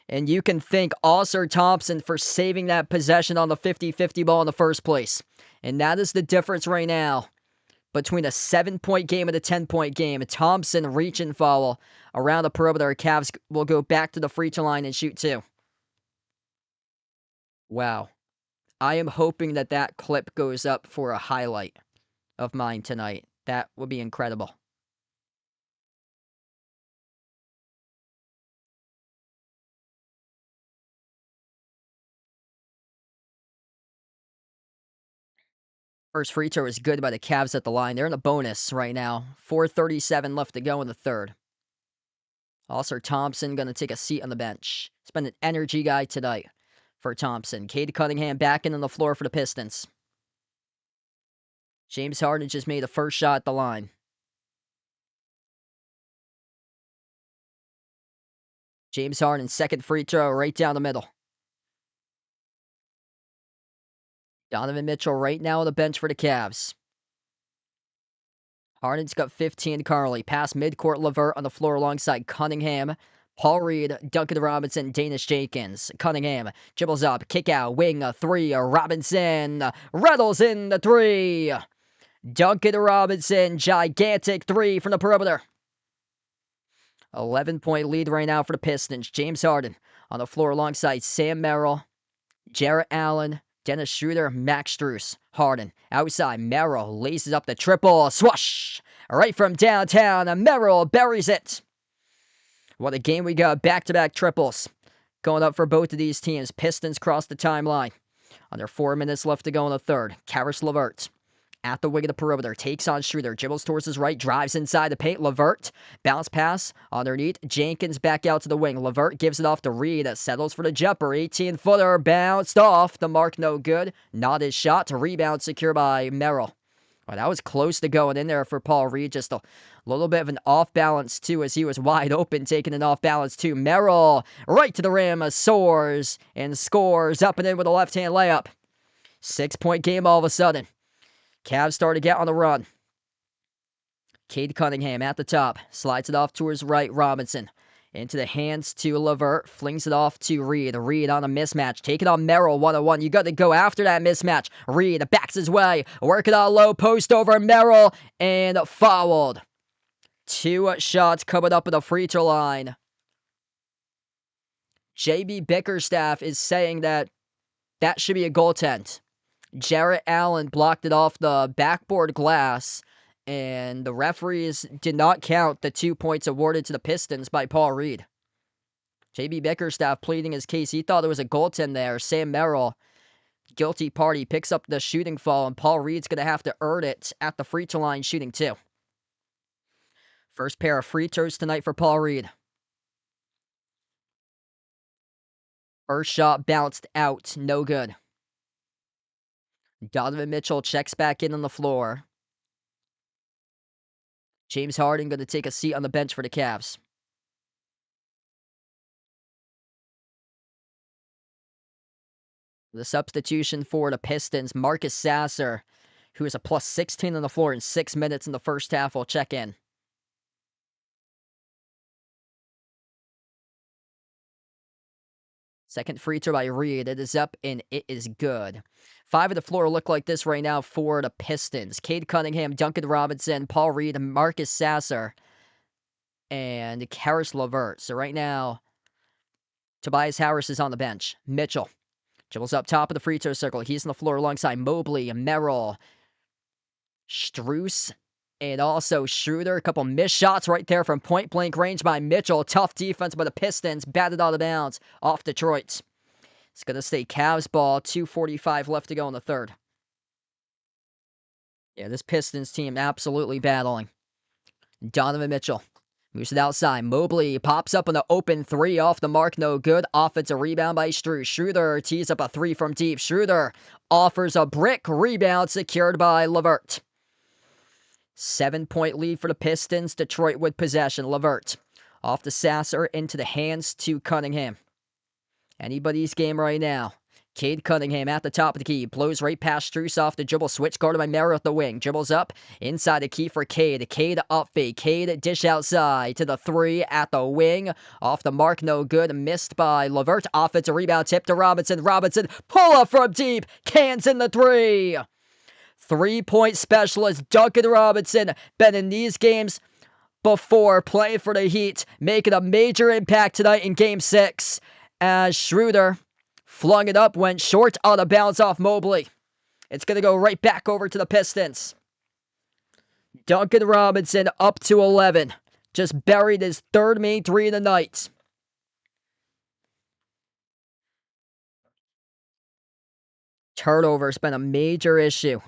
And you can thank Oscar Thompson for saving that possession on the 50-50 ball in the first place. And that is the difference right now between a 7-point game and a 10-point game. Thompson reach and foul around the perimeter. Cavs will go back to the free throw line and shoot 2. Wow. I am hoping that that clip goes up for a highlight of mine tonight. That would be incredible. First free throw is good by the Cavs at the line. They're in the bonus right now. 4:37 left to go in the third. Also, Thompson going to take a seat on the bench. It's been an energy guy tonight for Thompson. Cade Cunningham back in on the floor for the Pistons. James Harden just made the first shot at the line. James Harden, second free throw right down the middle. Donovan Mitchell right now on the bench for the Cavs. Harden's got 15 currently. Pass midcourt, LeVert on the floor alongside Cunningham. Paul Reed, Duncan Robinson, Danish Jenkins. Cunningham dribbles up, kick out, wing, 3. Robinson rattles in the 3. Duncan Robinson, gigantic 3 from the perimeter. 11-point lead right now for the Pistons. James Harden on the floor alongside Sam Merrill, Jarrett Allen, Dennis Schroeder, Max Strus. Harden outside. Merrill laces up the triple. Swash! Right from downtown. Merrill buries it. What a game we got. Back-to-back triples going up for both of these teams. Pistons cross the timeline. Under 4 minutes left to go in the third. Karis LeVert at the wing of the perimeter. Takes on Schroeder. Dribbles towards his right. Drives inside the paint. LeVert. Bounce pass underneath. Jenkins back out to the wing. LeVert gives it off to Reed. Settles for the jumper. 18-footer. Bounced off. The mark no good. Not his shot. To rebound secure by Merrill. Well, that was close to going in there for Paul Reed. Just a little bit of an off balance, too, as he was wide open, taking an off balance, too. Merrill, right to the rim, soars and scores up and in with a left-hand layup. 6-point game all of a sudden. Cavs start to get on the run. Cade Cunningham at the top. Slides it off to his right. Robinson. Into the hands to LeVert. Flings it off to Reed. Reed on a mismatch. Taking on Merrill 1-on-1. You got to go after that mismatch. Reed backs his way. Working on low post over Merrill. And fouled. 2 shots coming up at the free throw line. JB Bickerstaff is saying that That should be a goaltend. Jarrett Allen blocked it off the backboard glass, and the referees did not count the 2 points awarded to the Pistons by Paul Reed. JB Bickerstaff pleading his case. He thought it was a goaltend there. Sam Merrill, guilty party, picks up the shooting foul, and Paul Reed's going to have to earn it at the free throw line shooting 2. First pair of free throws tonight for Paul Reed. First shot bounced out. No good. Donovan Mitchell checks back in on the floor. James Harden going to take a seat on the bench for the Cavs. The substitution for the Pistons, Marcus Sasser, who is a plus 16 on the floor in 6 minutes in the first half, will check in. Second free throw by Reed. It is up, and it is good. 5 of the floor look like this right now for the Pistons. Cade Cunningham, Duncan Robinson, Paul Reed, Marcus Sasser, and Karis LeVert. So right now, Tobias Harris is on the bench. Mitchell dribbles up top of the free throw circle. He's on the floor alongside Mobley, Merrill, Strus, and also Schroeder. A couple missed shots right there from point-blank range by Mitchell. Tough defense by the Pistons. Batted out of bounds off Detroit. It's going to stay Cavs ball. 2:45 left to go in the third. Yeah, this Pistons team absolutely battling. Donovan Mitchell moves it outside. Mobley pops up on the open 3 off the mark. No good. Offensive rebound by Strus. Schroeder tees up a 3 from deep. Schroeder offers a brick. Rebound secured by LeVert. 7-point lead for the Pistons. Detroit with possession. LeVert off the Sasser into the hands to Cunningham. Anybody's game right now. Cade Cunningham at the top of the key. Blows right past Strus off the dribble. Switch guarded by Merrill at the wing. Dribbles up. Inside the key for Cade. Cade up fake. Cade dish outside to the 3 at the wing. Off the mark. No good. Missed by LeVert. Offensive rebound tip to Robinson. Robinson pull up from deep. Cans in the 3. 3-point specialist Duncan Robinson. Been in these games before, playing for the Heat. Making a major impact tonight in Game 6. As Schroeder flung it up, went short, out of bounds off Mobley. It's going to go right back over to the Pistons. Duncan Robinson up to 11. Just buried his 3rd main 3 of the night. Turnover's been a major issue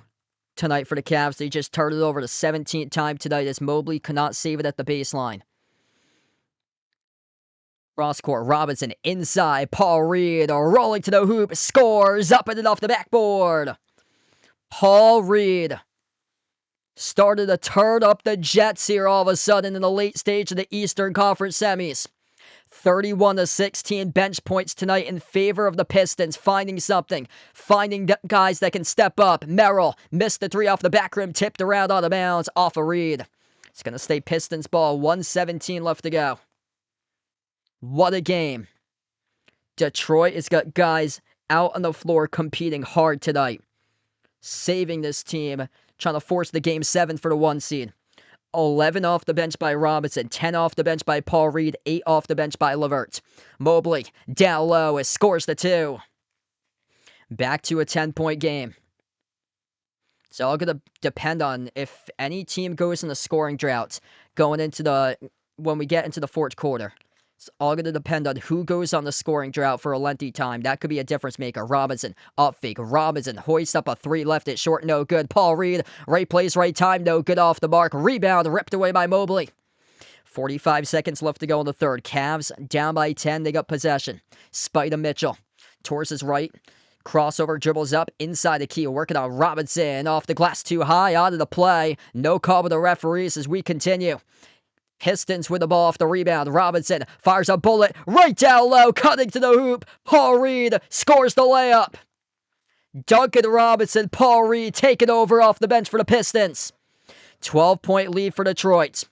tonight for the Cavs. They just turned it over the 17th time tonight as Mobley could not save it at the baseline. Cross-court, Robinson inside, Paul Reed rolling to the hoop, scores, up and off the backboard. Paul Reed started to turn up the Jets here all of a sudden in the late stage of the Eastern Conference semis. 31-16 bench points tonight in favor of the Pistons, finding something, finding guys that can step up. Merrill missed the 3 off the back rim, tipped around out of bounds off of Reed. It's going to stay Pistons ball, 1:17 left to go. What a game. Detroit has got guys out on the floor competing hard tonight. Saving this team, trying to force the Game 7 for the 1 seed. 11 off the bench by Robinson, 10 off the bench by Paul Reed, 8 off the bench by LeVert. Mobley down low, scores the 2. Back to a 10-point game. It's all going to depend on if any team goes in the scoring drought when we get into the fourth quarter. It's all going to depend on who goes on the scoring drought for a lengthy time. That could be a difference maker. Robinson, up fake. Robinson hoists up a 3, left it short, no good. Paul Reed, right place, right time, no good, off the mark. Rebound, ripped away by Mobley. 45 seconds left to go in the third. Cavs down by 10. They got possession. Spida Mitchell towards his right. Crossover, dribbles up inside the key. Working on Robinson. Off the glass, too high, out of the play. No call with the referees as we continue. Pistons with the ball off the rebound. Robinson fires a bullet right down low, cutting to the hoop. Paul Reed scores the layup. Duncan Robinson, Paul Reed taking over off the bench for the Pistons. 12-point lead for Detroit.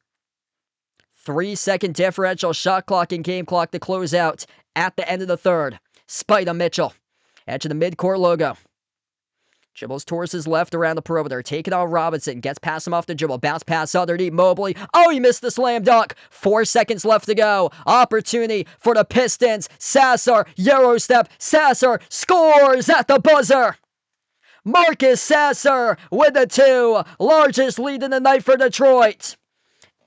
3-second differential shot clock and game clock to close out at the end of the third. Spida Mitchell, edge of the midcourt logo. Dribbles towards his left around the perimeter. Take it on Robinson. Gets past him off the dribble. Bounce pass underneath Mobley. Oh, he missed the slam dunk. 4 seconds left to go. Opportunity for the Pistons. Sasser, Euro step. Sasser scores at the buzzer. Marcus Sasser with the 2. Largest lead in the night for Detroit.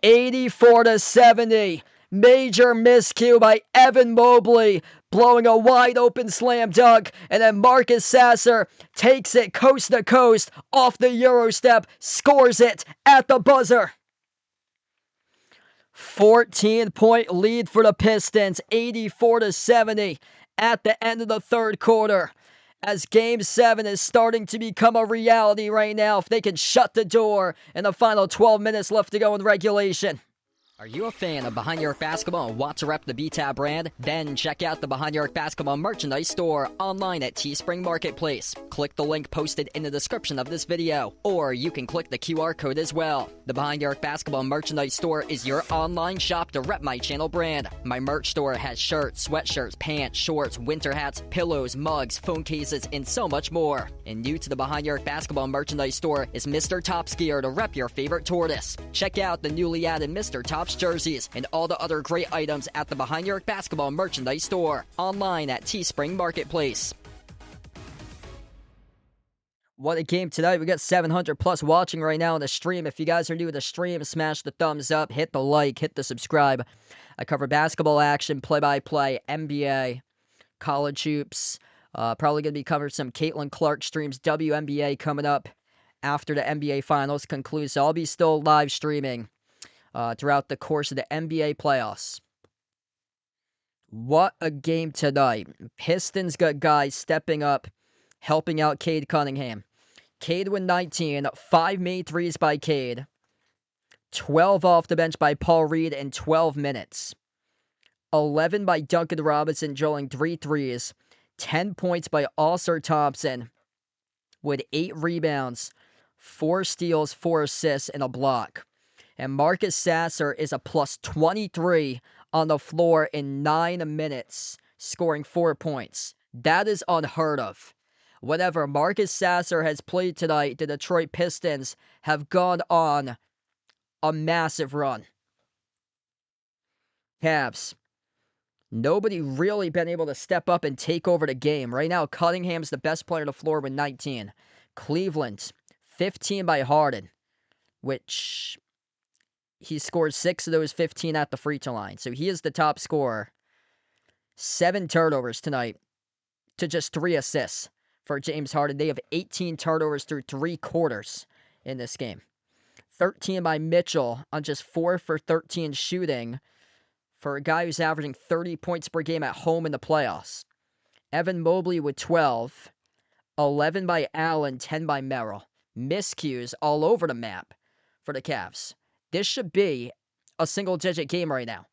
84-70. Major miscue by Evan Mobley, blowing a wide open slam dunk, and then Marcus Sasser takes it coast to coast off the Euro step, scores it at the buzzer. 14-point lead for the Pistons, 84-70 at the end of the third quarter. As Game 7 is starting to become a reality right now, if they can shut the door in the final 12 minutes left to go in regulation. Are you a fan of Behind Your Arc Basketball and want to rep the BTAB brand? Then check out the Behind Your Arc Basketball merchandise store online at Teespring Marketplace. Click the link posted in the description of this video, or you can click the QR code as well. The Behind Your Arc Basketball merchandise store is your online shop to rep my channel brand. My merch store has shirts, sweatshirts, pants, shorts, winter hats, pillows, mugs, phone cases, and so much more. And new to the Behind Your Arc Basketball merchandise store is Mr. Top's gear to rep your favorite tortoise. Check out the newly added Mr. Top's jerseys and all the other great items at the Behind Your Arc Basketball merchandise store online at Teespring Marketplace. What a game tonight. We got 700 plus watching right now on the stream. If you guys are new to the stream, smash the thumbs up, hit the like, hit the subscribe. I cover basketball action, play-by-play, NBA, college hoops. Probably going to be covering some Caitlin Clark streams, WNBA coming up after the NBA Finals concludes. So I'll be still live streaming throughout the course of the NBA playoffs. What a game tonight. Pistons got guys stepping up, helping out Cade Cunningham. Cade with 19, 5 made threes by Cade, 12 off the bench by Paul Reed in 12 minutes, 11 by Duncan Robinson drilling 3 threes, 10 points by Ausar Thompson with 8 rebounds, 4 steals, 4 assists, and a block. And Marcus Sasser is a plus 23 on the floor in 9 minutes, scoring 4 points. That is unheard of. Whenever Marcus Sasser has played tonight, the Detroit Pistons have gone on a massive run. Cavs. Nobody really been able to step up and take over the game. Right now, Cunningham's the best player on the floor with 19. Cleveland, 15 by Harden, which he scored 6 of those 15 at the free throw line. So he is the top scorer. 7 turnovers tonight to just 3 assists for James Harden. They have 18 turnovers through 3 quarters in this game. 13 by Mitchell on just 4 for 13 shooting for a guy who's averaging 30 points per game at home in the playoffs. Evan Mobley with 12. 11 by Allen, 10 by Merrill. Miscues all over the map for the Cavs. This should be a single-digit game right now.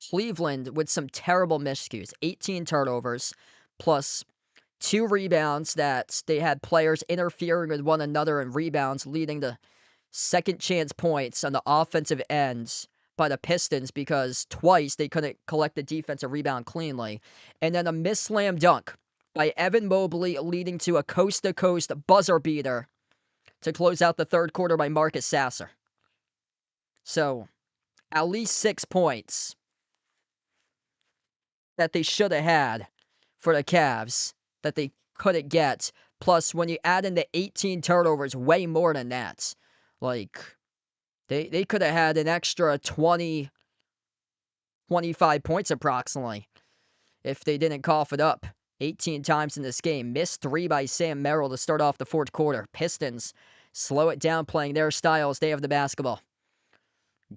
Cleveland with some terrible miscues. 18 turnovers, plus 2 rebounds that they had players interfering with one another in rebounds, leading to second-chance points on the offensive ends by the Pistons because twice they couldn't collect the defensive rebound cleanly. And then a missed slam dunk by Evan Mobley, leading to a coast-to-coast buzzer beater to close out the third quarter by Marcus Sasser. So, at least 6 points that they should have had for the Cavs that they couldn't get. Plus, when you add in the 18 turnovers, way more than that. Like, they could have had an extra 20, 25 points approximately if they didn't cough it up 18 times in this game. Missed 3 by Sam Merrill to start off the fourth quarter. Pistons slow it down, playing their style as they have the basketball.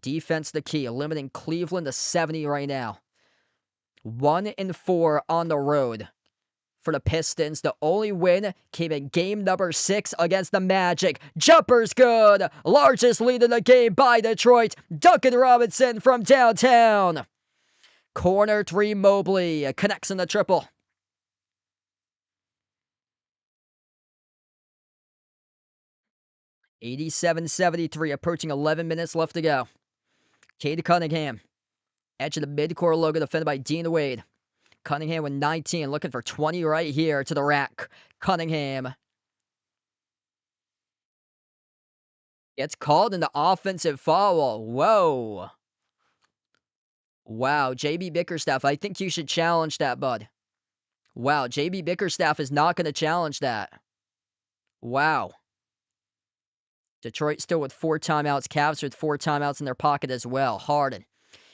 Defense the key, limiting Cleveland to 70 right now. 1-4 on the road for the Pistons. The only win came in game number 6 against the Magic. Jumper's good. Largest lead in the game by Detroit. Duncan Robinson from downtown. Corner 3, Mobley connects in the triple. (87-73), approaching 11 minutes left to go. Cade Cunningham, edge of the midcourt logo, defended by Dean Wade. Cunningham with 19, looking for 20 right here to the rack. Cunningham It's called an offensive foul. Whoa. Wow, JB Bickerstaff, I think you should challenge that, bud. Wow, JB Bickerstaff is not going to challenge that. Wow. Detroit still with 4 timeouts. Cavs with 4 timeouts in their pocket as well. Harden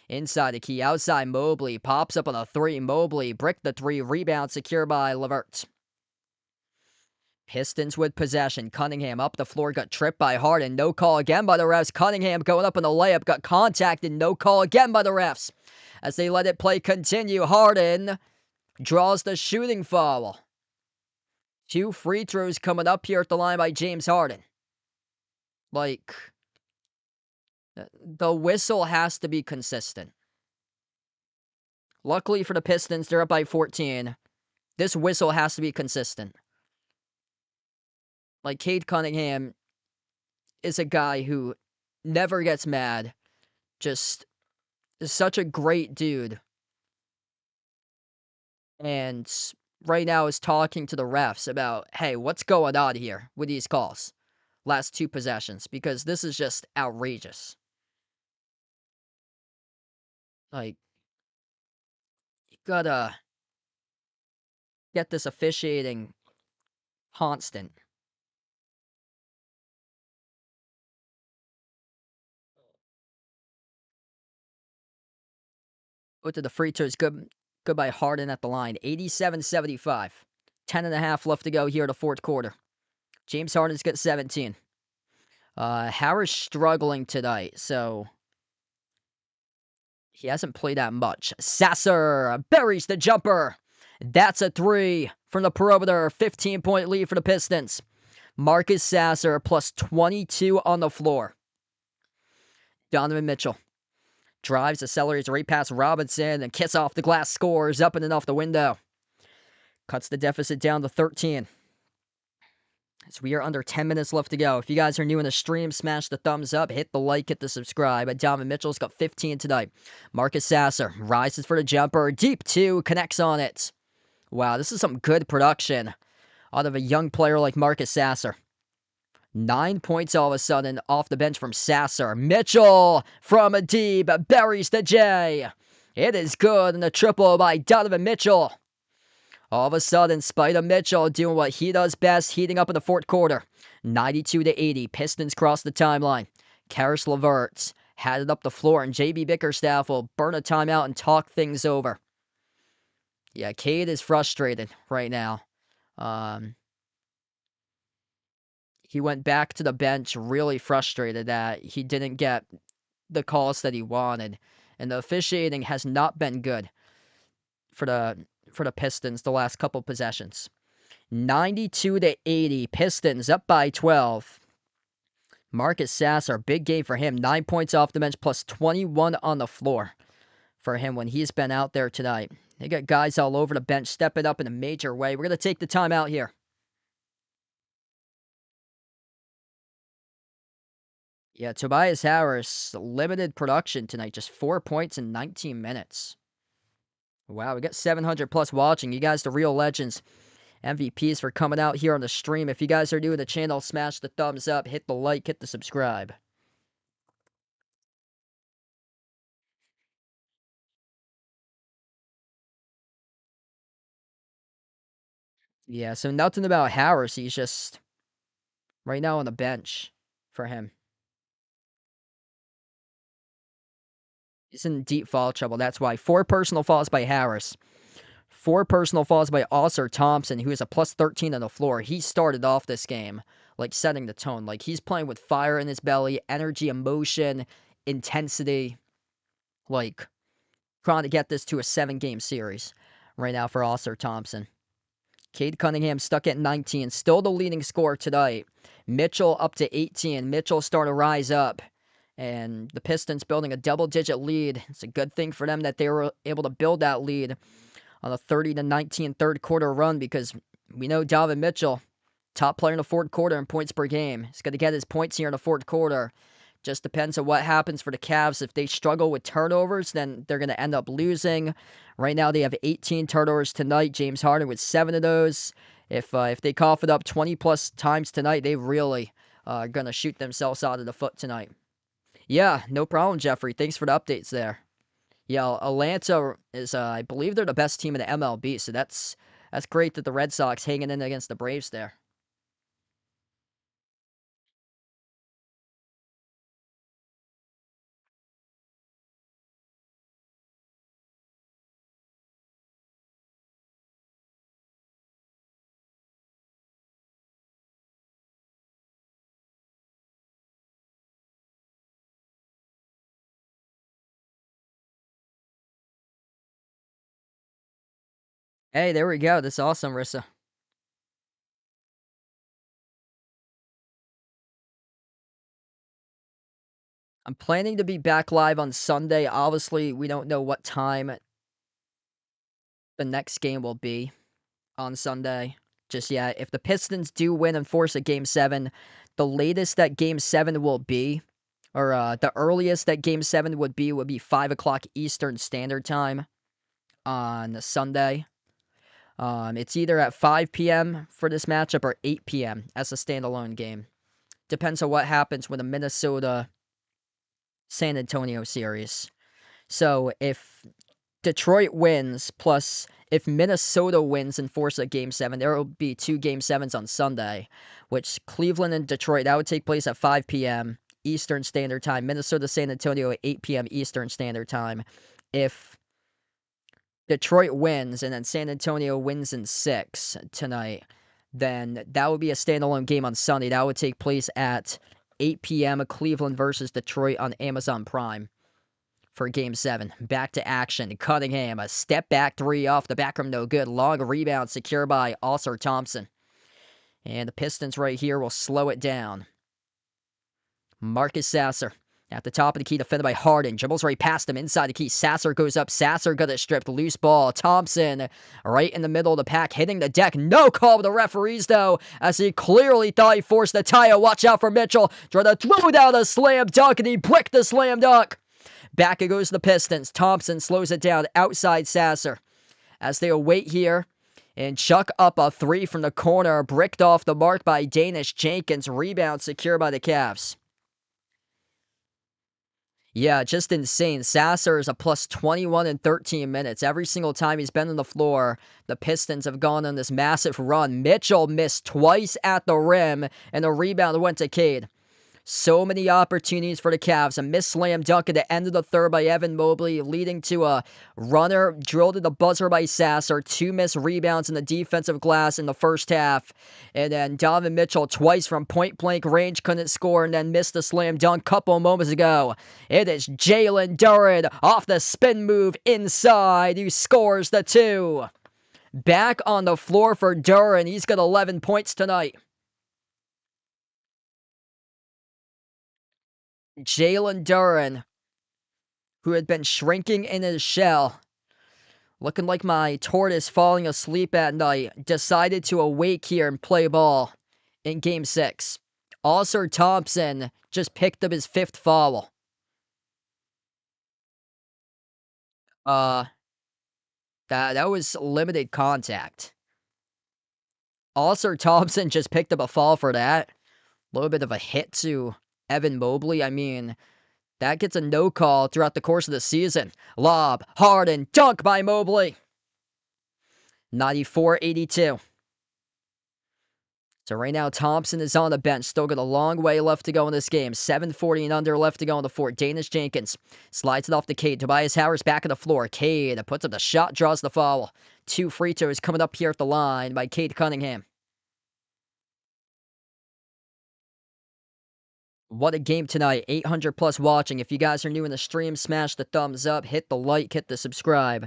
inside the key, outside Mobley. Pops up on a 3. Mobley brick the 3. Rebound secured by LeVert. Pistons with possession. Cunningham up the floor, got tripped by Harden. No call again by the refs. Cunningham going up on the layup, got contacted. No call again by the refs. As they let it play continue, Harden draws the shooting foul. 2 free throws coming up here at the line by James Harden. Like, the whistle has to be consistent. Luckily for the Pistons, they're up by 14. This whistle has to be consistent. Like, Cade Cunningham is a guy who never gets mad. Just is such a great dude. And right now is talking to the refs about, hey, what's going on here with these calls? Last 2 possessions, because this is just outrageous. Like, you gotta get this officiating constant. Go to the free throws. Good by Harden at the line. 87-75. 10.5 left to go here in the fourth quarter. James Harden's got 17. Harris struggling tonight, so he hasn't played that much. Sasser buries the jumper. That's a 3 from the perimeter. 15-point lead for the Pistons. Marcus Sasser plus 22 on the floor. Donovan Mitchell drives, accelerates right past Robinson, and kiss off the glass, scores up and off the window. Cuts the deficit down to 13. So we are under 10 minutes left to go. If you guys are new in the stream, smash the thumbs up, hit the like, hit the subscribe. Donovan Mitchell's got 15 tonight. Marcus Sasser rises for the jumper. Deep 2, connects on it. Wow, this is some good production out of a young player like Marcus Sasser. 9 points all of a sudden off the bench from Sasser. Mitchell from a deep buries the J. It is good, and a triple by Donovan Mitchell. All of a sudden, Spider Mitchell doing what he does best, heating up in the fourth quarter. 92-80, Pistons cross the timeline. Karis LeVert had it up the floor, and JB Bickerstaff will burn a timeout and talk things over. Yeah, Cade is frustrated right now. He went back to the bench really frustrated that he didn't get the calls that he wanted. And the officiating has not been good for the Pistons the last couple possessions. 92-80, Pistons up by 12. Marcus Sasser, big game for him. 9 points off the bench plus 21 on the floor for him when he's been out there tonight. They got guys all over the bench stepping up in a major way. We're going to take the timeout here. Yeah, Tobias Harris, limited production tonight. Just 4 points in 19 minutes. Wow, we got 700 plus watching. You guys, the real legends, MVPs for coming out here on the stream. If you guys are new to the channel, smash the thumbs up, hit the like, hit the subscribe. Yeah, so nothing about Harris. He's just right now on the bench for him. He's in deep foul trouble. That's why. 4 personal fouls by Harris. 4 personal fouls by Ausar Thompson, who is a plus 13 on the floor. He started off this game, like, setting the tone. Like, he's playing with fire in his belly, energy, emotion, intensity. Like, trying to get this to a 7-game series right now for Ausar Thompson. Cade Cunningham stuck at 19. Still the leading scorer tonight. Mitchell up to 18. Mitchell starting to rise up. And the Pistons building a double-digit lead. It's a good thing for them that they were able to build that lead on a 30-19 third quarter run, because we know Donovan Mitchell, top player in the fourth quarter in points per game. He's going to get his points here in the fourth quarter. Just depends on what happens for the Cavs. If they struggle with turnovers, then they're going to end up losing. Right now, they have 18 turnovers tonight. James Harden with 7 of those. If they cough it up 20-plus times tonight, they really going to shoot themselves out of the foot tonight. Yeah, no problem, Jeffrey. Thanks for the updates there. Yeah, Atlanta is, I believe they're the best team in the MLB, so that's great that the Red Sox hanging in against the Braves there. Hey, there we go. That's awesome, Rissa. I'm planning to be back live on Sunday. Obviously, we don't know what time the next game will be on Sunday just yet. If the Pistons do win and force a Game 7, the latest that Game 7 will be, or the earliest that Game 7 would be 5 o'clock Eastern Standard Time on Sunday. It's either at 5 p.m. for this matchup or 8 p.m. as a standalone game. Depends on what happens with the Minnesota San Antonio series. So if Detroit wins, plus if Minnesota wins and force a Game 7, there will be 2 Game 7s on Sunday, which Cleveland and Detroit, that would take place at 5 p.m. Eastern Standard Time. Minnesota San Antonio at 8 p.m. Eastern Standard Time. If Detroit wins and then San Antonio wins in 6 tonight, then that would be a standalone game on Sunday. That would take place at 8 p.m. Cleveland versus Detroit on Amazon Prime for Game 7. Back to action. Cunningham, a step back three off the back rim, no good. Long rebound secured by Ausar Thompson. And the Pistons right here will slow it down. Marcus Sasser at the top of the key, defended by Harden. Dribbles right past him inside the key. Sasser goes up. Sasser got it stripped. Loose ball. Thompson right in the middle of the pack, hitting the deck. No call with the referees, though, as he clearly thought he forced the tie. Watch out for Mitchell. Trying to throw down a slam dunk, and he bricked the slam dunk. Back it goes the Pistons. Thompson slows it down outside Sasser as they await here. And chuck up a three from the corner. Bricked off the mark by Danish Jenkins. Rebound secured by the Cavs. Yeah, just insane. Sasser is a plus 21 in 13 minutes. Every single time he's been on the floor, the Pistons have gone on this massive run. Mitchell missed twice at the rim, and the rebound went to Cade. So many opportunities for the Cavs. A missed slam dunk at the end of the third by Evan Mobley, leading to a runner drilled at the buzzer by Sasser. 2 missed rebounds in the defensive glass in the first half. And then Donovan Mitchell twice from point-blank range couldn't score and then missed a slam dunk a couple moments ago. It is Jalen Duren off the spin move inside who scores the 2. Back on the floor for Duren. He's got 11 points tonight. Jalen Duren, who had been shrinking in his shell, looking like my tortoise falling asleep at night, decided to awake here and play ball in Game 6. Ausar Thompson just picked up his 5th foul. Uh, that was limited contact. Ausar Thompson just picked up a foul for that. A little bit of a hit to Evan Mobley. I mean, that gets a no call throughout the course of the season. Lob, Harden, dunk by Mobley. 94-82. So right now, Thompson is on the bench. Still got a long way left to go in this game. 7:40 and under left to go in the fourth. Danish Jenkins slides it off to Cade. Tobias Harris back on the floor. Cade puts up the shot, draws the foul. 2 free throws coming up here at the line by Cade Cunningham. What a game tonight. 800 plus watching. If you guys are new in the stream, smash the thumbs up, hit the like, hit the subscribe.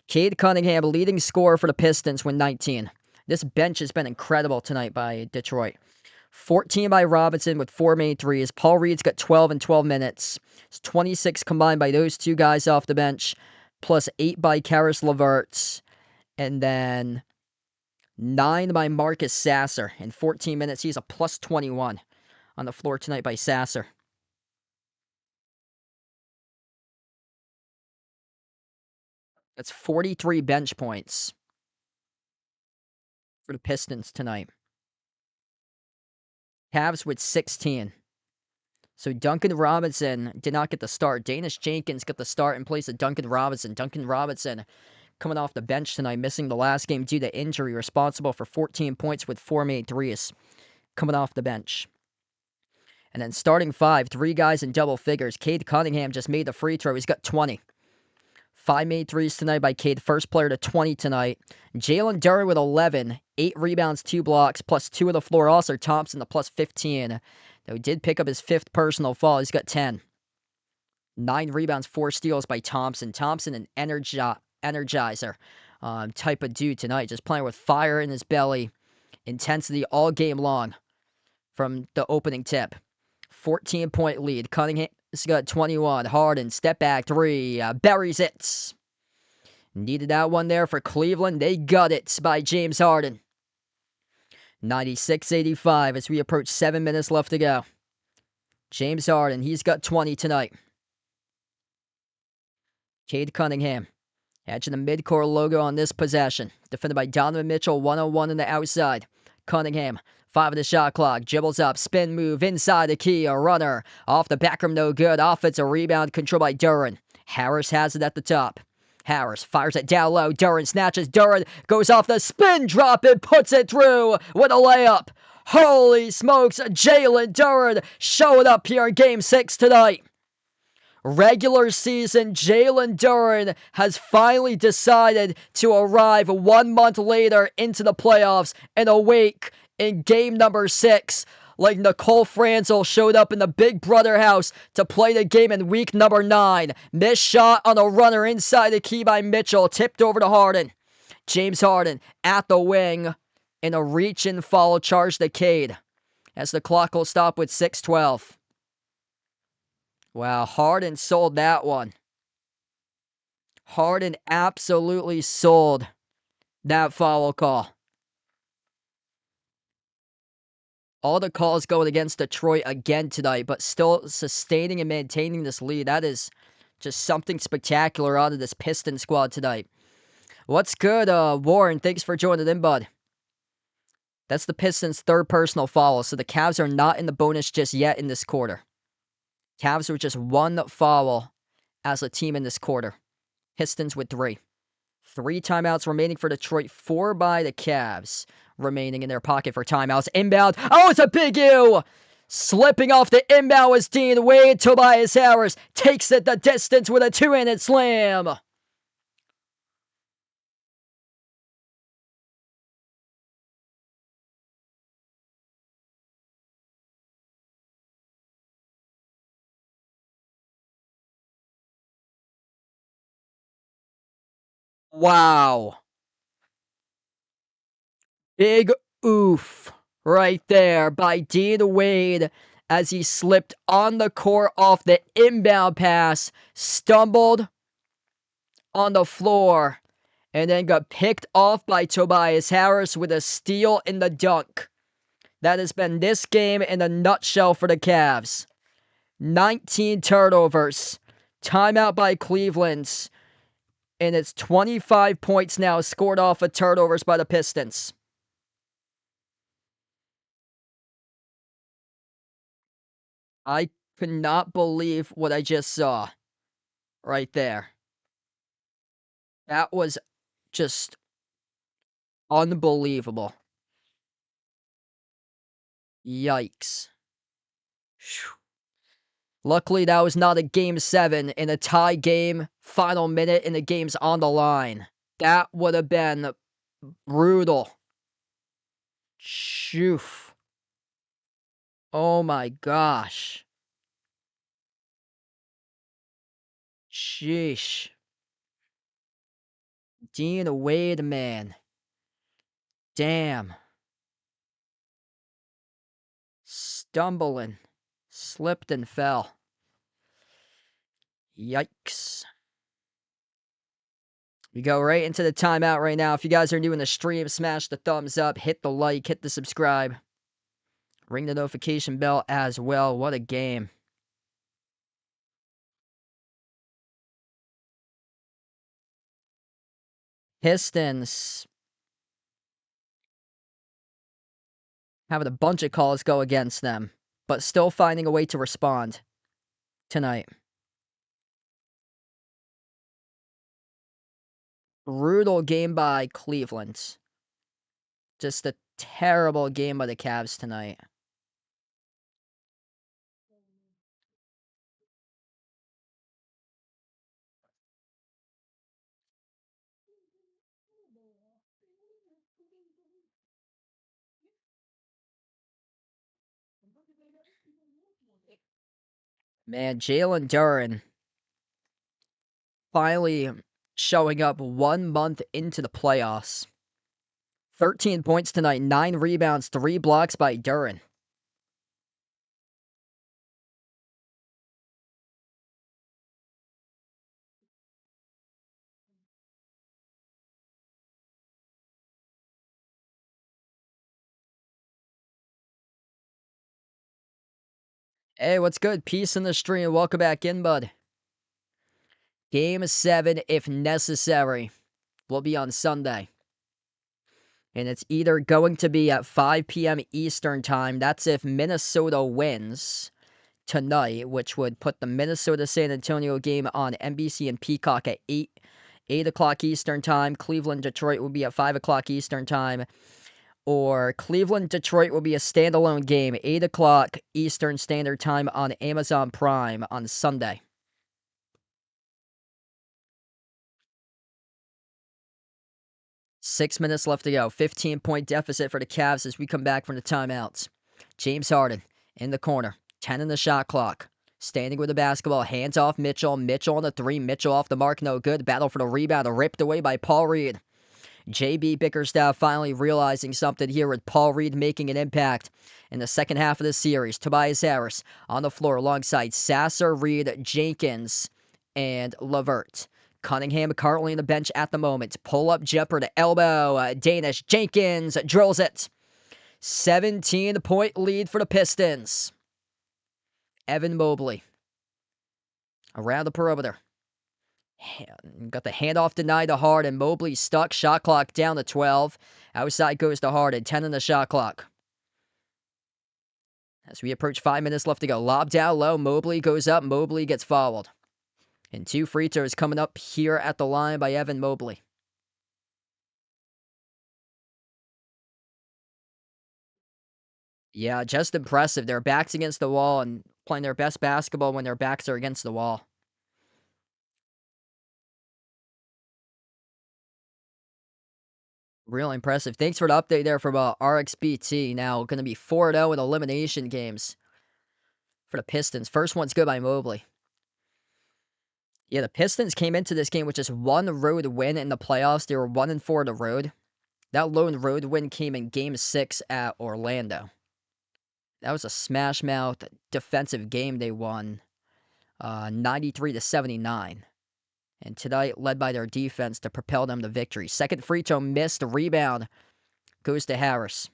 Cade Cunningham, leading scorer for the Pistons, with 19. This bench has been incredible tonight by Detroit. 14 by Robinson with 4 made threes. Paul Reed's got 12 in 12 minutes. It's 26 combined by those 2 guys off the bench, plus 8 by Karis LeVert. And then 9 by Marcus Sasser. In 14 minutes, he's a plus 21 on the floor tonight by Sasser. That's 43 bench points for the Pistons tonight. Cavs with 16. So Duncan Robinson did not get the start. Danish Jenkins got the start in place of Duncan Robinson. Duncan Robinson coming off the bench tonight, missing the last game due to injury, responsible for 14 points with 4 made threes coming off the bench. And then starting five, three guys in double figures. Cade Cunningham just made the free throw. He's got 20. 5 made threes tonight by Cade. First player to 20 tonight. Jalen Duren with 11. 8 rebounds, 2 blocks, plus 2 of the floor. Also Thompson, the plus 15. Though he did pick up his 5th personal foul. He's got 10. 9 rebounds, 4 steals by Thompson. Thompson, an energizer type of dude tonight. Just playing with fire in his belly. Intensity all game long from the opening tip. 14-point lead. Cunningham's got 21. Harden, step back 3. Buries it. Needed that one there for Cleveland. They got it by James Harden. 96-85 as we approach 7 minutes left to go. James Harden, he's got 20 tonight. Cade Cunningham, edge of the midcourt logo on this possession. Defended by Donovan Mitchell, 1-on-1 on the outside. Cunningham, 5 of the shot clock, dribbles up, spin move, inside the key, a runner. Off the back rim, no good. Offensive rebound, controlled by Duren. Harris has it at the top. Harris fires it down low. Duren snatches. Duren goes off the spin drop and puts it through with a layup. Holy smokes, Jalen Duren showing up here in Game 6 tonight. Regular season, Jalen Duren has finally decided to arrive 1 month later into the playoffs and awake in game number 6. Like Nicole Franzel showed up in the Big Brother house to play the game in week number 9. Missed shot on a runner inside the key by Mitchell. Tipped over to Harden. James Harden at the wing in a reach and follow charge to Cade. As the clock will stop with 6:12. Wow, Harden sold that one. Harden absolutely sold that foul call. All the calls going against Detroit again tonight, but still sustaining and maintaining this lead. That is just something spectacular out of this Pistons squad tonight. What's good, Warren? Thanks for joining in, bud. That's the Pistons' 3rd personal foul, so the Cavs are not in the bonus just yet in this quarter. Cavs with just 1 foul as a team in this quarter. Pistons with 3. 3 timeouts remaining for Detroit, 4 by the Cavs remaining in their pocket for timeouts. Inbound. Oh, it's a big U! Slipping off the inbound was Dean Wade. Tobias Harris takes it the distance with a 2-handed slam. Wow. Big oof right there by Dean Wade as he slipped on the court off the inbound pass, stumbled on the floor, and then got picked off by Tobias Harris with a steal in the dunk. That has been this game in a nutshell for the Cavs. 19 turnovers. Timeout by Cleveland. And it's 25 points now scored off of turnovers by the Pistons. I could not believe what I just saw right there. That was just unbelievable. Yikes. Whew. Luckily, that was not a Game 7 in a tie game, final minute, and the game's on the line. That would have been brutal. Shoof. Oh my gosh. Sheesh. Dean Wade, man. Damn. Stumbling. Slipped and fell. Yikes. We go right into the timeout right now. If you guys are new in the stream, smash the thumbs up, hit the like, hit the subscribe. Ring the notification bell as well. What a game. Pistons having a bunch of calls go against them, but still finding a way to respond tonight. Brutal game by Cleveland. Just a terrible game by the Cavs tonight. Man, Jalen Duren finally showing up 1 month into the playoffs. 13 points tonight, 9 rebounds, 3 blocks by Duren. Hey, what's good? Peace in the stream. Welcome back in, bud. Game 7, if necessary, will be on Sunday. And it's either going to be at 5 p.m. Eastern Time. That's if Minnesota wins tonight, which would put the Minnesota-San Antonio game on NBC and Peacock at 8 o'clock Eastern Time. Cleveland-Detroit will be at 5 o'clock Eastern Time. Or Cleveland-Detroit will be a standalone game, 8 o'clock Eastern Standard Time on Amazon Prime on Sunday. 6 minutes left to go. 15-point deficit for the Cavs as we come back from the timeouts. James Harden in the corner. 10 in the shot clock. Standing with the basketball. Hands off Mitchell. Mitchell on the 3. Mitchell off the mark. No good. Battle for the rebound. Ripped away by Paul Reed. JB Bickerstaff finally realizing something here with Paul Reed making an impact in the second half of the series. Tobias Harris on the floor alongside Sasser, Reed, Jenkins, and LeVert. Cunningham currently on the bench at the moment. Pull up jumper to elbow. Danish Jenkins drills it. 17-point lead for the Pistons. Evan Mobley around the perimeter. Got the handoff denied to Harden. Mobley stuck. Shot clock down to 12. Outside goes to Harden. 10 in the shot clock. As we approach 5 minutes left to go. Lob down low. Mobley goes up. Mobley gets fouled. And 2 free throws coming up here at the line by Evan Mobley. Yeah, just impressive. Their backs against the wall and playing their best basketball when their backs are against the wall. Real impressive. Thanks for the update there from RXBT. Now going to be 4-0 in elimination games for the Pistons. First one's good by Mobley. Yeah, the Pistons came into this game with just one road win in the playoffs. They were 1-4 on the road. That lone road win came in Game 6 at Orlando. That was a smash mouth defensive game they won, 93-79. And tonight, led by their defense to propel them to victory. Second free throw missed. Rebound goes to Harris.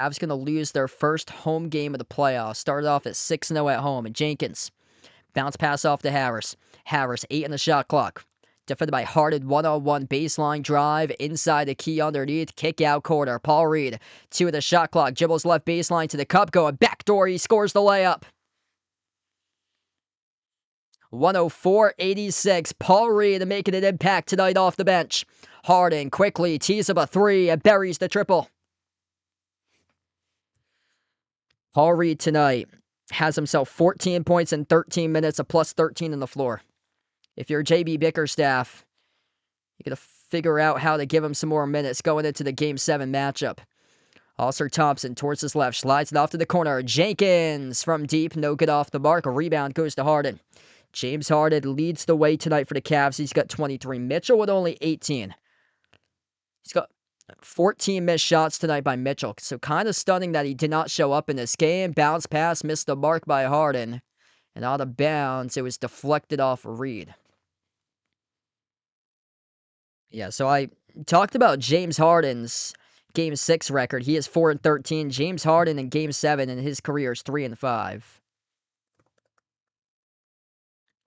Avs going to lose their first home game of the playoffs. Started off at 6-0 at home. And Jenkins, bounce pass off to Harris. Harris, 8 in the shot clock. Defended by Harden, one-on-one baseline drive. Inside the key underneath. Kick out corner. Paul Reed, 2 in the shot clock. Dribbles left baseline to the cup. Going backdoor. He scores the layup. 104-86. Paul Reed making an impact tonight off the bench. Harden quickly tees up a 3 and buries the triple. Paul Reed tonight has himself 14 points in 13 minutes, a plus 13 on the floor. If you're JB Bickerstaff, you got to figure out how to give him some more minutes going into the Game 7 matchup. Oscar Thompson towards his left, slides it off to the corner. Jenkins from deep, no good off the mark. A rebound goes to Harden. James Harden leads the way tonight for the Cavs. He's got 23. Mitchell with only 18. He's got 14 missed shots tonight by Mitchell. So kind of stunning that he did not show up in this game. Bounce pass, missed the mark by Harden. And out of bounds, it was deflected off Reed. Yeah, so I talked about James Harden's Game 6 record. He is 4-13. James Harden in Game 7 in his career is 3-5.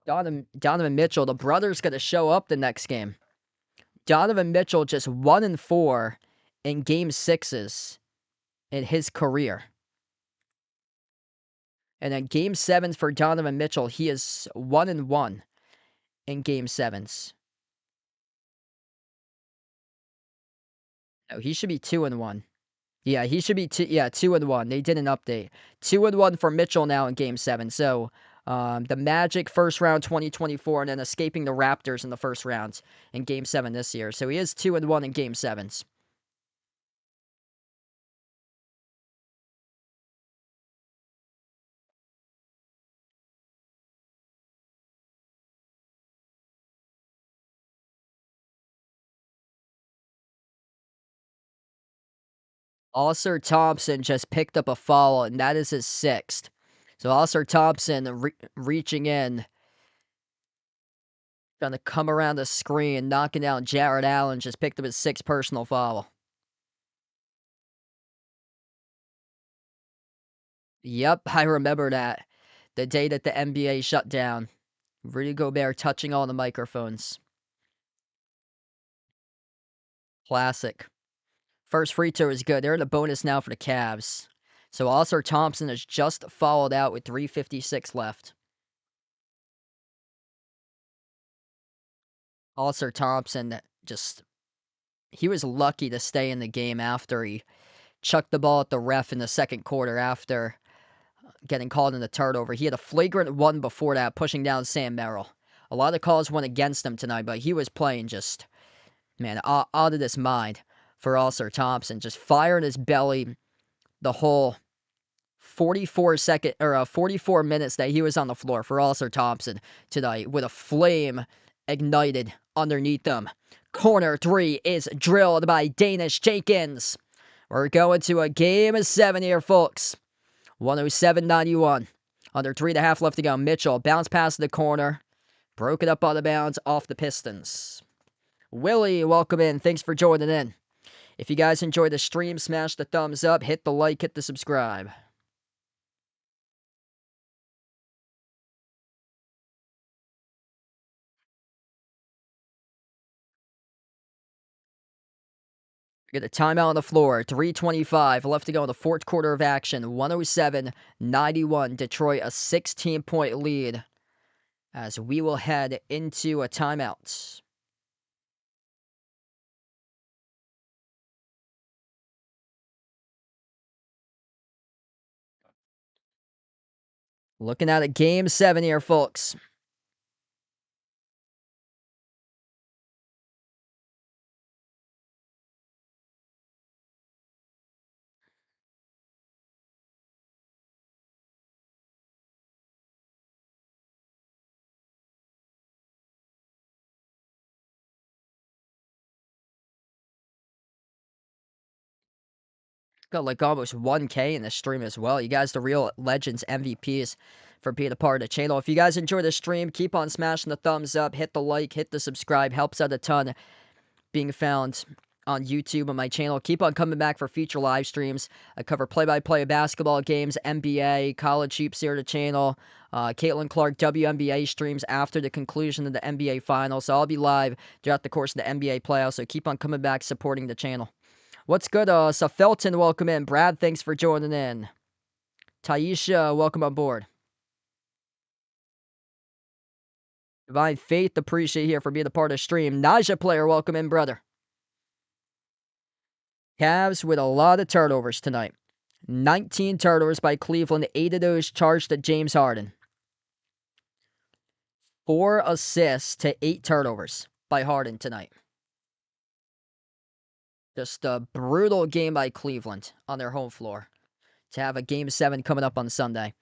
Donovan Mitchell, the brother's going to show up the next game. Donovan Mitchell just 1-4 in game sixes in his career. And then game sevens for Donovan Mitchell, he is 1-1 in game sevens. No, he should be 2-1. Yeah, he should be 2-1. They did an update. 2-1 for Mitchell now in game seven. So the Magic first round 2024 and then escaping the Raptors in the first round in game seven this year. So he is 2-1 in game sevens. Ausar Thompson just picked up a foul, and that is his sixth. So Ausar Thompson reaching in, trying to come around the screen, knocking down Jared Allen, just picked up his sixth personal foul. Yep, I remember that. The day that the NBA shut down. Rudy Gobert touching all the microphones. Classic. First free throw is good. They're in a bonus now for the Cavs. So Ausar Thompson has just fouled out with 3:56 left. Ausar Thompson he was lucky to stay in the game after he chucked the ball at the ref in the second quarter after getting called in the turnover. He had a flagrant one before that, pushing down Sam Merrill. A lot of calls went against him tonight, but he was playing just, man, out of this mind for Ausar Thompson. Just firing his belly the whole 44 minutes that he was on the floor for Ausar Thompson tonight with a flame ignited underneath them. Corner three is drilled by Danish Jenkins. We're going to a game 7 here, folks. 107-91. Under 3.5 left to go. Mitchell bounce past the corner. Broke it up on the bounds off the Pistons. Willie, welcome in. Thanks for joining in. If you guys enjoyed the stream, smash the thumbs up, hit the like, hit the subscribe. We get a timeout on the floor. 3:25 left to go in the fourth quarter of action. 107-91. Detroit a 16-point lead as we will head into a timeout. Looking at a game 7 here, folks. Got like almost 1K in the stream as well. You guys, the real legends, MVPs for being a part of the channel. If you guys enjoy the stream, keep on smashing the thumbs up, hit the like, hit the subscribe. Helps out a ton being found on YouTube on my channel. Keep on coming back for future live streams. I cover play-by-play of basketball games, NBA, college hoops here at the channel. Caitlin Clark WNBA streams after the conclusion of the NBA Finals. So I'll be live throughout the course of the NBA playoffs. So keep on coming back, supporting the channel. What's good? Felton, welcome in. Brad, thanks for joining in. Taisha, welcome on board. Divine Faith, appreciate you here for being a part of the stream. Naja player, welcome in, brother. Cavs with a lot of turnovers tonight. 19 turnovers by Cleveland, 8 of those charged to James Harden. 4 assists to 8 turnovers by Harden tonight. Just a brutal game by Cleveland on their home floor to have a Game 7 coming up on Sunday.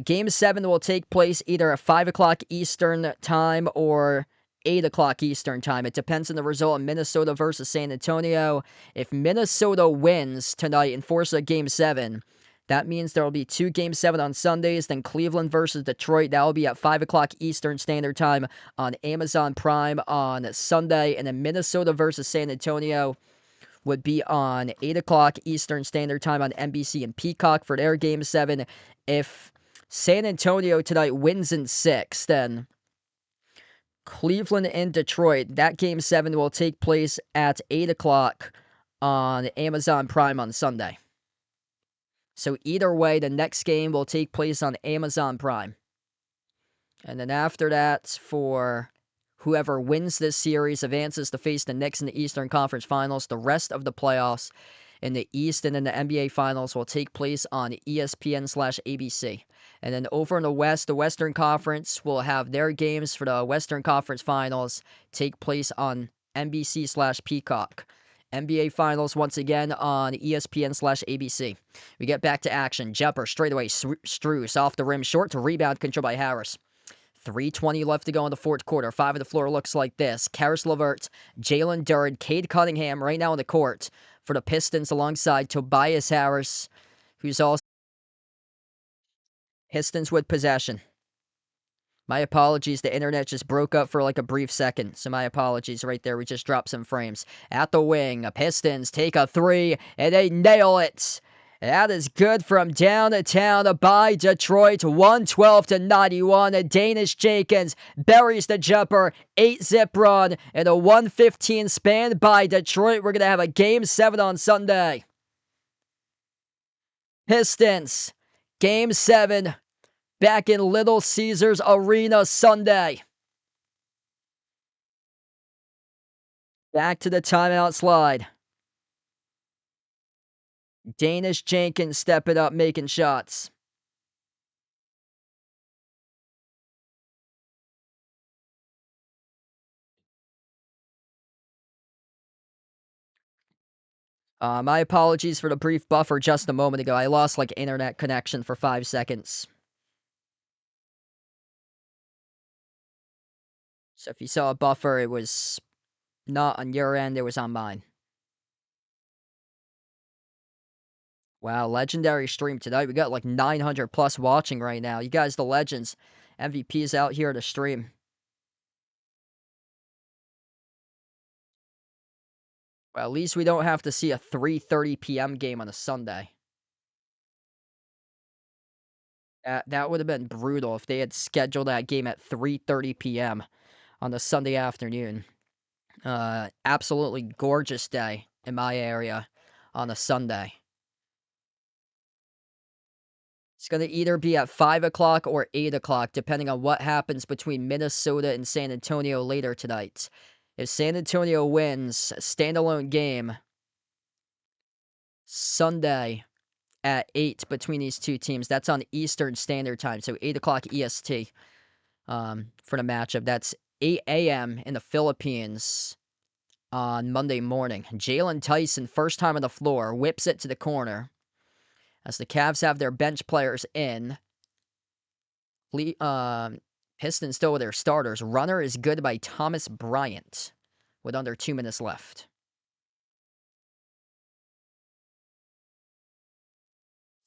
Game 7 will take place either at 5 o'clock Eastern time or 8 o'clock Eastern time. It depends on the result of Minnesota versus San Antonio. If Minnesota wins tonight and forces a Game 7, that means there will be 2 Game 7 on Sundays. Then Cleveland versus Detroit. That will be at 5 o'clock Eastern Standard Time on Amazon Prime on Sunday. And then Minnesota versus San Antonio would be on 8 o'clock Eastern Standard Time on NBC and Peacock for their Game 7. If San Antonio tonight wins in 6, then Cleveland and Detroit. That Game 7 will take place at 8 o'clock on Amazon Prime on Sunday. So either way, the next game will take place on Amazon Prime. And then after that, for whoever wins this series advances to face the Knicks in the Eastern Conference Finals. The rest of the playoffs in the East and in the NBA Finals will take place on ESPN/ABC. And then over in the West, the Western Conference will have their games for the Western Conference Finals take place on NBC/Peacock. NBA Finals once again on ESPN/ABC. We get back to action. Jumper straightaway. Strus off the rim, short to rebound, controlled by Harris. 3:20 left to go in the fourth quarter. 5 of the floor looks like this. Karis LeVert, Jalen Duren, Cade Cunningham right now on the court for the Pistons alongside Tobias Harris, who's also Pistons with possession. My apologies, the internet just broke up for like a brief second, so my apologies right there. We just dropped some frames. At the wing, Pistons take a three, and they nail it. That is good from downtown by Detroit, 112-91. Danish Jenkins buries the jumper, 8-zip run, and a 115 span by Detroit. We're going to have a Game 7 on Sunday. Pistons, Game 7, back in Little Caesars Arena Sunday. Back to the timeout slide. Danish Jenkins stepping up, making shots. My apologies for the brief buffer just a moment ago. I lost like internet connection for 5 seconds. So if you saw a buffer, it was not on your end, it was on mine. Wow, legendary stream tonight. We got like 900 plus watching right now. You guys, the legends. MVP's out here to stream. Well, at least we don't have to see a 3:30 p.m. game on a Sunday. That would have been brutal if they had scheduled that game at 3:30 p.m. on the Sunday afternoon. Absolutely gorgeous day in my area on a Sunday. It's going to either be at 5 o'clock or 8 o'clock, depending on what happens between Minnesota and San Antonio later tonight. If San Antonio wins, standalone game, Sunday at 8 between these two teams. That's on Eastern Standard Time, so 8 o'clock EST for the matchup. That's 8 a.m. in the Philippines on Monday morning. Jalen Tyson, first time on the floor, whips it to the corner as the Cavs have their bench players in. Pistons still with their starters. Runner is good by Thomas Bryant with under 2 minutes left.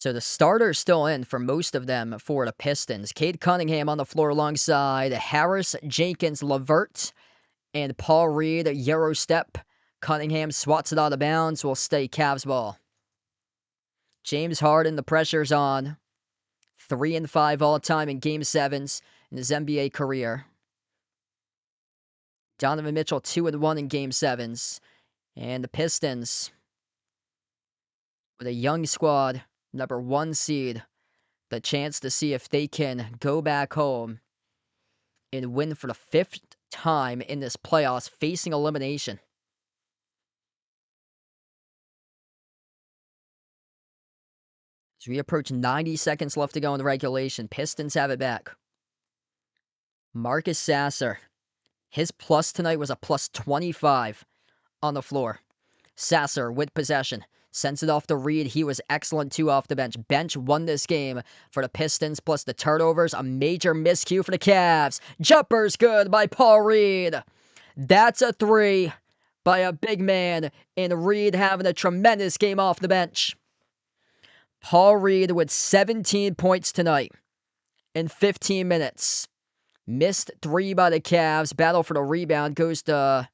So the starters still in for most of them for the Pistons. Cade Cunningham on the floor alongside Harris, Jenkins, LeVert, and Paul Reed. Euro step. Cunningham swats it out of bounds. Will stay Cavs ball. James Harden, the pressure's on. 3-5 all-time in Game 7s in his NBA career. Donovan Mitchell, 2-1 in Game 7s. And the Pistons, with a young squad, number 1 seed, the chance to see if they can go back home and win for the 5th time in this playoffs, facing elimination. As we approach 90 seconds left to go in the regulation, Pistons have it back. Marcus Sasser, his plus tonight was a plus 25 on the floor. Sasser with possession. Sends it off to Reed. He was excellent too off the bench. Bench won this game for the Pistons, plus the turnovers. A major miscue for the Cavs. Jumper's good by Paul Reed. That's a 3 by a big man. And Reed having a tremendous game off the bench. Paul Reed with 17 points tonight in 15 minutes. Missed 3 by the Cavs. Battle for the rebound goes to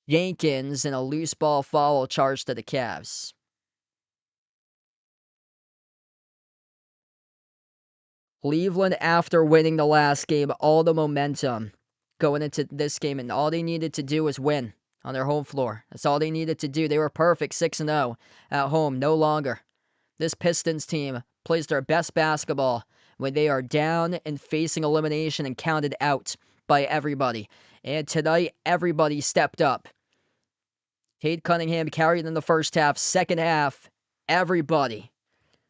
Jenkins, and a loose ball foul charged to the Cavs. Cleveland, after winning the last game, all the momentum going into this game, and all they needed to do was win on their home floor. That's all they needed to do. They were perfect, 6-0 at home, no longer. This Pistons team plays their best basketball when they are down and facing elimination and counted out by everybody. And tonight, everybody stepped up. Cade Cunningham carried in the first half. Second half, everybody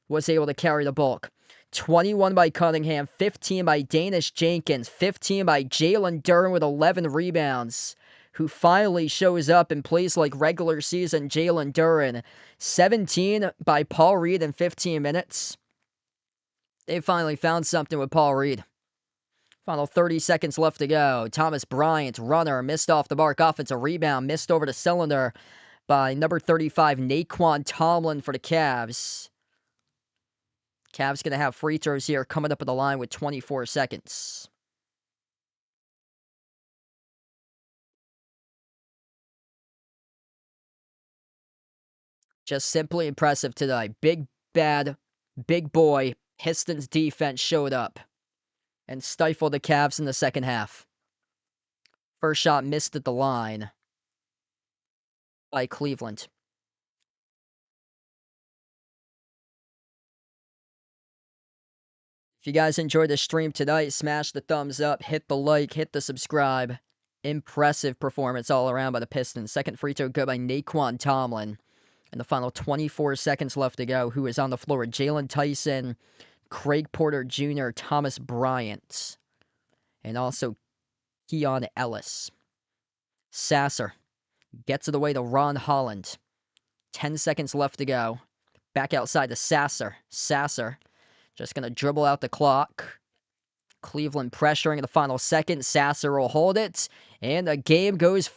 was able to carry the bulk. 21 by Cunningham, 15 by Danish Jenkins, 15 by Jalen Duren with 11 rebounds, who finally shows up and plays like regular season Jalen Duren. 17 by Paul Reed in 15 minutes. They finally found something with Paul Reed. Final 30 seconds left to go. Thomas Bryant, runner, missed off the mark. Offensive rebound, missed over the cylinder by number 35, Naquan Tomlin for the Cavs. Cavs going to have free throws here coming up at the line with 24 seconds. Just simply impressive tonight. Big, bad, big boy Pistons defense showed up and stifled the Cavs in the second half. First shot missed at the line by Cleveland. If you guys enjoyed the stream tonight, smash the thumbs up, hit the like, hit the subscribe. Impressive performance all around by the Pistons. Second free throw good by Naquan Tomlin. And the final 24 seconds left to go. Who is on the floor? Jalen Tyson, Craig Porter Jr., Thomas Bryant, and also Keon Ellis. Sasser gets it away to Ron Holland. 10 seconds left to go. Back outside to Sasser. Sasser just going to dribble out the clock. Cleveland pressuring in the final second. Sasser will hold it. And the game goes,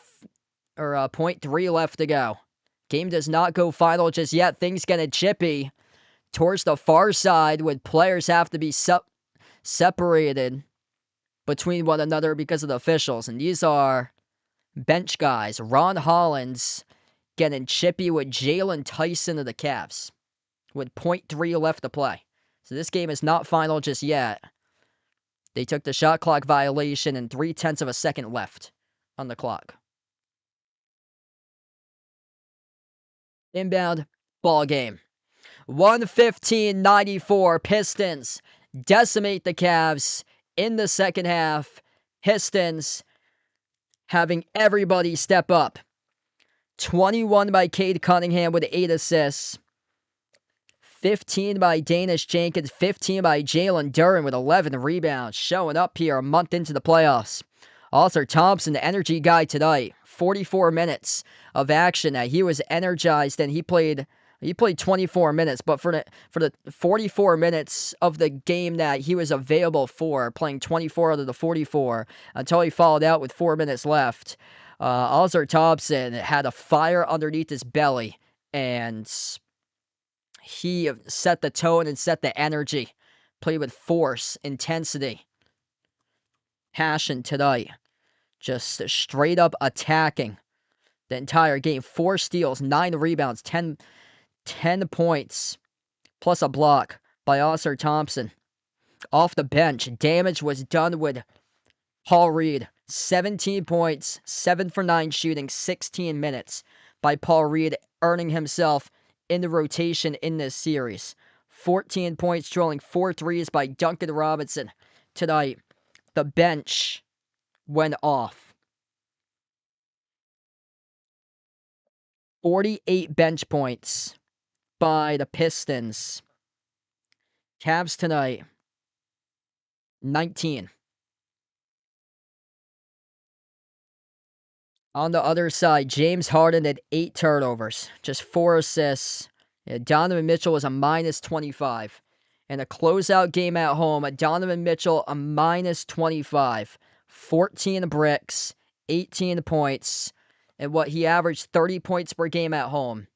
or 0.3 left to go. Game does not go final just yet. Things getting chippy towards the far side with players have to be separated between one another because of the officials. And these are bench guys. Ron Hollins getting chippy with Jalen Tyson of the Cavs with 0.3 left to play. So this game is not final just yet. They took the shot clock violation and 0.3 of a second left on the clock. Inbound ball game. 115-94. Pistons decimate the Cavs in the second half. Pistons having everybody step up. 21 by Cade Cunningham with 8 assists. 15 by Danish Jenkins. 15 by Jalen Duren with 11 rebounds. Showing up here a month into the playoffs. Arthur Thompson, the energy guy tonight. 44 minutes of action. He was energized and he played 24 minutes, but for the 44 minutes of the game that he was available for, playing 24 out of the 44 until he fouled out with 4 minutes left. Arthur Thompson had a fire underneath his belly, and he set the tone and set the energy. Played with force, intensity, passion tonight. Just straight up attacking the entire game. 4 steals, 9 rebounds, 10 points, plus a block by Arthur Thompson. Off the bench, damage was done with Paul Reed. 17 points, 7 for 9 shooting, 16 minutes by Paul Reed, earning himself in the rotation in this series. 14 points, drilling 4 threes by Duncan Robinson tonight. The bench went off. 48 bench points by the Pistons. Cavs tonight, 19. On the other side, James Harden had 8 turnovers, just 4 assists. Donovan Mitchell was a minus 25. In a closeout game at home, Donovan Mitchell a minus 25. 14 bricks, 18 points, and what he averaged 30 points per game at home.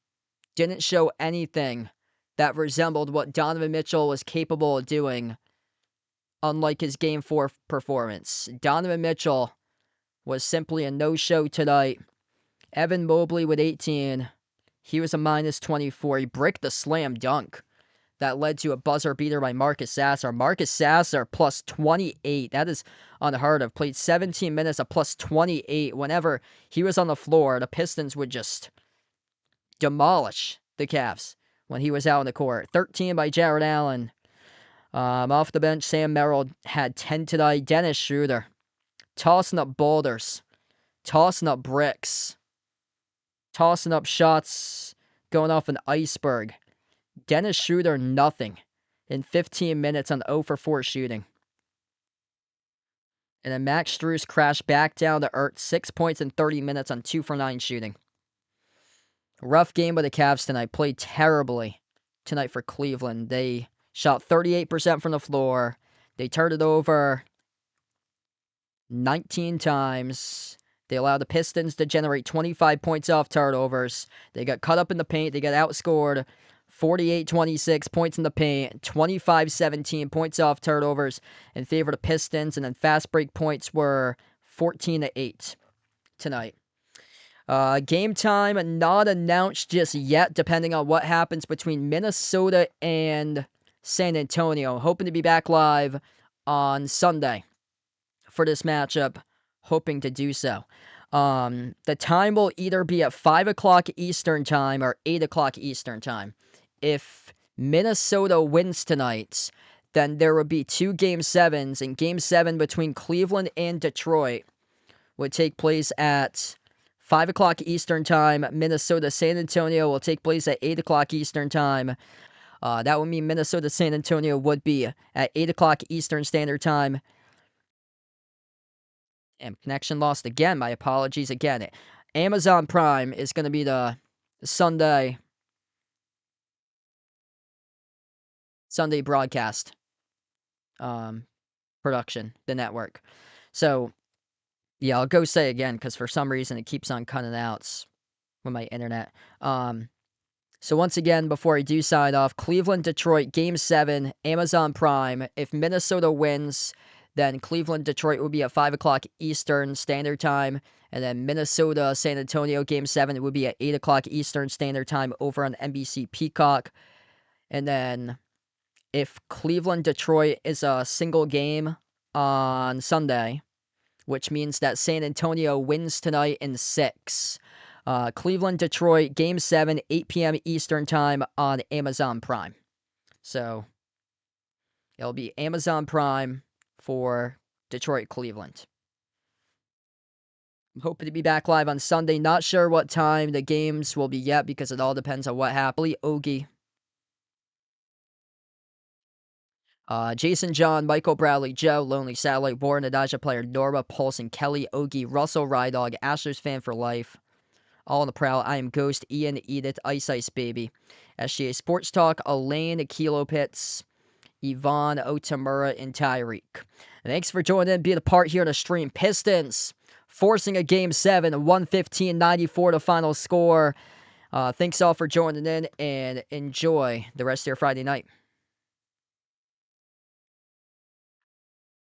Didn't show anything that resembled what Donovan Mitchell was capable of doing, unlike his Game 4 performance. Donovan Mitchell was simply a no-show tonight. Evan Mobley with 18. He was a minus 24. He bricked the slam dunk that led to a buzzer beater by Marcus Sasser. Marcus Sasser plus 28. That is unheard of. Played 17 minutes of plus 28. Whenever he was on the floor, the Pistons would just demolish the Cavs when he was out on the court. 13 by Jared Allen. Off the bench, Sam Merrill had 10 today. Dennis Schroeder tossing up boulders, tossing up bricks, tossing up shots, going off an iceberg. Dennis Schroeder, nothing in 15 minutes on 0 for 4 shooting. And then Max Strus crashed back down to earth, 6 points in 30 minutes on 2 for 9 shooting. Rough game by the Cavs tonight. Played terribly tonight for Cleveland. They shot 38% from the floor. They turned it over 19 times. They allowed the Pistons to generate 25 points off turnovers. They got cut up in the paint. They got outscored 48-26 points in the paint, 25-17 points off turnovers in favor of the Pistons. And then fast break points were 14-8 tonight. Game time not announced just yet, depending on what happens between Minnesota and San Antonio. Hoping to be back live on Sunday for this matchup. Hoping to do so. The time will either be at 5 o'clock Eastern time or 8 o'clock Eastern time. If Minnesota wins tonight, then there will be 2 Game 7s, and Game 7 between Cleveland and Detroit would take place at 5 o'clock Eastern time. Minnesota-San Antonio will take place at 8 o'clock Eastern time. That would mean Minnesota-San Antonio would be at 8 o'clock Eastern Standard Time. And connection lost again. My apologies again. Amazon Prime is going to be the Sunday broadcast production, the network. So, yeah, I'll go say again because for some reason it keeps on cutting out with my internet. So once again, before I do sign off, Cleveland-Detroit, Game 7, Amazon Prime. If Minnesota wins, then Cleveland-Detroit will be at 5 o'clock Eastern Standard Time. And then Minnesota-San Antonio, Game 7, will be at 8 o'clock Eastern Standard Time over on NBC Peacock. And then if Cleveland-Detroit is a single game on Sunday, which means that San Antonio wins tonight in 6. Cleveland-Detroit, Game 7, 8 p.m. Eastern Time on Amazon Prime. So, it'll be Amazon Prime for Detroit-Cleveland. I'm hoping to be back live on Sunday. Not sure what time the games will be yet because it all depends on what happens. Ogie. Jason John, Michael Bradley, Joe, Lonely Satellite, Warren, Adagio Player, Norma, Paulson, Kelly, Ogie, Russell, Rydog, Astros Fan for Life. All on the prowl. I am Ghost, Ian, Edith, Ice Ice Baby. SGA Sports Talk, Elaine, Kilo Pits, Yvonne, Otamura, and Tyreek. And thanks for joining in, being a part here on the stream. Pistons forcing a Game 7, 115-94 the final score. Thanks all for joining in, and enjoy the rest of your Friday night.